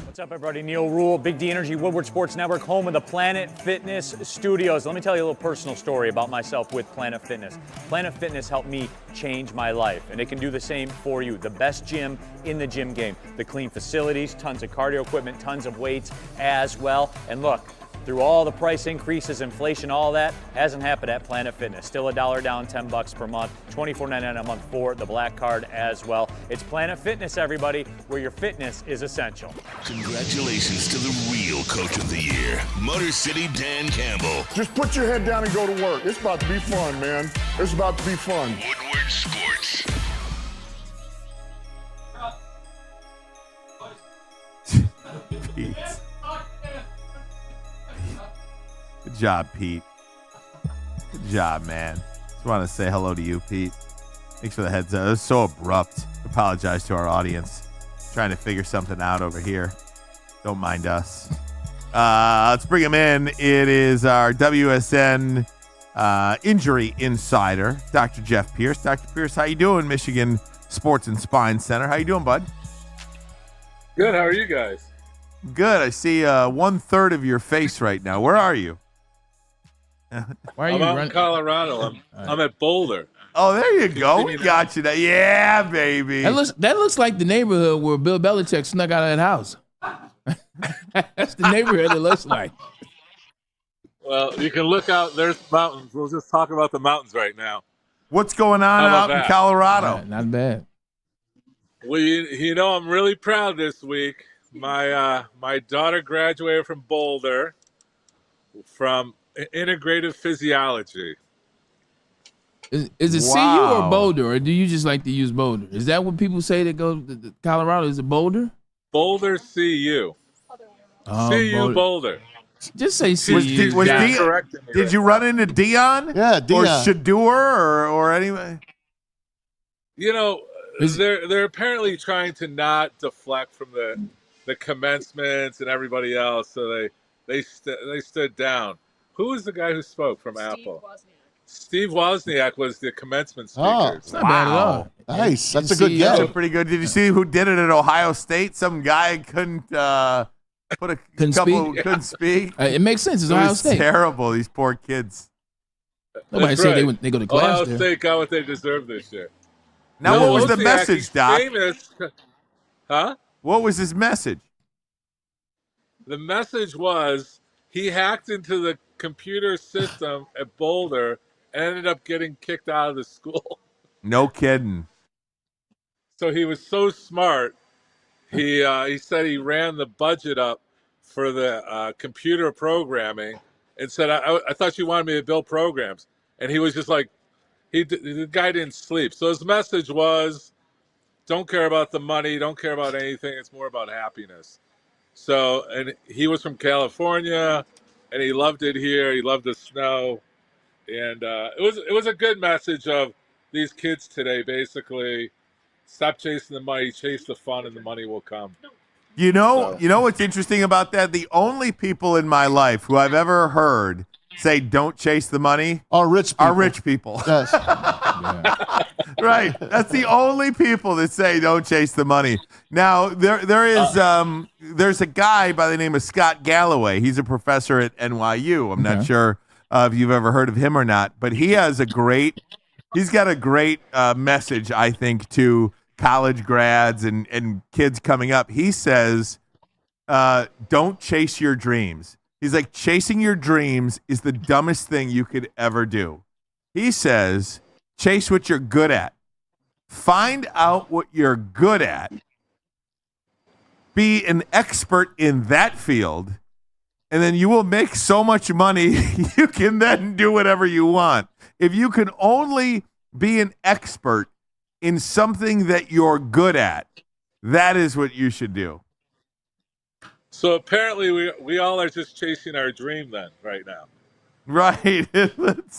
What's up, everybody? Neil Rule, Big D Energy, Woodward Sports Network, home of the Planet Fitness Studios. Let me tell you a little personal story about myself with Planet Fitness. Planet Fitness helped me change my life, and it can do the same for you. The best gym in the gym game. The clean facilities, tons of cardio equipment, tons of weights as well. And look, through all the price increases, inflation, all that, hasn't happened at Planet Fitness. Still $1 down, $10 per month, $24.99 a month for the Black Card as well. It's Planet Fitness, everybody, where your fitness is essential. Congratulations to the real Coach of the Year, Motor City Dan Campbell. Just put your head down and go to work. It's about to be fun, man. It's about to be fun. Woodward Sports. Pete. Good job, Pete. Good job, man. Just want to say hello to you, Pete. Thanks for the heads up. It was so abrupt. Apologize to our audience. Trying to figure something out over here. Don't mind us. Let's bring him in. It is our WSN injury insider, Dr. Jeff Pierce. Dr. Pierce, how you doing, Michigan Sports and Spine Center? How you doing, bud? Good. How are you guys? Good. I see 1/3 of your face right now. Where are you? Why are I'm you out running? in Colorado. I'm at Boulder. Oh, there you go. We got you. There. Yeah, baby. That looks like the neighborhood where Bill Belichick snuck out of that house. That's the neighborhood it looks like. Well, you can look out. There's mountains. We'll just talk about the mountains right now. What's going on out in Colorado? Not bad. Well, you know, I'm really proud this week. My daughter graduated from Boulder from integrative physiology. Is it CU or Boulder, or do you just like to use Boulder? Is that what people say that go to Colorado? Is it Boulder? Boulder CU. Oh, CU Boulder. Just say CU. Did you run into Dion? Yeah, Dion. Or Shador or anyway? You know, they're apparently trying to not deflect from the commencements and everybody else, so they stood down. Who was the guy who spoke from Apple? Steve Wozniak was the commencement speaker. Oh, it's not bad at all. Nice. That's a good guess. That's pretty good. Did you see who did it at Ohio State? Some guy couldn't couldn't speak. It makes sense. It's Ohio State. Terrible. These poor kids. Nobody said they go to class Ohio there. State got what they deserved this year. Now, what was the Wozniak, message, he's Doc? famous. Huh? What was his message? The message was he hacked into the computer system at Boulder and ended up getting kicked out of the school. No kidding. So he was so smart. He said he ran the budget up for the computer programming and said, I thought you wanted me to build programs. And he was just like, the guy didn't sleep. So his message was, don't care about the money, don't care about anything. It's more about happiness. So, and he was from California, and he loved it here. He loved the snow. And it was a good message of these kids today, basically, stop chasing the money, chase the fun, and the money will come. You know what's interesting about that? The only people in my life who I've ever heard say "don't chase the money" are rich people. Yes. Right. That's the only people that say "don't chase the money." Now there's a guy by the name of Scott Galloway. He's a professor at NYU. I'm not sure if you've ever heard of him or not, but he's got a great message, I think, to college grads and kids coming up. He says, don't chase your dreams. He's like, chasing your dreams is the dumbest thing you could ever do. He says, chase what you're good at. Find out what you're good at. Be an expert in that field. And then you will make so much money, you can then do whatever you want. If you can only be an expert in something that you're good at, that is what you should do. So apparently we all are just chasing our dream then right now. Right.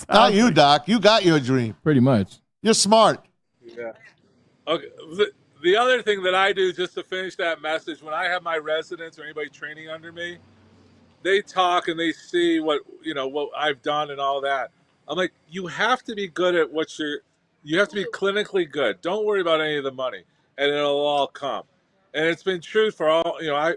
Not you, Doc. You got your dream. Pretty much. You're smart. Yeah. Okay. The other thing that I do, just to finish that message, when I have my residents or anybody training under me, they talk and they see what I've done and all that. I'm like, you have to be good at you have to be clinically good. Don't worry about any of the money, and it'll all come. And it's been true for all, I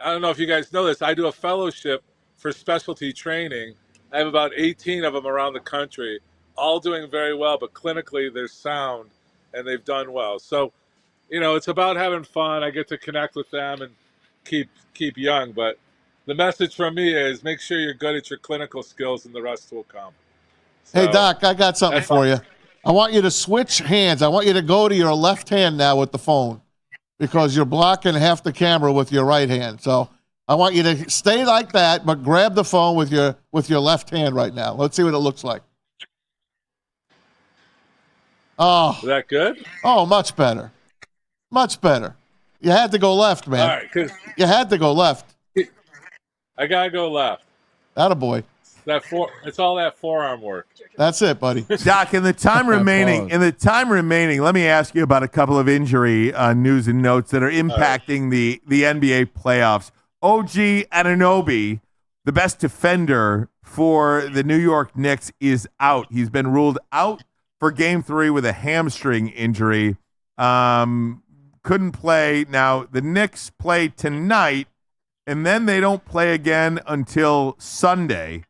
don't know if you guys know this. I do a fellowship for specialty training. I have about 18 of them around the country, all doing very well, but clinically they're sound and they've done well. So, it's about having fun. I get to connect with them and keep young. But the message from me is make sure you're good at your clinical skills and the rest will come. So, hey, Doc, I got something for you. I want you to switch hands. I want you to go to your left hand now with the phone because you're blocking half the camera with your right hand. So I want you to stay like that, but grab the phone with your left hand right now. Let's see what it looks like. Oh. Is that good? Oh, much better. Much better. You had to go left, man. All right, 'cause you had to go left. I got to go left. Attaboy. It's all that forearm work. That's it, buddy. Doc, in the time remaining, let me ask you about a couple of injury news and notes that are impacting the NBA playoffs. OG Anunoby, the best defender for the New York Knicks, is out. He's been ruled out for Game 3 with a hamstring injury. Couldn't play. Now, the Knicks play tonight, and then they don't play again until Sunday.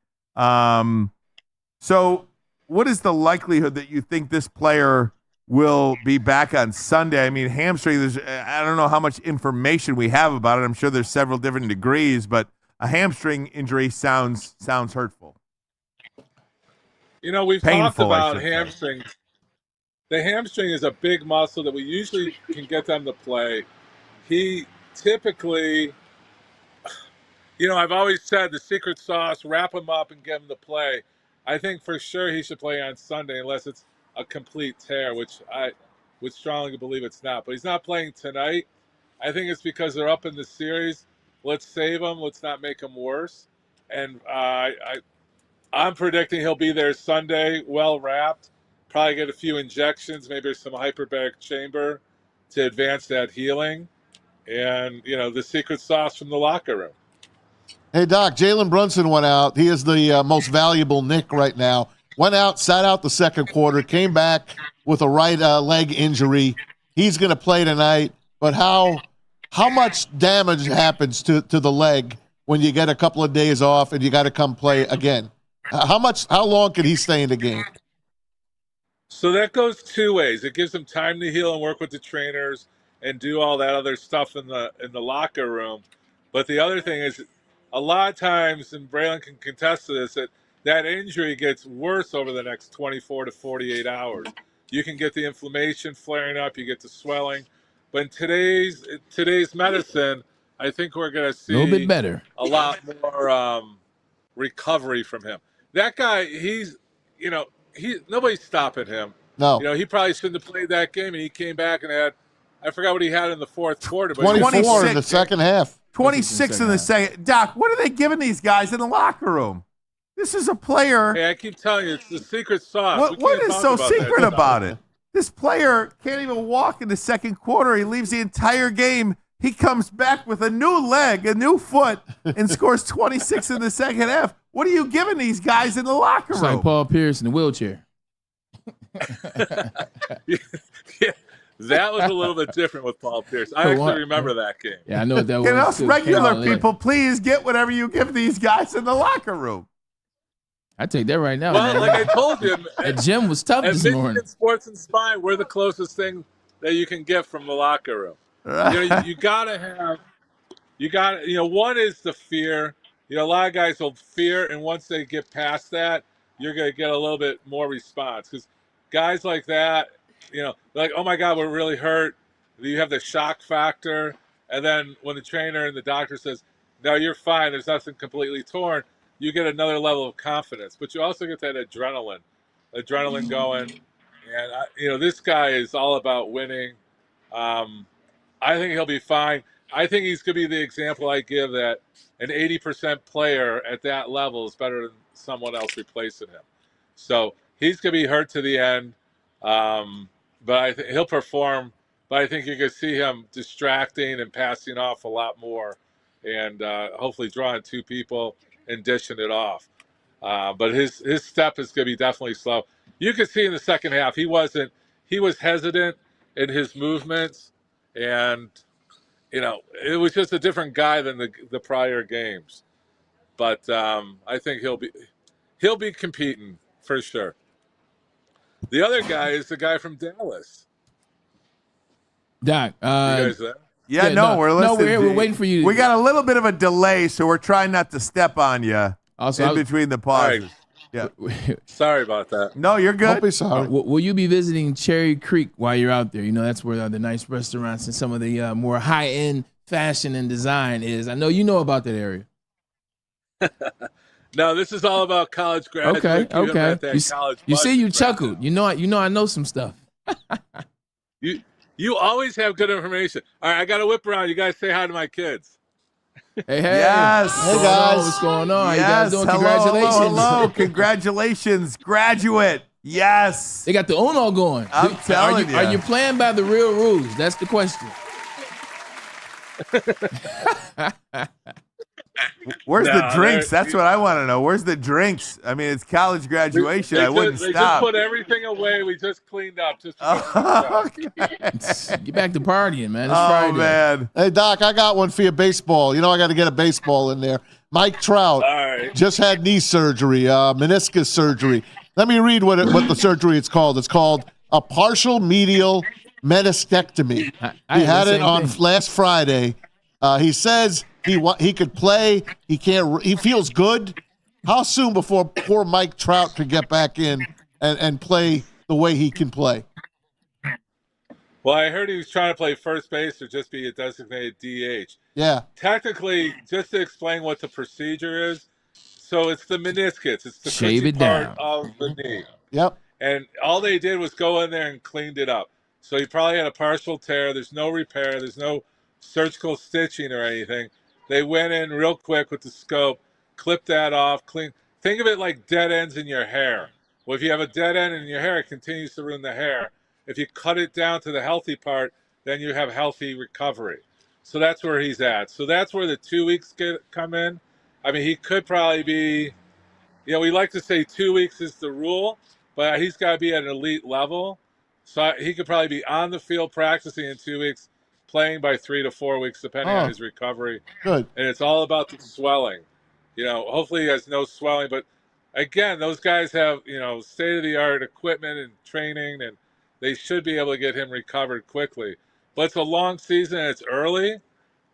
So what is the likelihood that you think this player will be back on Sunday? I mean, hamstring, I don't know how much information we have about it. I'm sure there's several different degrees, but a hamstring injury sounds hurtful. We've talked Painful, about hamstrings. The hamstring is a big muscle that we usually can get them to play. He typically, I've always said the secret sauce, wrap him up and get him to play. I think for sure he should play on Sunday unless it's a complete tear, which I would strongly believe it's not. But he's not playing tonight. I think it's because they're up in the series. Let's save him. Let's not make him worse. And I'm predicting he'll be there Sunday, well wrapped. Probably get a few injections, maybe some hyperbaric chamber to advance that healing. And, the secret sauce from the locker room. Hey, Doc, Jalen Brunson went out. He is the most valuable Knick right now. Went out, sat out the second quarter, came back with a right leg injury. He's going to play tonight. But how much damage happens to the leg when you get a couple of days off and you got to come play again? How long can he stay in the game? So that goes two ways. It gives him time to heal and work with the trainers and do all that other stuff in the locker room. But the other thing is, a lot of times, and Braylon can contest to this, that injury gets worse over the next 24 to 48 hours. You can get the inflammation flaring up, you get the swelling. But in today's medicine, I think we're going to see a little bit better, a lot more recovery from him. That guy, nobody's stopping him. No. He probably shouldn't have played that game, and he came back and I forgot what he had in the fourth quarter. But 24 in the second half. 26 in the second. Doc, what are they giving these guys in the locker room? This is a player. Hey, I keep telling you, it's the secret sauce. What is so secret about it? This player can't even walk in the second quarter. He leaves the entire game. He comes back with a new leg, a new foot, and scores 26 in the second half. What are you giving these guys in the locker room? It's like Paul Pierce in the wheelchair. Yeah, that was a little bit different with Paul Pierce. I actually remember that game. Yeah, I know what that was. Can us regular people please get whatever you give these guys in the locker room? I take that right now. Well, man. like I told you, that gym was tough this morning. Michigan Sports and Spine, we're the closest thing that you can get from the locker room. You gotta have, one is the fear. A lot of guys will fear, and once they get past that, you're gonna get a little bit more response because guys like that, like, oh my God, we're really hurt. You have the shock factor, and then when the trainer and the doctor says, no, you're fine, there's nothing completely torn, you get another level of confidence. But you also get that adrenaline going. And, this guy is all about winning. I think he'll be fine. I think he's going to be the example I give that an 80% player at that level is better than someone else replacing him. So he's going to be hurt to the end, but I think he'll perform. But I think you're going to see him distracting and passing off a lot more and hopefully drawing two people and dishing it off. But his step is going to be definitely slow. You could see in the second half he was hesitant in his movements, and it was just a different guy than the prior games. But I think he'll be competing for sure. The other guy is the guy from Dallas. Doc, you guys there? Yeah, we're listening. No, we're here. We're waiting for you. We got a little bit of a delay, so we're trying not to step on you in between the pauses. Right. Yeah. Sorry about that. No, you're good. Don't be sorry. Will you be visiting Cherry Creek while you're out there? That's where the nice restaurants and some of the more high-end fashion and design is. I know you know about that area. No, this is all about college graduates. Okay. You see, you chuckled. You know, I know some stuff. You always have good information. All right, I got to whip around. You guys say hi to my kids. Hey. Yes. Hey, guys. What's going on? Yes. You guys doing? Hello, Congratulations. hello. Congratulations, graduate. Yes. They got the Uno going. I'm telling you. Are you playing by the real rules? That's the question. Where's the drinks? That's what I want to know. Where's the drinks? I mean, it's college graduation. I wouldn't They stop. just put everything away. We just cleaned up. Okay. Get back to partying, man. It's Oh, Friday. man. Hey, Doc, I got one for you, baseball. I got to get a baseball in there. Mike Trout just had knee surgery, meniscus surgery. Let me read what the surgery it's called. It's called a partial medial meniscectomy. He had it on last Friday. He says he could play. He can't. He feels good. How soon before poor Mike Trout could get back in and play the way he can play? Well, I heard he was trying to play first base or just be a designated DH. Yeah. Technically, just to explain what the procedure is, so it's the meniscus. It's the Shave cushy it part down. of the knee. Yep. And all they did was go in there and cleaned it up. So he probably had a partial tear. There's no repair. There's no surgical stitching or anything. They went in real quick with the scope, clipped that off, clean. Think of it like dead ends in your hair. Well, if you have a dead end in your hair, it continues to ruin the hair. If you cut it down to the healthy part, then you have healthy recovery. So that's where he's at. So that's where the 2 weeks come in. I mean, he could probably be, we like to say 2 weeks is the rule, but he's got to be at an elite level. So he could probably be on the field practicing in 2 weeks, playing by 3 to 4 weeks, depending on his recovery. Good. And it's all about the swelling. Hopefully he has no swelling. But again, those guys have, state-of-the-art equipment and training, and they should be able to get him recovered quickly. But it's a long season and it's early.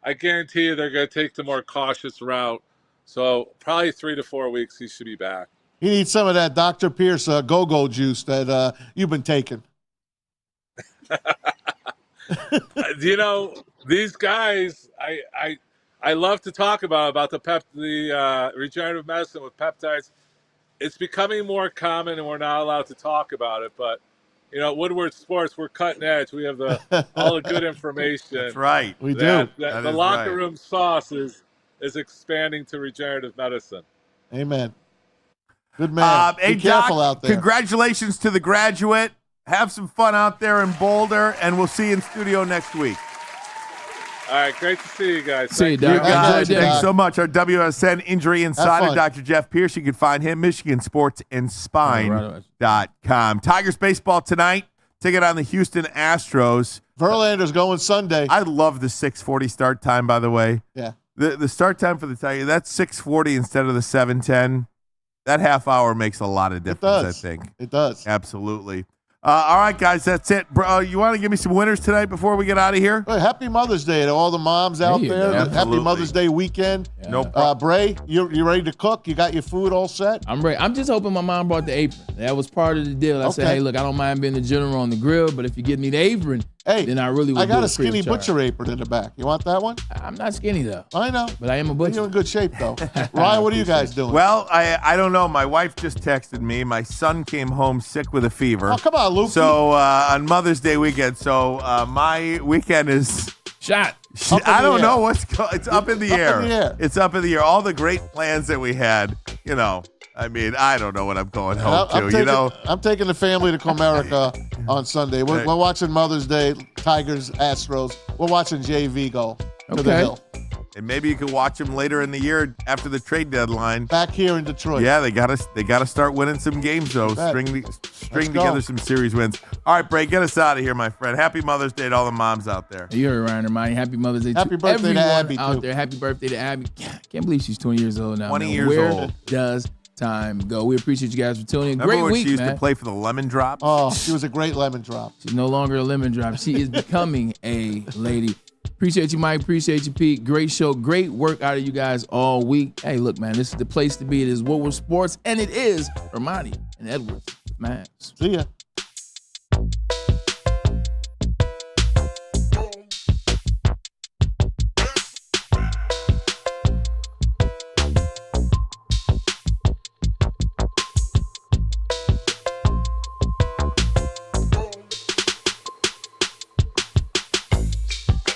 I guarantee you they're going to take the more cautious route. So probably 3 to 4 weeks he should be back. He needs some of that Dr. Pierce go-go juice that you've been taking. These guys, I love to talk about the regenerative medicine with peptides. It's becoming more common, and we're not allowed to talk about it. But at Woodward Sports, we're cutting edge. We have all the good information. That's right. We do. The locker room sauce is expanding to regenerative medicine. Amen. Good man. Be careful out there. Congratulations to the graduate. Have some fun out there in Boulder, and we'll see you in studio next week. All right, great to see you guys. See you, Doc. Thanks so much. Our WSN Injury Insider, Dr. Jeff Pierce. You can find him, MichiganSportsAndSpine.com. Tigers baseball tonight. Ticket on the Houston Astros. Verlander's going Sunday. I love the 6:40 start time, by the way. Yeah. The start time for the Tigers, that's 6:40 instead of the 7:10. That half hour makes a lot of difference, I think. It does. Absolutely. All right, guys, that's it. Bro, you want to give me some winners tonight before we get out of here? Well, happy Mother's Day to all the moms out there. Happy Mother's Day weekend. Yeah. No problem. Bray, you ready to cook? You got your food all set? I'm ready. I'm just hoping my mom brought the apron. That was part of the deal. I said, hey, look, I don't mind being the general on the grill, but if you give me the apron, then I really will. I got a skinny butcher apron in the back. You want that one? I'm not skinny, though. I know. But I am a butcher. You're in good shape, though. Ryan, what are you guys doing? Well, I don't know. My wife just texted me. My son came home sick with a fever. Oh, come on, Luke. So on Mother's Day weekend. So my weekend is shot. I don't know what's going. It's up in the air. In the air. It's up in the air. All the great plans that we had. I mean, I don't know what I'm going home to. I'm taking the family to Comerica on Sunday. We're watching Mother's Day, Tigers, Astros. We're watching JV go to the hill. And maybe you could watch them later in the year after the trade deadline. Back here in Detroit. Yeah, they got to start winning some games though. String together some series wins. All right, Bray, get us out of here, my friend. Happy Mother's Day to all the moms out there. You heard Ryan Ermanni. Happy Mother's Day Happy to birthday to everyone Abby, out too. there. Happy birthday to Abby. Can't believe she's 20 years old now. 20 man. years Where old. does time go? We appreciate you guys for tuning in. Remember Great when week, she used man. to play for the Lemon Drops? Oh, she was a great lemon drop. She's no longer a lemon drop. She is becoming a lady. Appreciate you, Mike. Appreciate you, Pete. Great show. Great work out of you guys all week. Hey, look, man, this is the place to be. It is Woodward Sports, and it is Ermanni and Edwards. Maz. See ya.